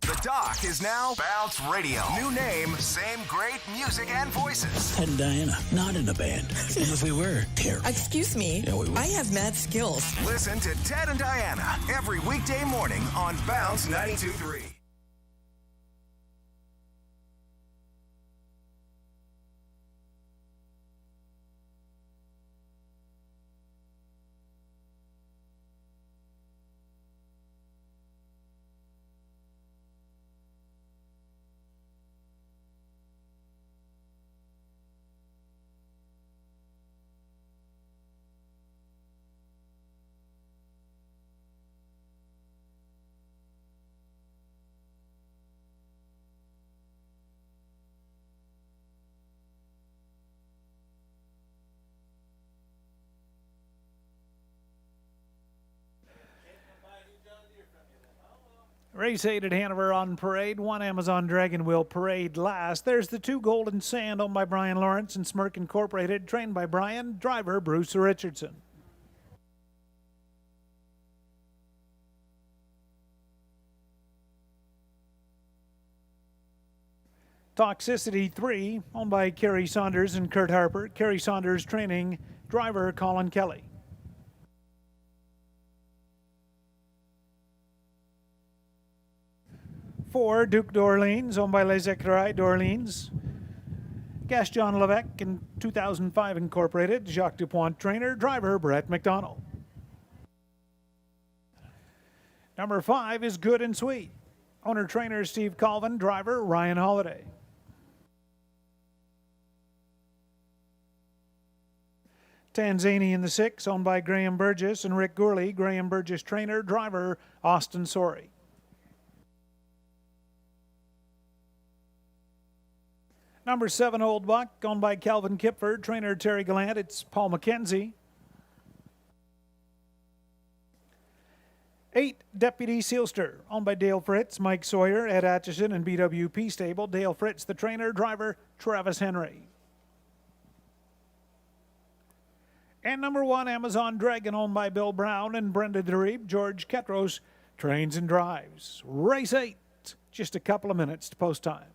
The Doc is now Bounce Radio. New name, same great music and voices. Ted and Diana, not in a band. And if we were, terrible. Excuse me, Yeah, we were. I have mad skills. Listen to Ted and Diana every weekday morning on Bounce 92.3. Race 8 at Hanover on parade. 1 Amazon Dragon will parade last. There's the 2 Golden Sand owned by Brian Lawrence and Smirk Incorporated, trained by Brian, driver Bruce Richardson. Toxicity 3, owned by Kerry Saunders and Kurt Harper. Kerry Saunders training, driver Colin Kelly. For Duke d'Orleans, owned by Les Écrits d'Orleans. Gaston Levesque in 2005 Incorporated. Jacques Dupont trainer, driver Brett McDonald. Number 5 is Good and Sweet. Owner trainer Steve Colvin, driver Ryan Holiday. Tanzania in the 6, owned by Graham Burgess and Rick Gourley. Graham Burgess trainer, driver Austin Sorey. Number 7, Old Buck, owned by Calvin Kipford, trainer Terry Gallant. It's Paul McKenzie. 8, Deputy Sealster, owned by Dale Fritz, Mike Sawyer, Ed Atchison, and BWP Stable. Dale Fritz, the trainer, driver Travis Henry. And number 1, Amazon Dragon, owned by Bill Brown and Brenda DeReeb. George Ketros trains and drives. Race 8, just a couple of minutes to post time.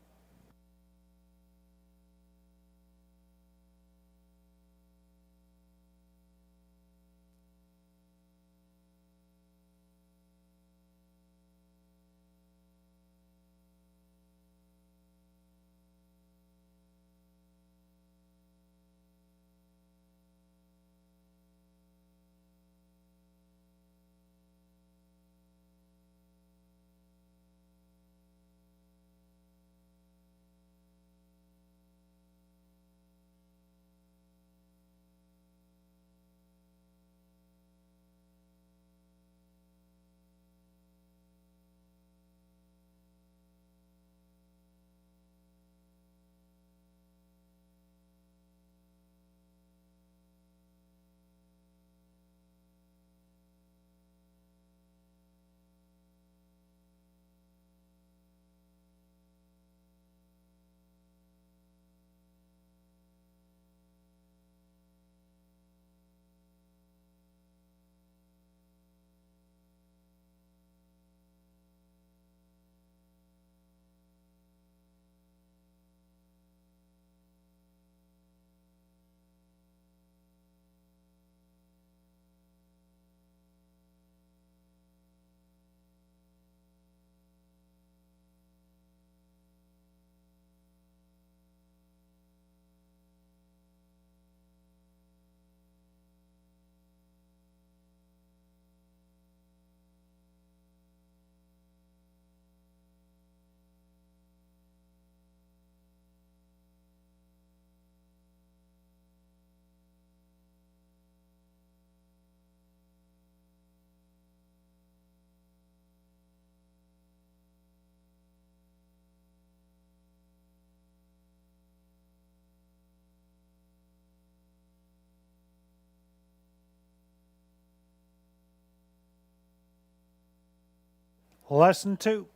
Lesson 2.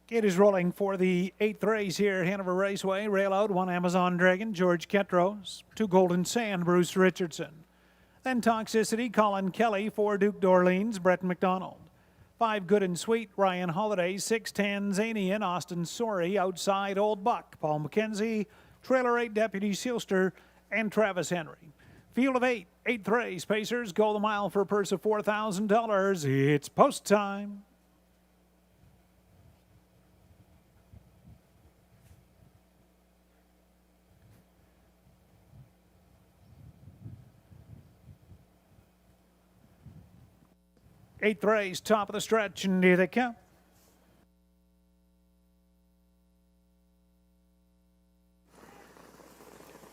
It is rolling for the 8th race here at Hanover Raceway. Rail out, 1 Amazon Dragon, George Ketros. 2 Golden Sand, Bruce Richardson. Then Toxicity, Colin Kelly. 4 Duke d'Orleans, Brett McDonald. 5 Good and Sweet, Ryan Holiday. 6 Tanzanian, Austin Sorey. Outside, Old Buck, Paul McKenzie. Trailer 8, Deputy Sealster, and Travis Henry. Field of 8, 8th race. Pacers go the mile for a purse of $4,000. It's post time. Eighth race, top of the stretch, and here they come.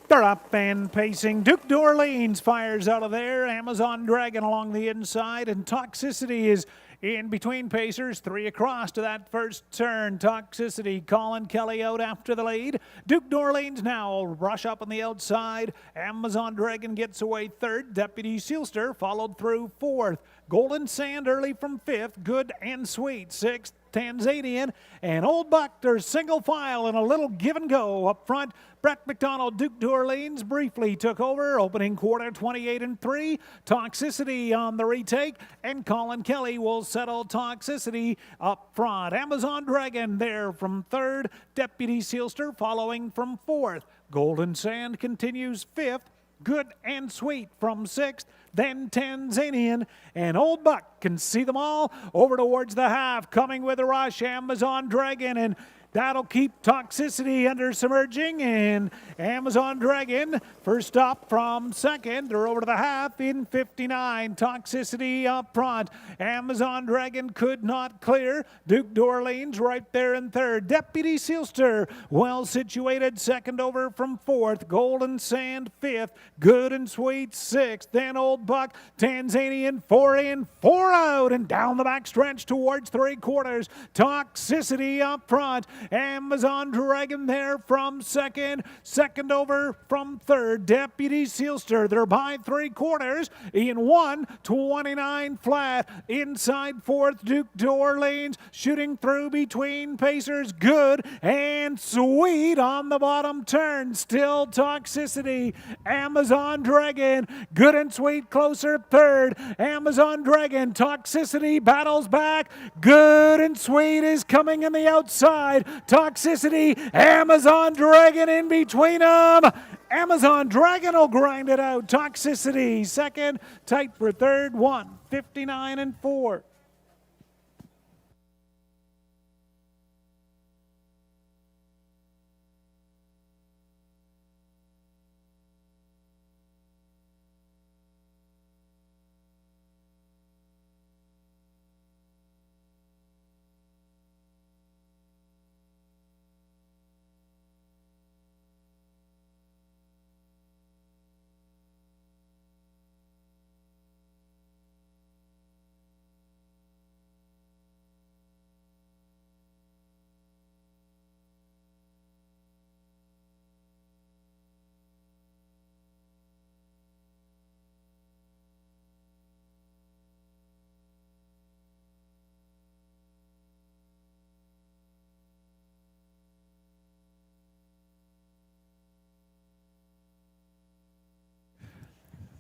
They're up and pacing. Duke d'Orleans fires out of there. Amazon Dragon along the inside, and Toxicity is in between Pacers. 3 across to that first turn. Toxicity, Colin Kelly out after the lead. Duke d'Orleans now rush up on the outside. Amazon Dragon gets away third. Deputy Sealster followed through fourth. Golden Sand early from fifth. Good and Sweet sixth. Tanzanian and Old Buck, there's single file and a little give and go up front. Brett McDonald, Duke d'Orleans briefly took over, opening quarter 28-3. Toxicity on the retake, and Colin Kelly will settle Toxicity up front. Amazon Dragon there from third. Deputy Sealster following from fourth. Golden Sand continues fifth. Good and Sweet from sixth, then Tanzanian, and Old Buck can see them all over towards the half, coming with a rush, Amazon Dragon, and that'll keep Toxicity under submerging, and Amazon Dragon first up from second. They're over to the half in 59. Toxicity up front. Amazon Dragon could not clear. Duke d'Orleans right there in third. Deputy Sealster well situated second over from fourth. Golden Sand fifth. Good and Sweet sixth. Then Old Buck, Tanzanian 4 in, 4 out, and down the back stretch towards 3/4. Toxicity up front. Amazon Dragon there from second. Second over from third. Deputy Sealster, they're by 3/4 in 1:29 flat. Inside fourth, Duke d'Orleans shooting through between Pacers. Good and Sweet on the bottom turn. Still Toxicity. Amazon Dragon, Good and Sweet closer third. Amazon Dragon, Toxicity battles back. Good and Sweet is coming in the outside. Toxicity, Amazon Dragon in between them. Amazon Dragon will grind it out. Toxicity second, tight for third, 1:59-4.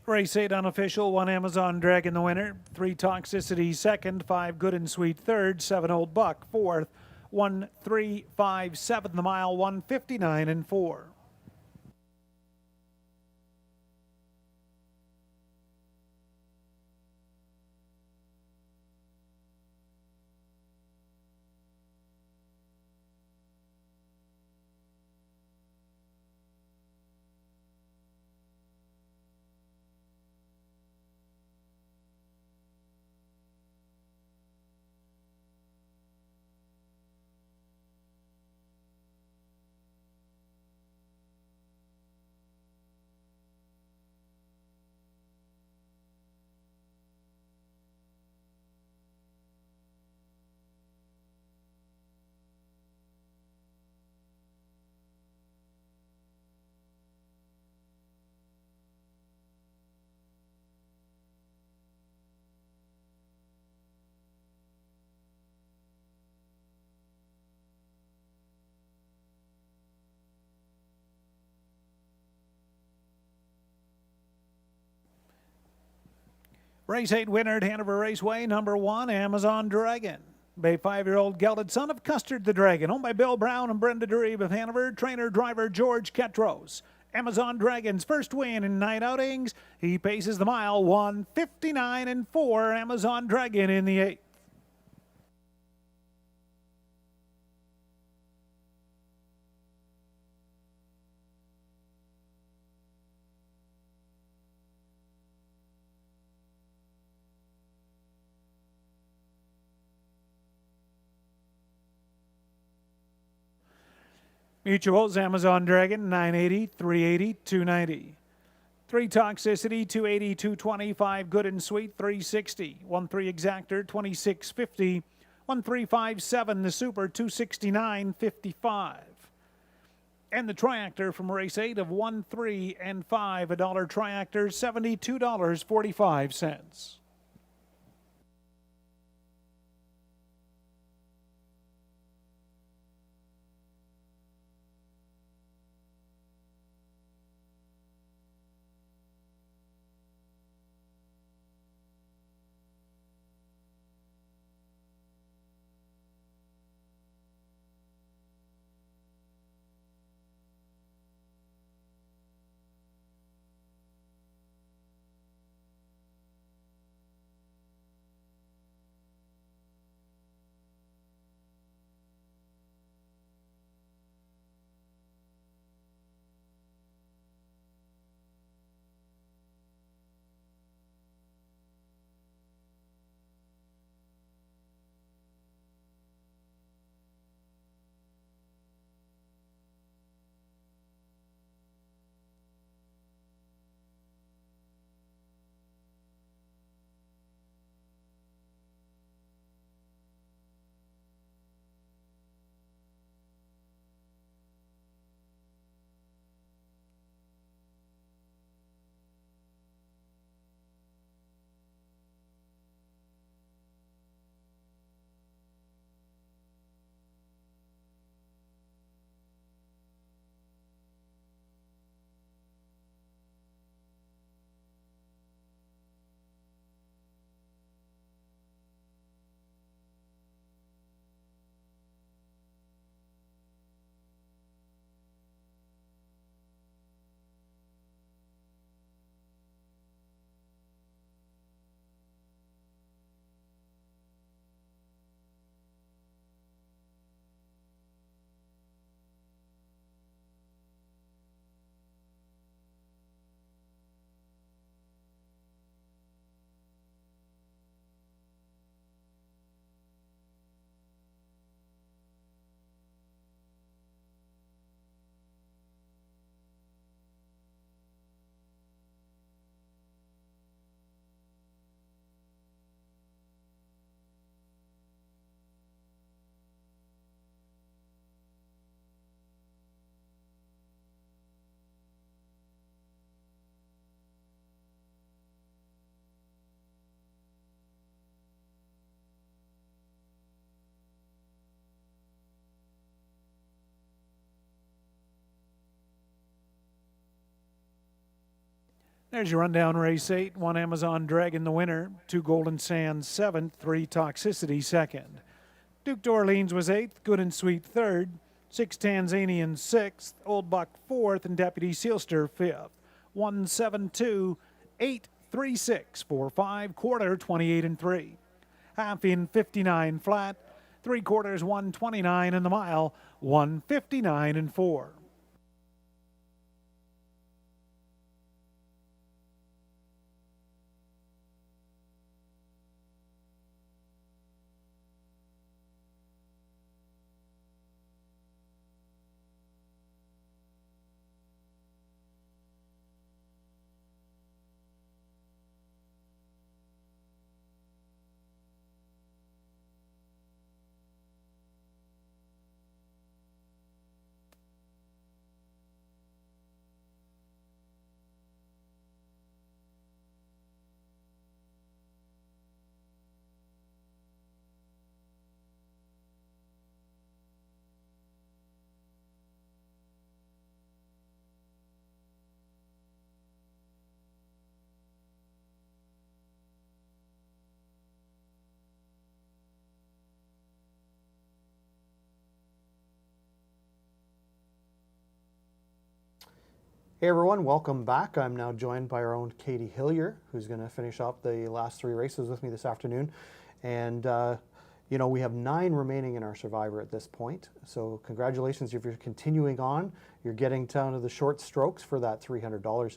Race 8 unofficial, 1 Amazon Dragon the winner, 3 Toxicity second, 5 Good and Sweet third, 7 Old Buck fourth, 1 3 5 7 the mile, 159 and 4. Race 8 winner at Hanover Raceway, number 1, Amazon Dragon. Bay 5-year-old gelded son of Custard the Dragon, owned by Bill Brown and Brenda Durebe of Hanover, trainer-driver George Ketros. Amazon Dragon's first win in 9 outings. He paces the mile, 159 and 4. Amazon Dragon in the 8th. Mutuals, Amazon Dragon, 980, 380, 290. 3 Toxicity, 280, 225. Good and Sweet, 360. 1-3 Exactor, 2650. 1357, the Super, 269.55. And the Triactor from race 8 of 1, 3, and 5. $1 Triactor, $72.45. There's your rundown. Race 8, 1 Amazon Dragon the winner, 2 Golden Sands 7th, 3 Toxicity 2nd. Duke d'Orleans was 8th, Good and Sweet 3rd, 6 Tanzanian 6th, Old Buck 4th, and Deputy Sealster 5th. 172, 836 for 5 quarter 28 and 3. Half in 59 flat, 3 quarters 129, and the mile 159 and 4. Hey everyone, welcome back. I'm now joined by our own Katie Hillier, who's going to finish up the last 3 races with me this afternoon. And, you know, we have 9 remaining in our Survivor at this point. So congratulations if you're continuing on. You're getting down to the short strokes for that $300.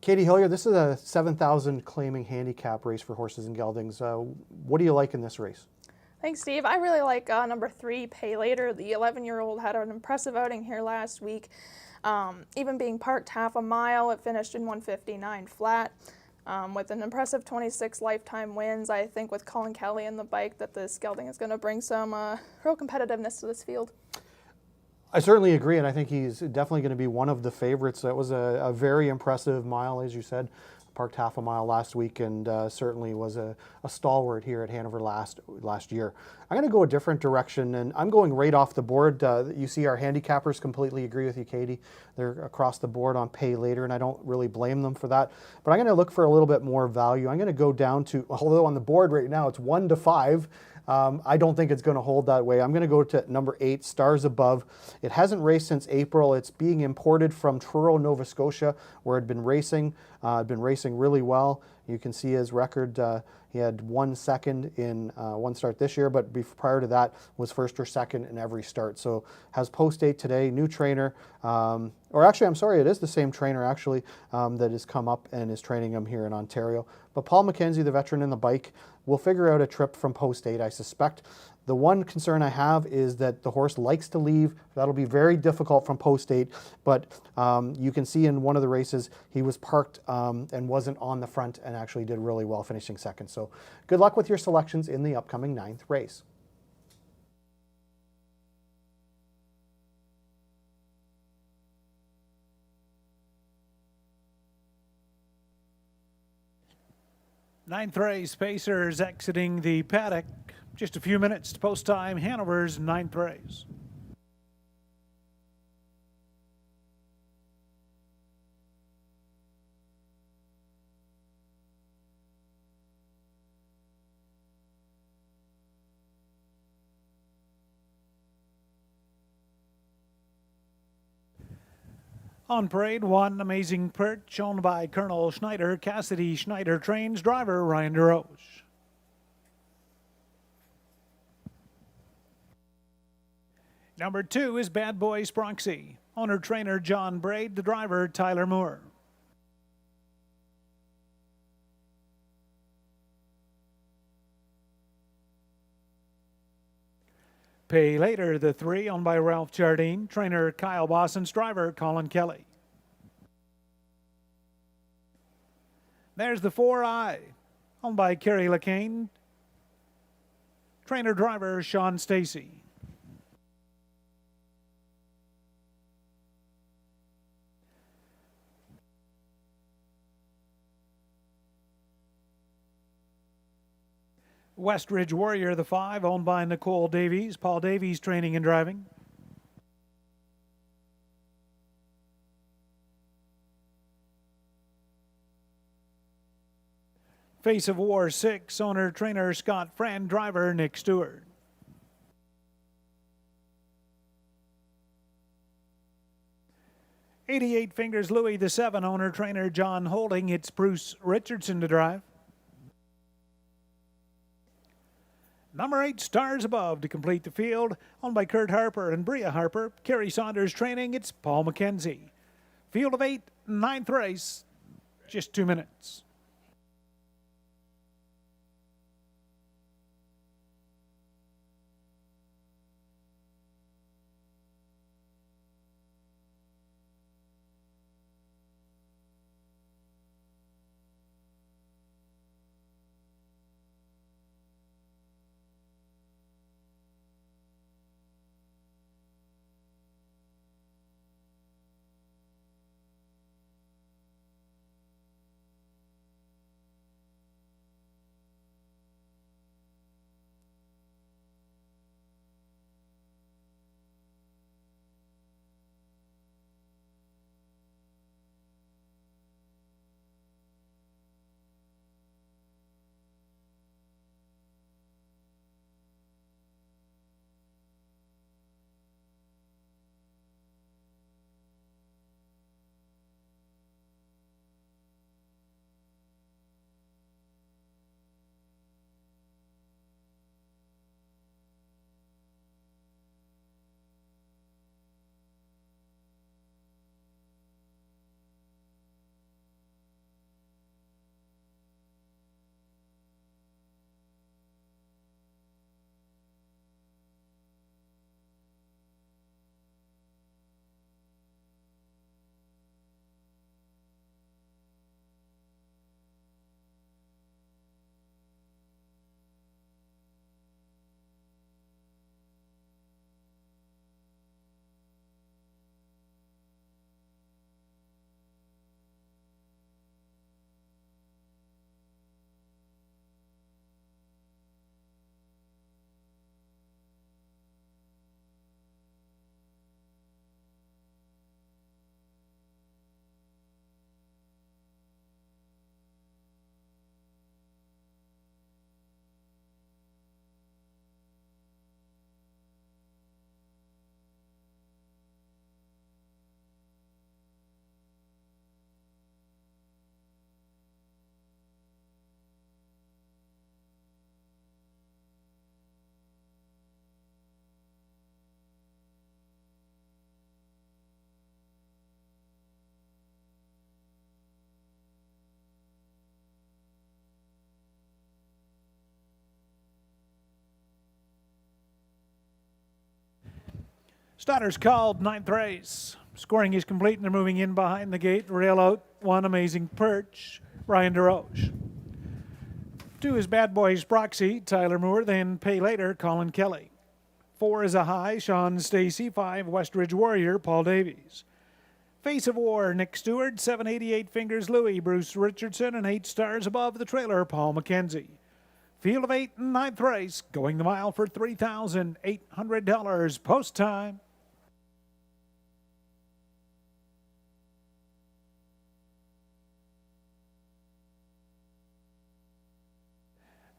Katie Hillier, this is a 7,000 claiming handicap race for horses and geldings. What do you like in this race? Thanks, Steve. I really like number 3, Pay Later. The 11-year-old had an impressive outing here last week. Even being parked half a mile, it finished in 159 flat. With an impressive 26 lifetime wins, I think with Colin Kelly and the bike that this gelding is going to bring some real competitiveness to this field. I certainly agree, and I think he's definitely going to be one of the favorites. That was a very impressive mile, as you said. Parked half a mile last week, and certainly was a stalwart here at Hanover last year. I'm going to go a different direction, and I'm going right off the board. You see our handicappers completely agree with you, Katie. They're across the board on Pay Later, and I don't really blame them for that. But I'm going to look for a little bit more value. I'm going to go down to, although on the board right now it's 1 to 5, I don't think it's going to hold that way. I'm going to go to number 8, Stars Above. It hasn't raced since April. It's being imported from Truro, Nova Scotia, where it'd been racing really well. You can see his record. He had 1 second in 1 start this year, but prior to that was first or second in every start. So has post date today, new trainer, or actually, I'm sorry, it is the same trainer actually that has come up and is training him here in Ontario. But Paul McKenzie, the veteran in the bike, will figure out a trip from post date, I suspect. The one concern I have is that the horse likes to leave. That'll be very difficult from post date, but you can see in one of the races he was parked and wasn't on the front and actually did really well, finishing second. So good luck with your selections in the upcoming 9th race. Ninth race, Pacers exiting the paddock. Just a few minutes to post time, Hanover's 9th race. On parade, 1 Amazing Perch, owned by Colonel Schneider. Cassidy Schneider trains, driver Ryan DeRoche. Number 2 is Bad Boy Spronxy. Owner trainer John Braid, the driver Tyler Moore. Pay Later, the 3, owned by Ralph Jardine, trainer Kyle Boston's driver Colin Kelly. There's the 4I, owned by Kerry LeCain, trainer driver Sean Stacy. Westridge Warrior, the 5, owned by Nicole Davies. Paul Davies training and driving. Face of War 6, owner, trainer Scott Friend, driver Nick Stewart. "88 Fingers Louis the 7, owner, trainer John Holding. It's Bruce Richardson to drive. Number 8, Stars Above, to complete the field, owned by Kurt Harper and Bria Harper. Kerry Saunders training. It's Paul McKenzie. Field of 8, 9th race, just 2 minutes. Starters called, 9th race. Scoring is complete and they're moving in behind the gate. Rail out, 1 Amazing Perch, Brian DeRoche. 2 is Bad Boys Proxy, Tyler Moore, then Pay Later, Colin Kelly. 4 is A High, Sean Stacy. 5, Westridge Warrior, Paul Davies. Face of War, Nick Stewart. 788 Fingers Louis, Bruce Richardson. And 8 Stars Above the trailer, Paul McKenzie. Field of 8, 9th race, going the mile for $3,800 post time.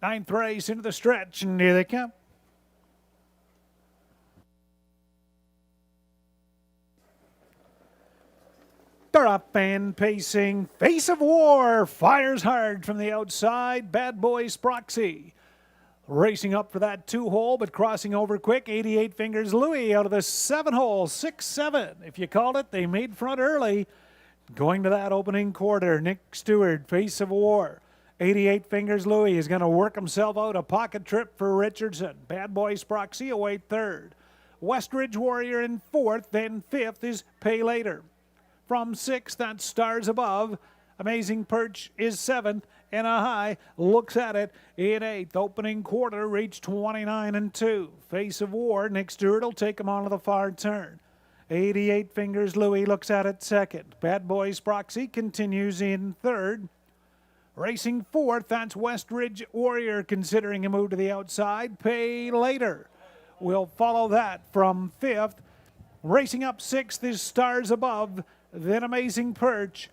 Ninth race into the stretch, and here they come. They're up and pacing. Face of War fires hard from the outside. Bad Boys Proxy racing up for that 2-hole, but crossing over quick. 88 Fingers Louis out of the 7-hole, 6-7. If you called it, they made front early. Going to that opening quarter, Nick Stewart, Face of War. 88 Fingers Louis is going to work himself out a pocket trip for Richardson. Bad Boys Proxy away 3rd. Westridge Warrior in 4th, then 5th is Pay Later. From 6th, that's Stars Above. Amazing Perch is 7th, and A High looks at it in 8th. Opening quarter reached 29 and 2. Face of War, Nick Stewart will take him onto the far turn. 88 Fingers Louis looks at it 2nd. Bad Boys Proxy continues in 3rd. Racing 4th, that's Westridge Warrior considering a move to the outside. Pay Later will follow that from 5th. Racing up 6th is Stars Above, then Amazing Perch.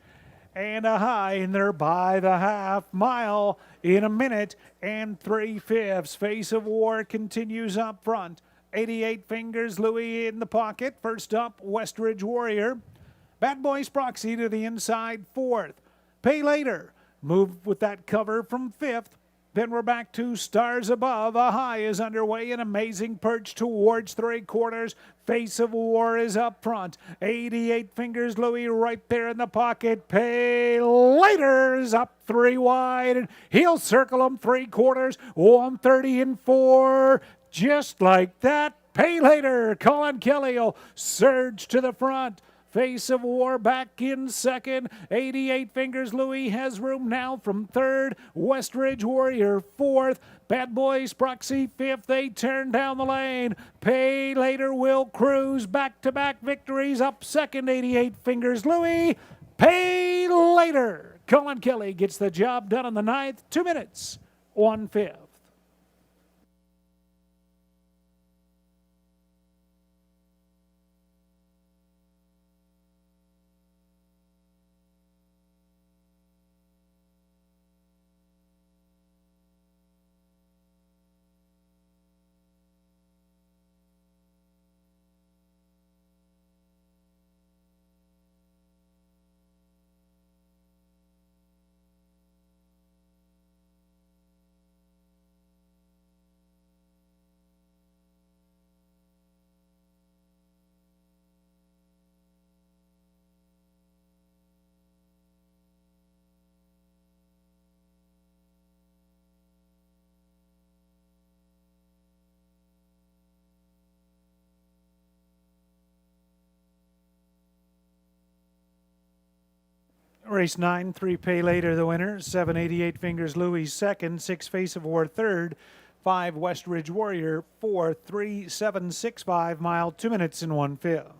and a high, and they're by the half mile in a minute and 3/5. Face of War continues up front. 88 Fingers Louie in the pocket. First up, Westridge Warrior. Bad Boys Proxy to the inside, 4th. Pay Later moved with that cover from 5th. Then we're back to Stars Above. A high is underway. An amazing perch towards 3/4. Face of War is up front. 88 Fingers Louie right there in the pocket. Pay Later is up 3 wide. And he'll circle him 3/4. 130 and 4. Just like that. Pay Later. Colin Kelly will surge to the front. Face of War back in second. 88 Fingers Louie has room now from 3rd. Westridge Warrior 4th. Bad Boys Proxy 5th. They turn down the lane. Pay Later will cruise. Back-to-back victories up second. 88 Fingers Louie. Pay Later. Colin Kelly gets the job done in the 9th. 2 minutes, 1/5. Race 9, 3 Pay Later the winner. 7, 88 Fingers Louie second. 6, Face of War third. 5, Westridge Warrior 4. 3, 7, 6, 5 mile. 2 minutes and 1/5.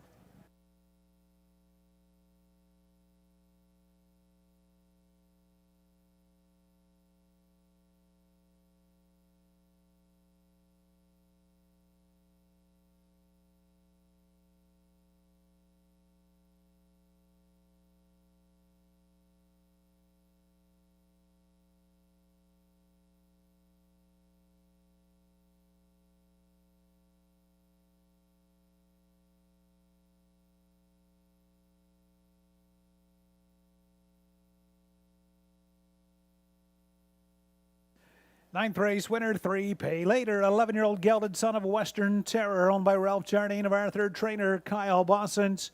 Ninth race winner, 3 Pay Later, 11-year-old gelded son of Western Terror, owned by Ralph Jardine of our third trainer, Kyle Bossens.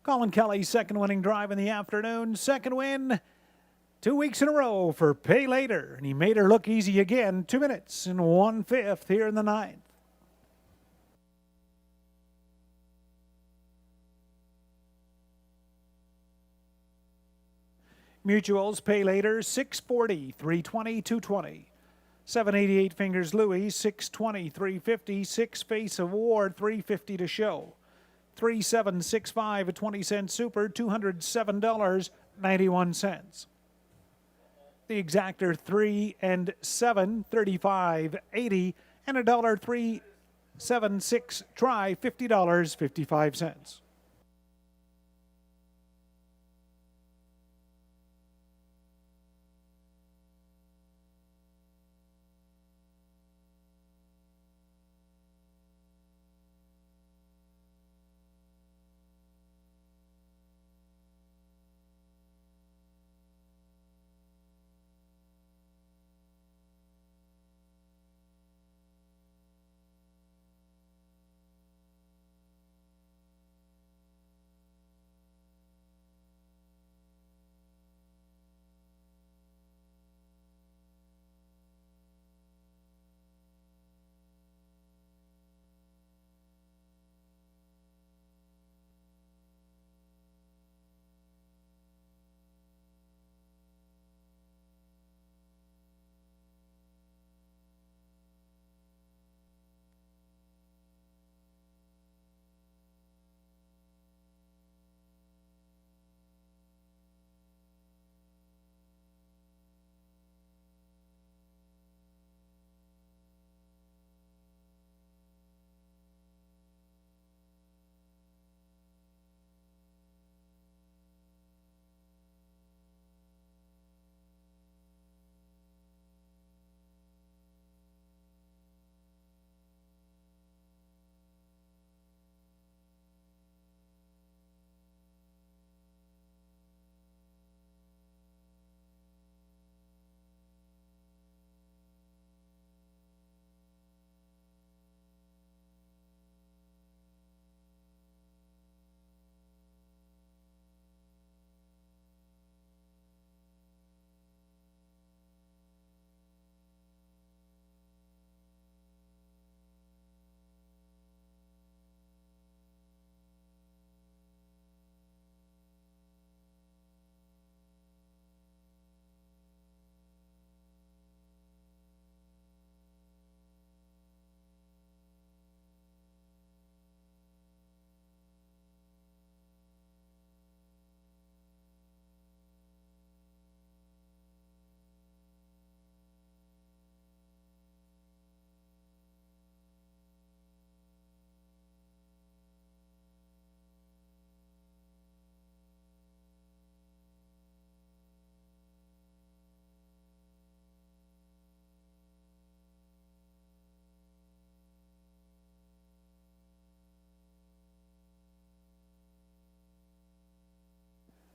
Colin Kelly, second winning drive in the afternoon. Second win 2 weeks in a row for Pay Later, and he made her look easy again. 2 minutes and 1/5 here in the 9th. Mutuals Pay Later, 640, 320, 220. 788 Fingers Louie, 620, 350. 6 Face of War, 350 to show. 3765, a 20-cent super, $207.91. The exactor 3 and 7, 35.80, and a $1.376 try, $50.55.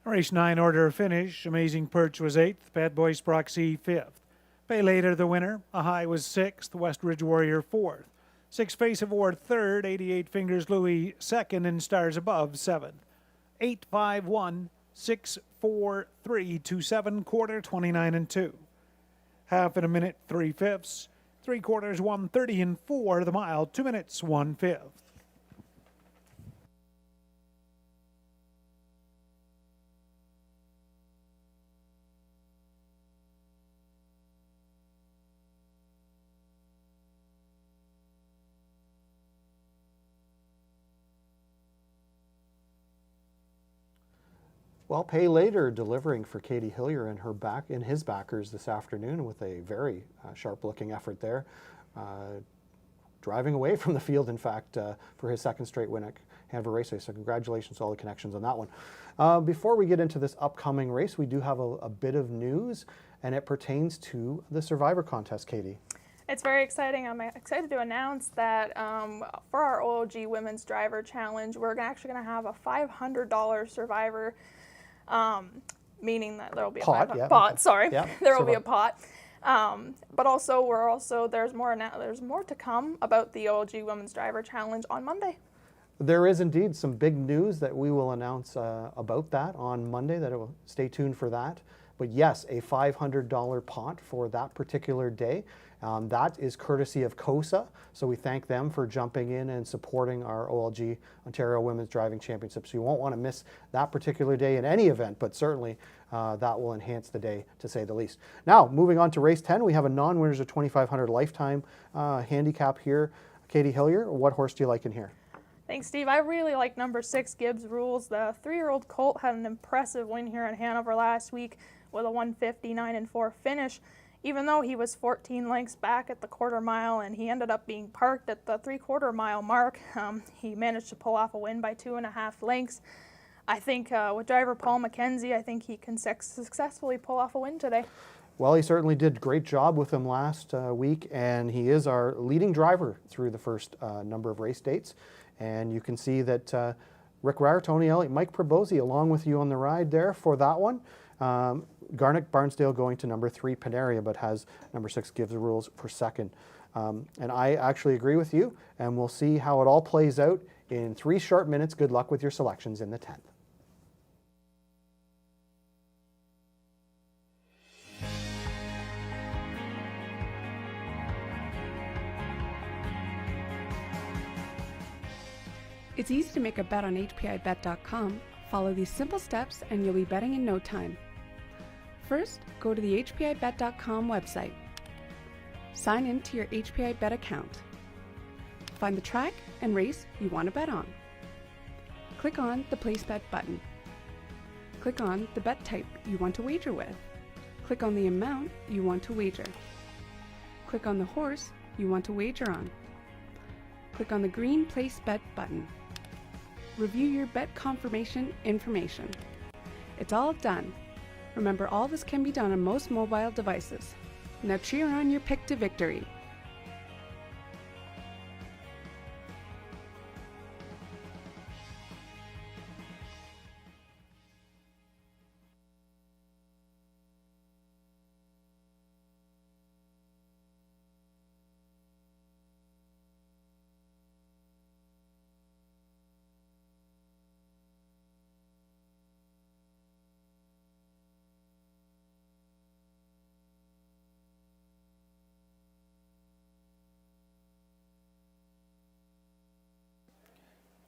Race 9 order of finish. Amazing Perch was 8th. Bad Boys Proxy 5th. Pay Later the winner. A High was 6th. West Ridge Warrior 4th. Six Face of War 3rd. 88 Fingers Louie 2nd. And Stars Above 7th. 8-5-1, 6-4-3, 2-7, quarter, 29 and 2. Half in a minute, 3/5. 3/4, 1:30 and 4. The mile, 2 minutes, 1/5. Well, Pay Later delivering for Katie Hillier and his backers this afternoon with a very sharp-looking effort there. Driving away from the field, in fact, for his second straight win at Hanover Raceway. So congratulations to all the connections on that one. Before we get into this upcoming race, we do have a bit of news, and it pertains to the Survivor contest, Katie. It's very exciting. I'm excited to announce that for our OLG Women's Driver Challenge, we're actually going to have a $500 Survivor, meaning that there will be pot. There will be a pot. But also there's more to come about the OLG Women's Driver Challenge on Monday. There is indeed some big news that we will announce about that on Monday. Stay tuned for that. But yes, a $500 pot for that particular day. That is courtesy of COSA, so we thank them for jumping in and supporting our OLG Ontario Women's Driving Championship. So you won't want to miss that particular day in any event, but certainly that will enhance the day, to say the least. Now, moving on to race 10, we have a non-winners of 2,500 lifetime handicap here. Katie Hillier, what horse do you like in here? Thanks, Steve. I really like number 6, Gibbs Rules. The 3-year-old colt had an impressive win here in Hanover last week with a 159-4 finish. Even though he was 14 lengths back at the quarter mile and he ended up being parked at the 3/4 mile mark, he managed to pull off a win by 2.5 lengths. I think with driver Paul McKenzie, I think he can successfully pull off a win today. Well, he certainly did a great job with him last week, and he is our leading driver through the first number of race dates. And you can see that Rick Ryer, Tony Elliott, Mike Probosi along with you on the ride there for that one. Garnet Barnsdale going to number 3, Panaria, but has number 6, Gives the Rules, for second. And I actually agree with you, and we'll see how it all plays out in 3 short minutes. Good luck with your selections in the 10th. It's easy to make a bet on HPIBet.com. Follow these simple steps and you'll be betting in no time. First, go to the HPIBet.com website. Sign in to your HPI Bet account. Find the track and race you want to bet on. Click on the Place Bet button. Click on the bet type you want to wager with. Click on the amount you want to wager. Click on the horse you want to wager on. Click on the green Place Bet button. Review your bet confirmation information. It's all done. Remember, all this can be done on most mobile devices. Now cheer on your pick to victory.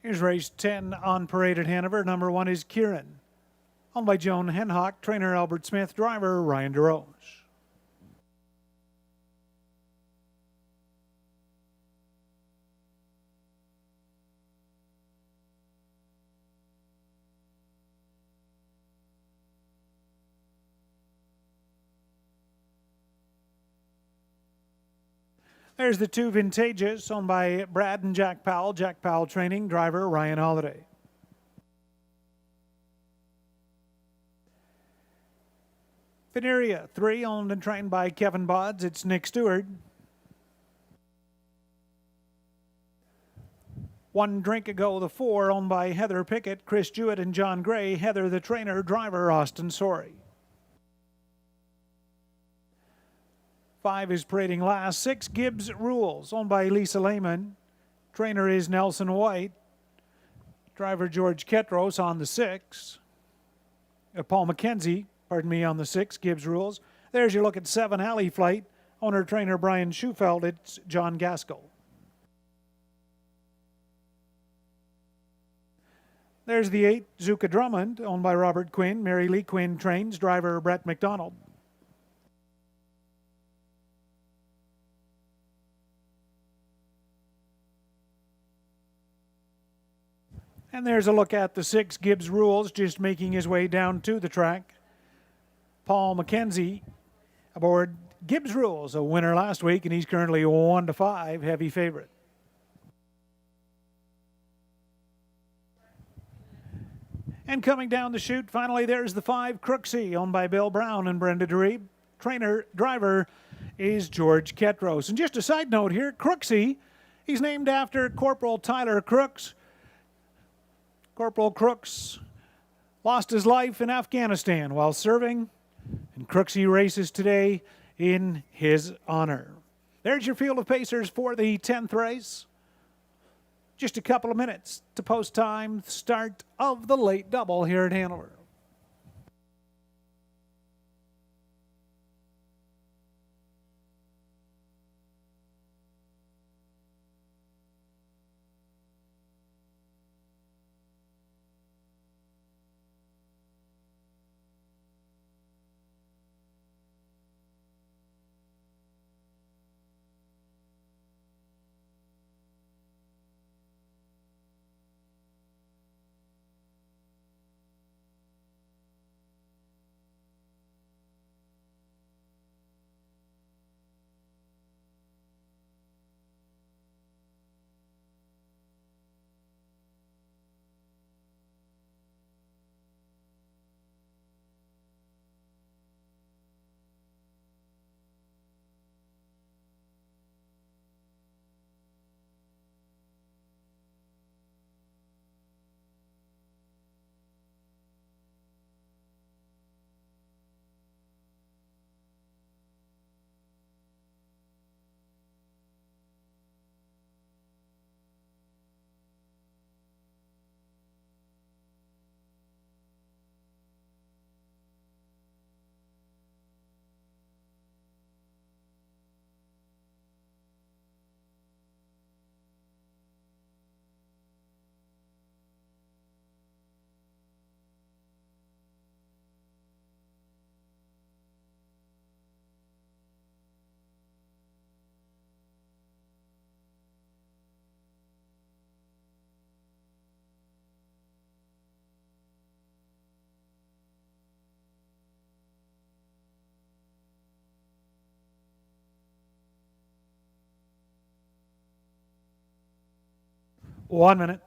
Here's race 10 on parade at Hanover. Number 1 is Kieran. Owned by Joan Henhock, trainer Albert Smith, driver Ryan DeRose. There's the 2 Vintages, owned by Brad and Jack Powell. Jack Powell training, driver Ryan Holiday. Veneria 3, owned and trained by Kevin Bodds. It's Nick Stewart. 1 drink ago, the 4, owned by Heather Pickett, Chris Jewett, and John Gray. Heather, the trainer, driver, Austin Sorey. 5 is parading last. 6, Gibbs Rules, owned by Lisa Lehman. Trainer is Nelson White. Driver George Ketros on the 6. Paul McKenzie, on the 6, Gibbs Rules. There's your look at 7, Alley Flight. Owner trainer Brian Schufeld. It's John Gaskell. There's the 8, Zuka Drummond, owned by Robert Quinn. Mary Lee Quinn trains. Driver Brett McDonald. And there's a look at the 6, Gibbs Rules, just making his way down to the track. Paul McKenzie aboard Gibbs Rules, a winner last week, and he's currently 1-5, heavy favorite. And coming down the chute, finally, there's the 5, Crooksy, owned by Bill Brown and Brenda Dreeb. Driver is George Ketros. And just a side note here, Crooksy, he's named after Corporal Tyler Crooks. Corporal Crooks lost his life in Afghanistan while serving, and Crooksy races today in his honor. There's your field of pacers for the 10th race. Just a couple of minutes to post time, start of the late double here at Hanover. One minute.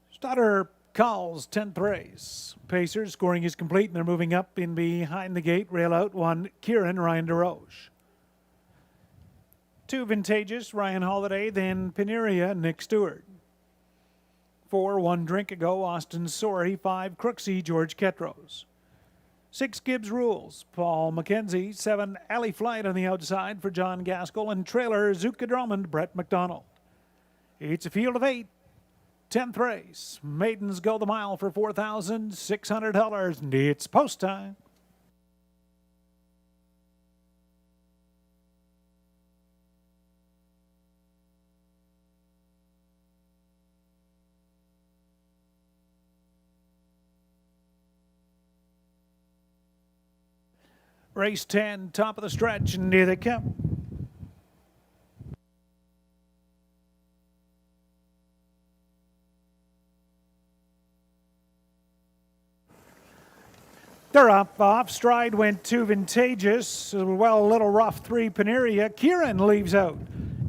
Stoddard calls 10th race. Pacers scoring is complete, and they're moving up in behind the gate. Rail out 1, Kieran, Ryan DeRoche. 2, Vintageous, Ryan Holiday, then Pineria, Nick Stewart. 4, 1 Drink Ago, Austin Sorey. 5, Crooksy, George Ketros. 6, Gibbs Rules, Paul McKenzie. 7, Alley Flight on the outside for John Gaskell, and trailer Zuka Drummond, Brett McDonald. It's a field of 8. 10th race. Maidens go the mile for $4,600, and it's post time. Race 10, top of the stretch, and here they come. They're up. Off stride went 2 Vintageous. Well, a little rough 3 Paneria. Kieran leaves out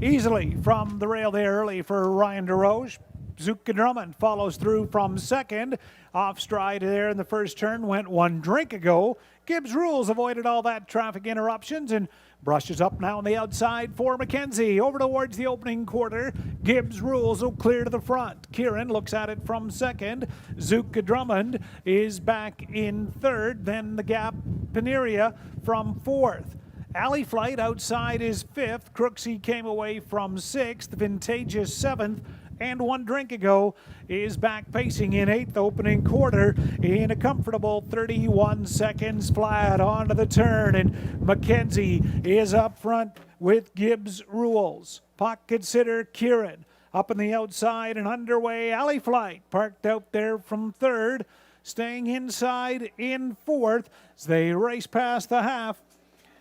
easily from the rail there early for Ryan DeRoche. Zuka Drummond follows through from second. Off stride there in the first turn went 1 Drink Ago. Gibbs Rules avoided all that traffic interruptions and brushes up now on the outside for Mackenzie. Over towards the opening quarter. Gibbs Rules will clear to the front. Kieran looks at it from second. Zuka Drummond is back in third. Then the gap Paneria from fourth. Alley Flight outside is fifth. Crooksy came away from sixth. Vintageous seventh. And 1 Drink Ago is back pacing in eighth opening quarter in a comfortable 31 seconds flat onto the turn. And Mackenzie is up front with Gibbs Rules. Pocket sitter Kieran up on the outside and underway. Alley Flight parked out there from third, staying inside in fourth as they race past the half.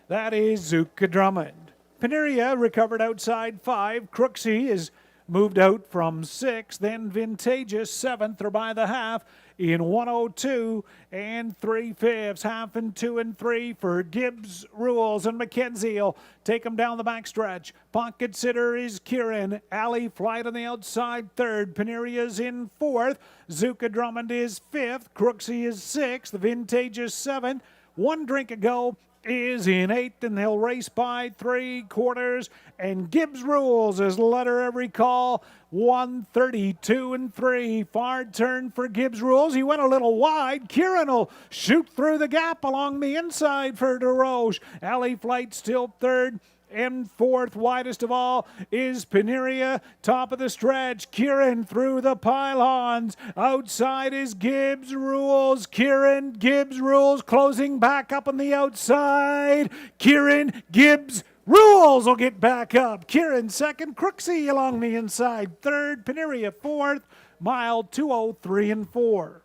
That is Zuka Drummond. Paneria recovered outside 5. Crooksy is moved out from 6th, then Vintageous 7th or by the half in 1:02 and 3/5. Half and 2 and 3 for Gibbs Rules, and Mackenzie will take him down the backstretch. Pocket sitter is Kieran. Alley Flight on the outside 3rd. Paneria's in 4th. Zuka Drummond is 5th. Crooksy is 6th. Vintageous 7th. 1 Drink Ago is in 8th, and they'll race by 3 quarters. And Gibbs Rules is letter every call. 1:32 and 3. Far turn for Gibbs Rules. He went a little wide. Kieran will shoot through the gap along the inside for DeRoche. Alley Flight still 3rd. And 4th, widest of all, is Paneria. Top of the stretch, Kieran through the pylons. Outside is Gibbs Rules. Kieran, Gibbs Rules, closing back up on the outside. Kieran, Gibbs Rules will get back up. Kieran 2nd, Crooksy along the inside 3rd, Paneria 4th, mile 2:03 and 4.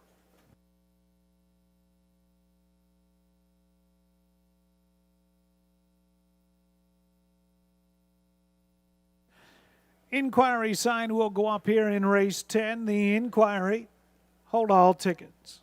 Inquiry sign will go up here in race 10. The inquiry, hold all tickets.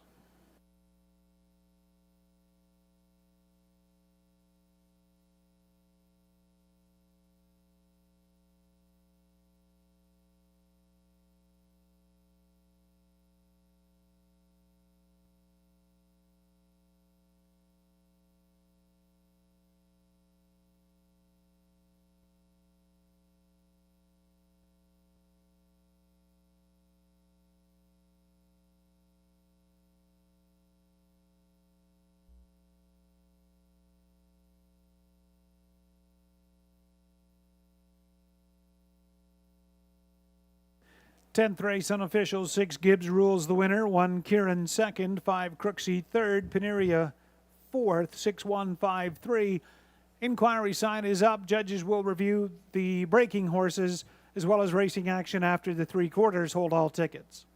Tenth race unofficial, 6 Gibbs Rules the winner, 1 Kieran 2nd, 5 Crooksy 3rd, Paneria 4th, 6-1-5-3. Inquiry sign is up. Judges will review the breaking horses as well as racing action after the 3 quarters. Hold all tickets.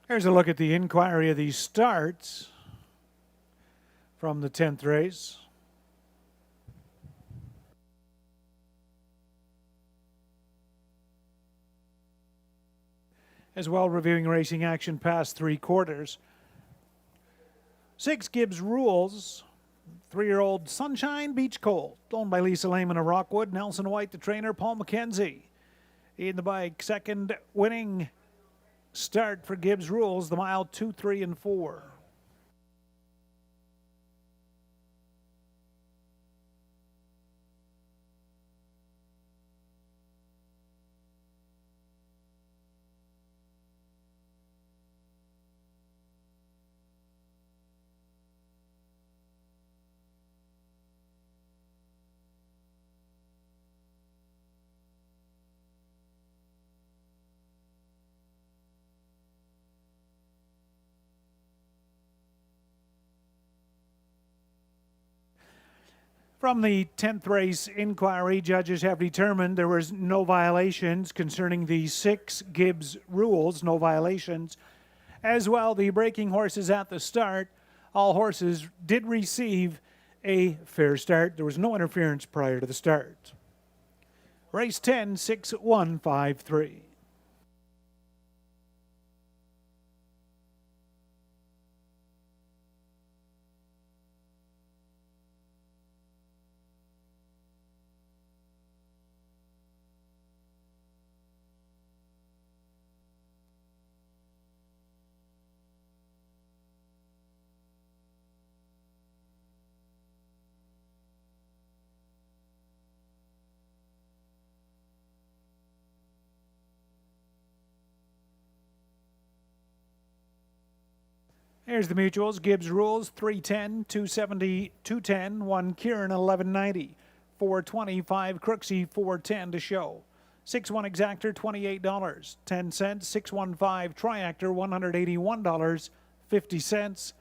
Here's a look at the inquiry of these starts from the 10th race. as well, reviewing racing action past 3 quarters. 6 Gibbs Rules, 3-year-old Sunshine Beach Colt, owned by Lisa Lehman of Rockwood. Nelson White, the trainer, Paul McKenzie in the bike. Second winning start for Gibbs Rules, the mile 2, 3, and 4. From the 10th race inquiry, judges have determined there was no violations concerning the 6 Gibbs Rules, no violations. As well, the breaking horses at the start, all horses did receive a fair start. There was no interference prior to the start. Race 10, 6, 1, 5, 3. Here's the mutuals. Gibbs Rules, 310, 270, 210, 1 Kieran, 1190, 420, 5 Crooksey, 410 to show. 6-1 Exactor, $28, 10 cents. 615 Triactor, $181, 50 cents.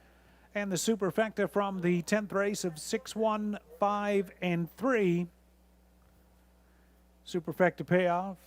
And the Superfecta from the 10th race of 6-1, 5, and 3. Superfecta payoff.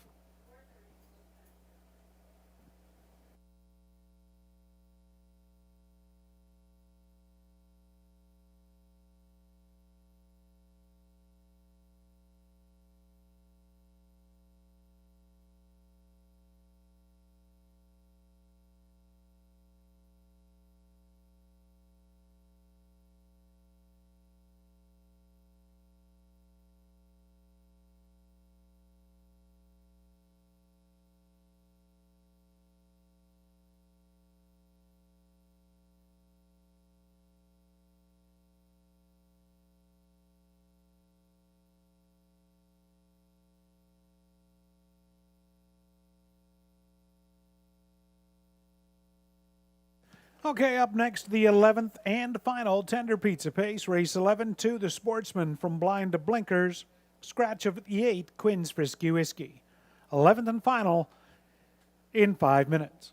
Okay, up next, the 11th and final Tender Pizza Pace. Race 11 to the Sportsman from Blind to Blinkers. Scratch of the 8, Quinn's Frisky Whiskey. 11th and final in 5 minutes.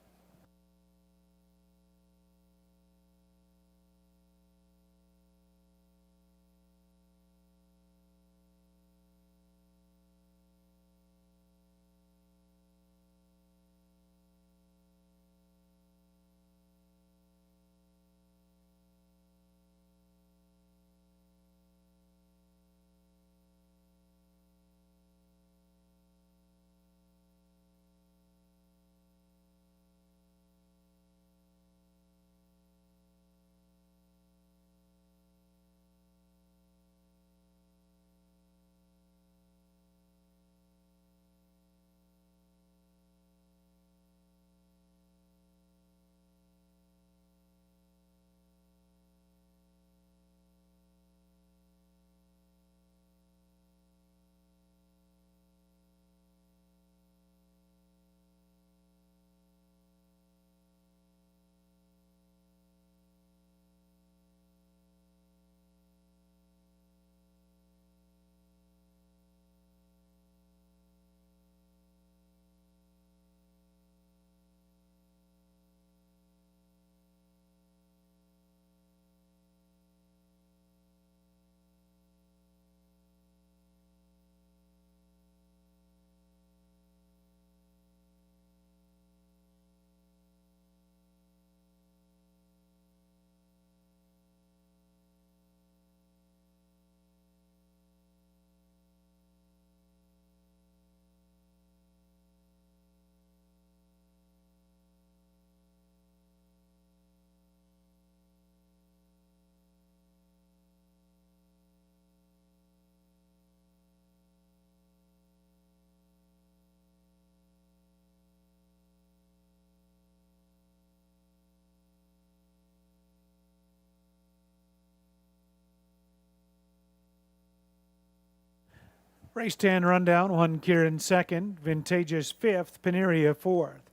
Race 10 rundown, 1 Kieran second, Vintageous fifth, Paneria fourth.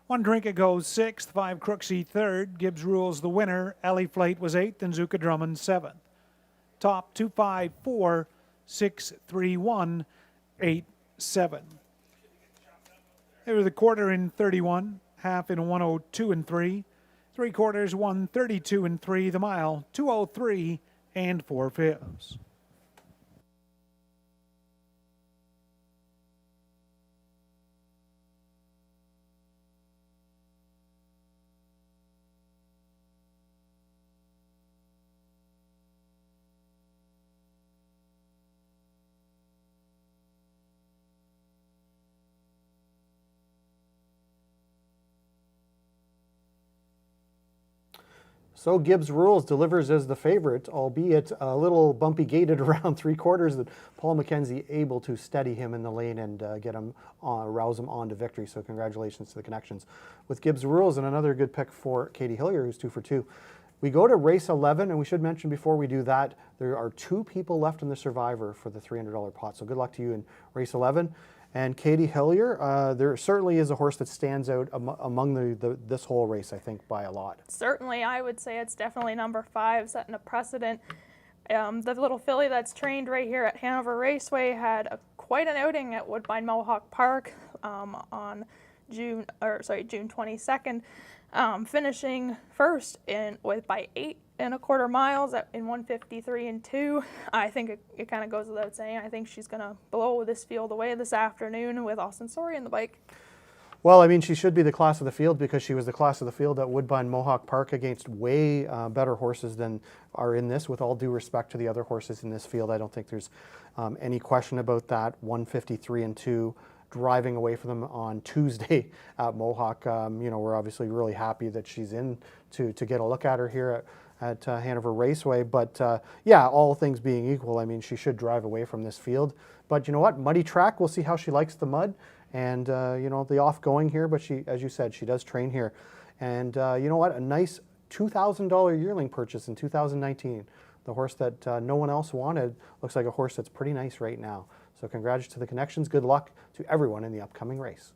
1 Drinka goes sixth, 5 Crooksy third, Gibbs Rules the winner, Alley Flight was eighth, and Zuka Drummond seventh. Top 2, 5, 4, 6, 3, 1, 8, 7. They were the quarter in 31, half in 102 and 3, 3/4 132 and 3, the mile 203 and 4/5. So Gibbs Rules delivers as the favorite, albeit a little bumpy gated around 3/4 that Paul McKenzie able to steady him in the lane and get him rouse him on to victory. So congratulations to the connections with Gibbs Rules, and another good pick for Katie Hillier, who's 2 for 2. We go to race 11, and we should mention before we do that, there are 2 people left in the Survivor for the $300 pot. So good luck to you in race 11. And Katie Hillier, there certainly is a horse that stands out among this whole race, I think, by a lot. Certainly, I would say it's definitely number 5, setting a precedent. The little filly that's trained right here at Hanover Raceway had quite an outing at Woodbine Mohawk Park on June 22nd, finishing first by 8 1/4 miles in 1:53 and 2. I think it kind of goes without saying. I think she's going to blow this field away this afternoon with Austin Sorey in the bike. Well, I mean, she should be the class of the field because she was the class of the field at Woodbine Mohawk Park against way better horses than are in this. With all due respect to the other horses in this field, I don't think there's any question about that. 1:53 and 2. Driving away from them on Tuesday at Mohawk. We're obviously really happy that she's in to get a look at her here at Hanover Raceway. But all things being equal, I mean, she should drive away from this field. But you know what? Muddy track. We'll see how she likes the mud and, the off-going here. But she, as you said, she does train here. And you know what? A nice $2,000 yearling purchase in 2019. The horse that no one else wanted looks like a horse that's pretty nice right now. So congratulations to the connections. Good luck to everyone in the upcoming race.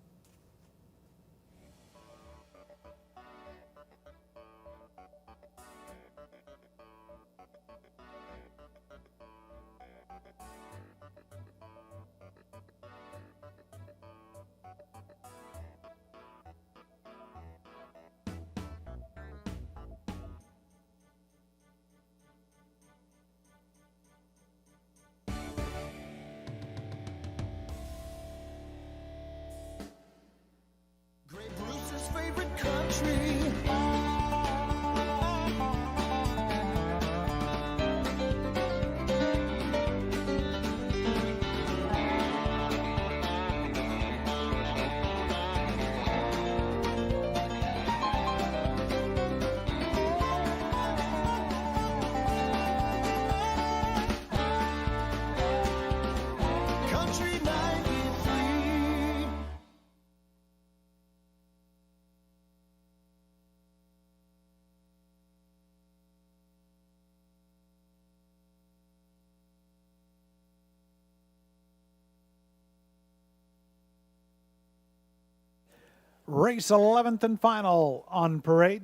Race 11th and final on parade.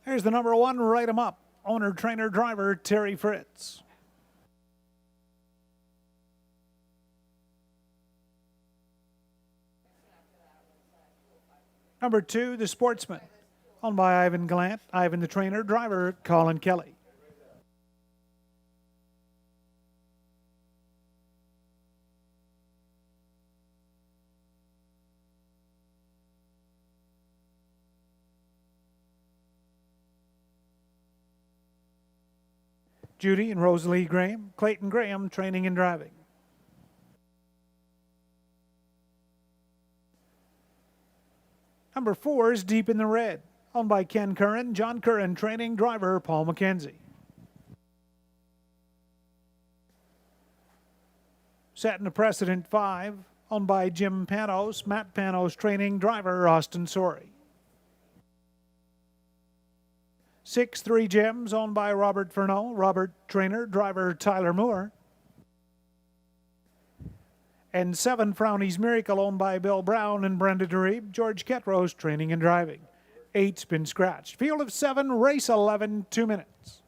Here's the number 1, Write 'em Up. Owner, trainer, driver, Terry Fritz. Number 2, The Sportsman. Owned by Ivan Gallant. Ivan the trainer, driver, Colin Kelly. Judy and Rosalie Graham, Clayton Graham, training and driving. Number 4 is Deep in the Red, owned by Ken Curran, John Curran, training, driver, Paul McKenzie. Setting a precedent 5, owned by Jim Panos, Matt Panos, training, driver, Austin Sorey. 6 3 Gems, owned by Robert Furneaux, Robert, trainer, driver, Tyler Moore. And 7, Frowny's Miracle, owned by Bill Brown and Brenda Derebe. George Ketrose, training and driving. 8's been scratched. Field of 7, race 11, 2 minutes.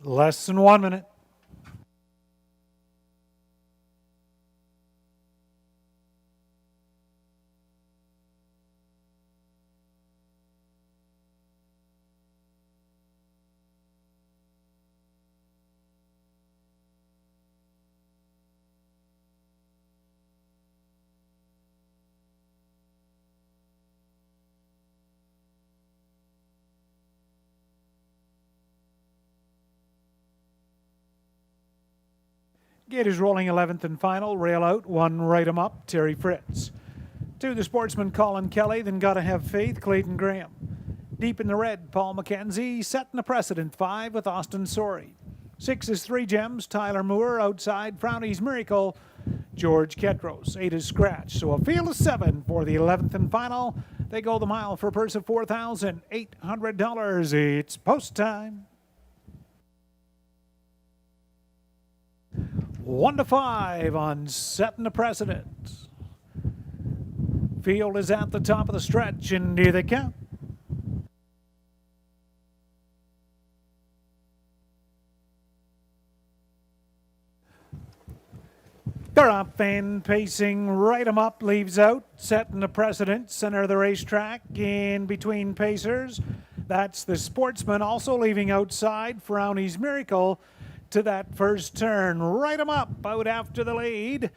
Less than 1 minute. Gate is rolling 11th and final. Rail out, 1, right 'em up, Terry Fritz. 2, the sportsman Colin Kelly, then Gotta Have Faith, Clayton Graham. Deep in the red, Paul McKenzie, setting the precedent, 5 with Austin Sorey. 6 is 3 Gems, Tyler Moore, outside, Frowny's Miracle, George Ketrose. 8 is scratch, so a field of 7 for the 11th and final. They go the mile for a purse of $4,800. It's post time. 1 to 5 on setting the precedent. Field is at the top of the stretch, and here they come. They're up and pacing, right 'em up, leaves out, setting the precedent, center of the racetrack, in between pacers. That's the sportsman, also leaving outside, Frowny's Miracle, to that first turn. Right 'em up, out after the lead.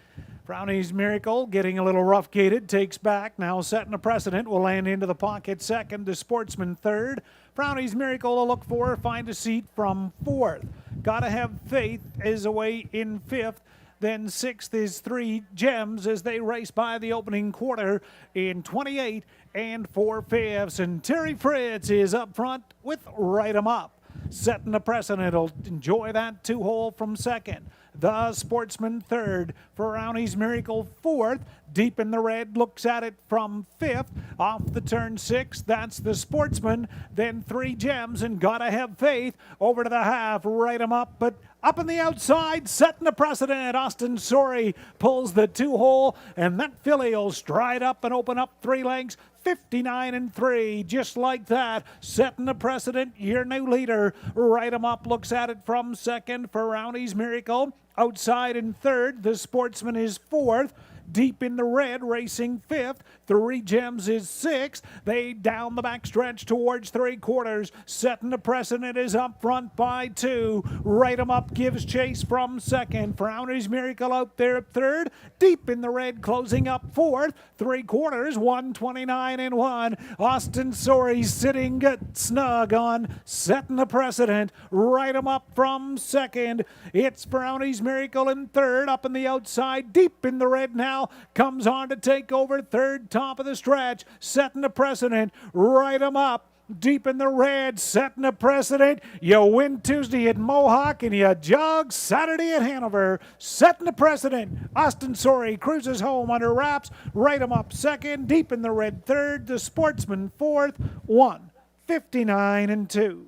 Frowny's Miracle getting a little rough gated, takes back, now setting a precedent, will land into the pocket second, the sportsman third. Frowny's Miracle to look for, find a seat from 4th. Gotta Have Faith is away in 5th. Then 6th is 3 Gems as they race by the opening quarter in 28 and 4/5. And Terry Fritz is up front with Right 'em Up. setting the precedent. Will enjoy that 2-hole from second. The Sportsman third, Ferrauni's Miracle fourth. Deep in the red, looks at it from fifth. Off the turn 6, that's the Sportsman. Then 3 Gems and Gotta Have Faith. Over to the half, right 'em up, but up on the outside, setting the precedent. Austin Sorey pulls the 2-hole, and that filly will stride up and open up 3 lengths. 59-3, just like that, setting the precedent. Your new leader, right 'em up, looks at it from second. Ferrauni's Miracle outside in third. The Sportsman is fourth. Deep in the red, racing fifth. 3 Gems is sixth. They down the backstretch towards 3/4. Setting the precedent is up front by 2. Right 'em up gives chase from second. Ferrauni's Miracle out there at third. Deep in the red, closing up fourth. 3/4, 129-1. Austin Sorey sitting snug on setting the precedent. Right 'em up from second. It's Ferrauni's Miracle in third. Up in the outside, deep in the red now. Comes on to take over third, top of the stretch, setting the precedent. Right 'em up, deep in the red, setting the precedent. You win Tuesday at Mohawk and you jog Saturday at Hanover, setting the precedent. Austin Sorey cruises home under wraps. Right 'em up second, deep in the red third. The Sportsman fourth, 159-2.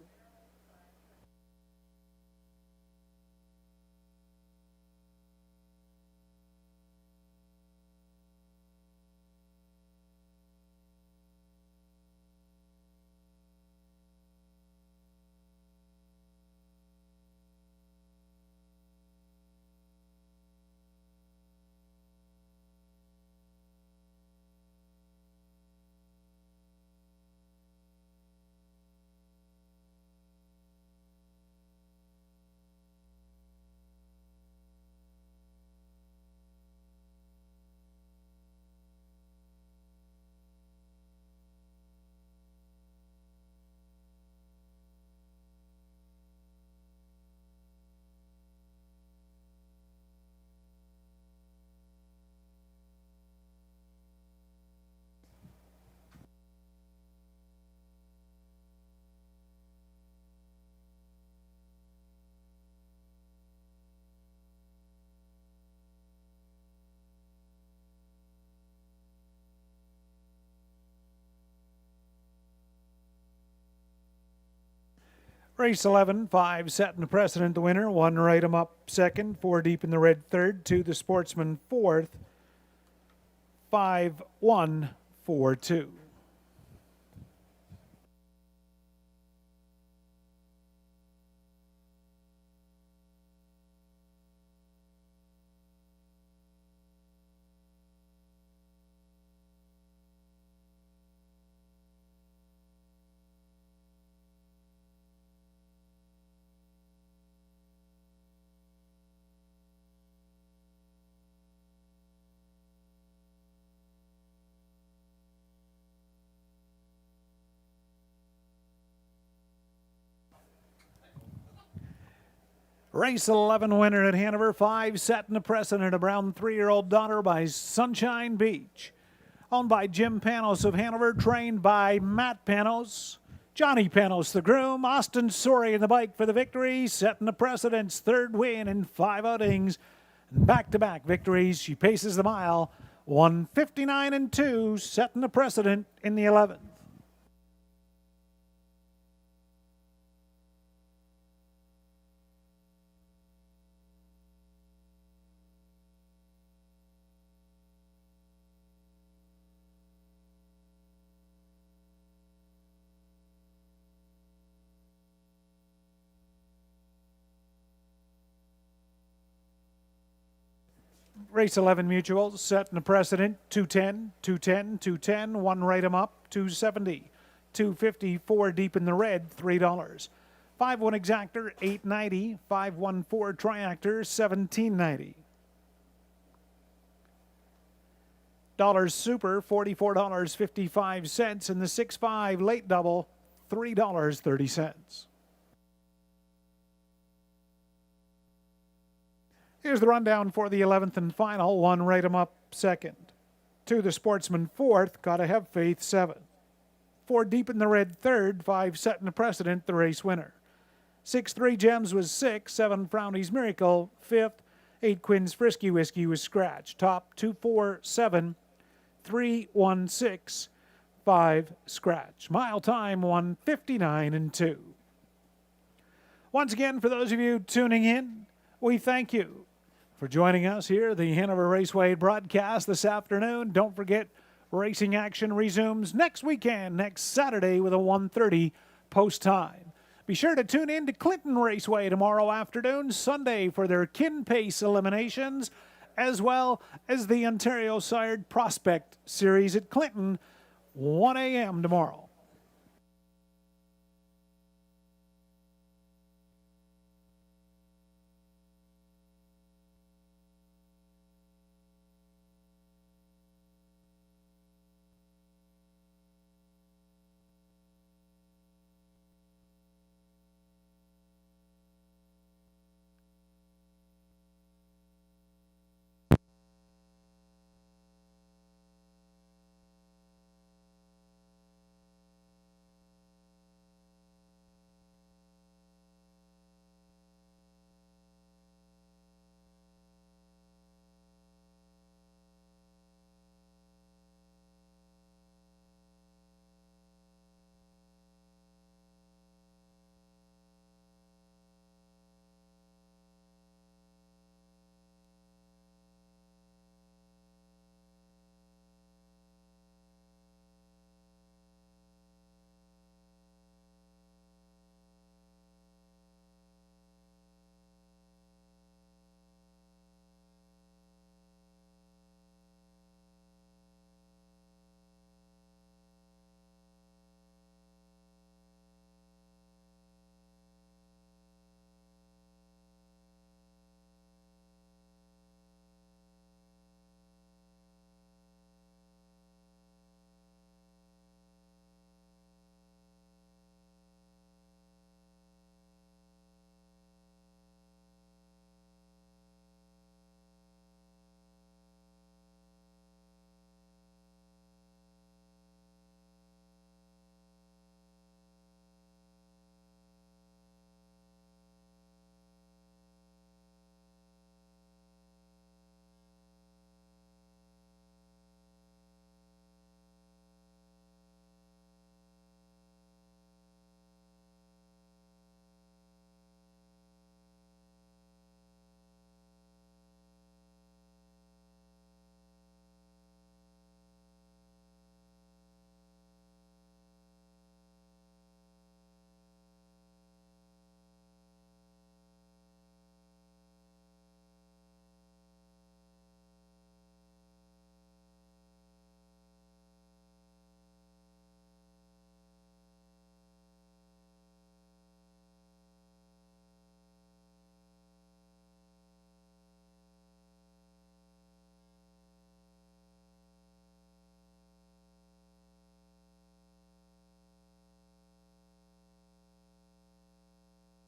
Race 11, 5 setting the precedent, the winner. 1 right 'em up second, 4 deep in the red third, 2 the Sportsman fourth, 5-1-4-2. Race 11 winner at Hanover, 5 setting the precedent. A brown 3-year-old daughter by Sunshine Beach. Owned by Jim Panos of Hanover, trained by Matt Panos. Johnny Panos, the groom. Austin Sorey in the bike for the victory, setting the precedent's 3rd win in 5 outings. Back-to-back victories. She paces the mile. 159-2, setting the precedent in the 11th. Race 11 Mutual, setting the precedent, 210, 210, 210, 1 right 'em up, 270, 250, 4 deep in the red, $3. 5-1 Exactor, $8.90, 5-1-4 Triactor, $17.90. Dollars Super, $44.55, and the 6-5 Late Double, $3.30. Here's the rundown for the 11th and final. 1 right 'em up second. 2 the Sportsman fourth, Gotta Have Faith 7th. 4 deep in the red third, 5 setting the precedent, the race winner. 6 3 Gems was 6. 7 Frowny's Miracle, 5th. 8 Quinn's Frisky Whiskey was scratch. Top 2 4 7 3 1 6 5 scratch. Mile time 1:59 and 2. Once again, for those of you tuning in, we thank you for joining us here at the Hanover Raceway broadcast this afternoon. Don't forget, racing action resumes next weekend, next Saturday with a 1:30 post time. Be sure to tune in to Clinton Raceway tomorrow afternoon, Sunday, for their Kin Pace eliminations, as well as the Ontario Sired Prospect Series at Clinton, 1 a.m. tomorrow.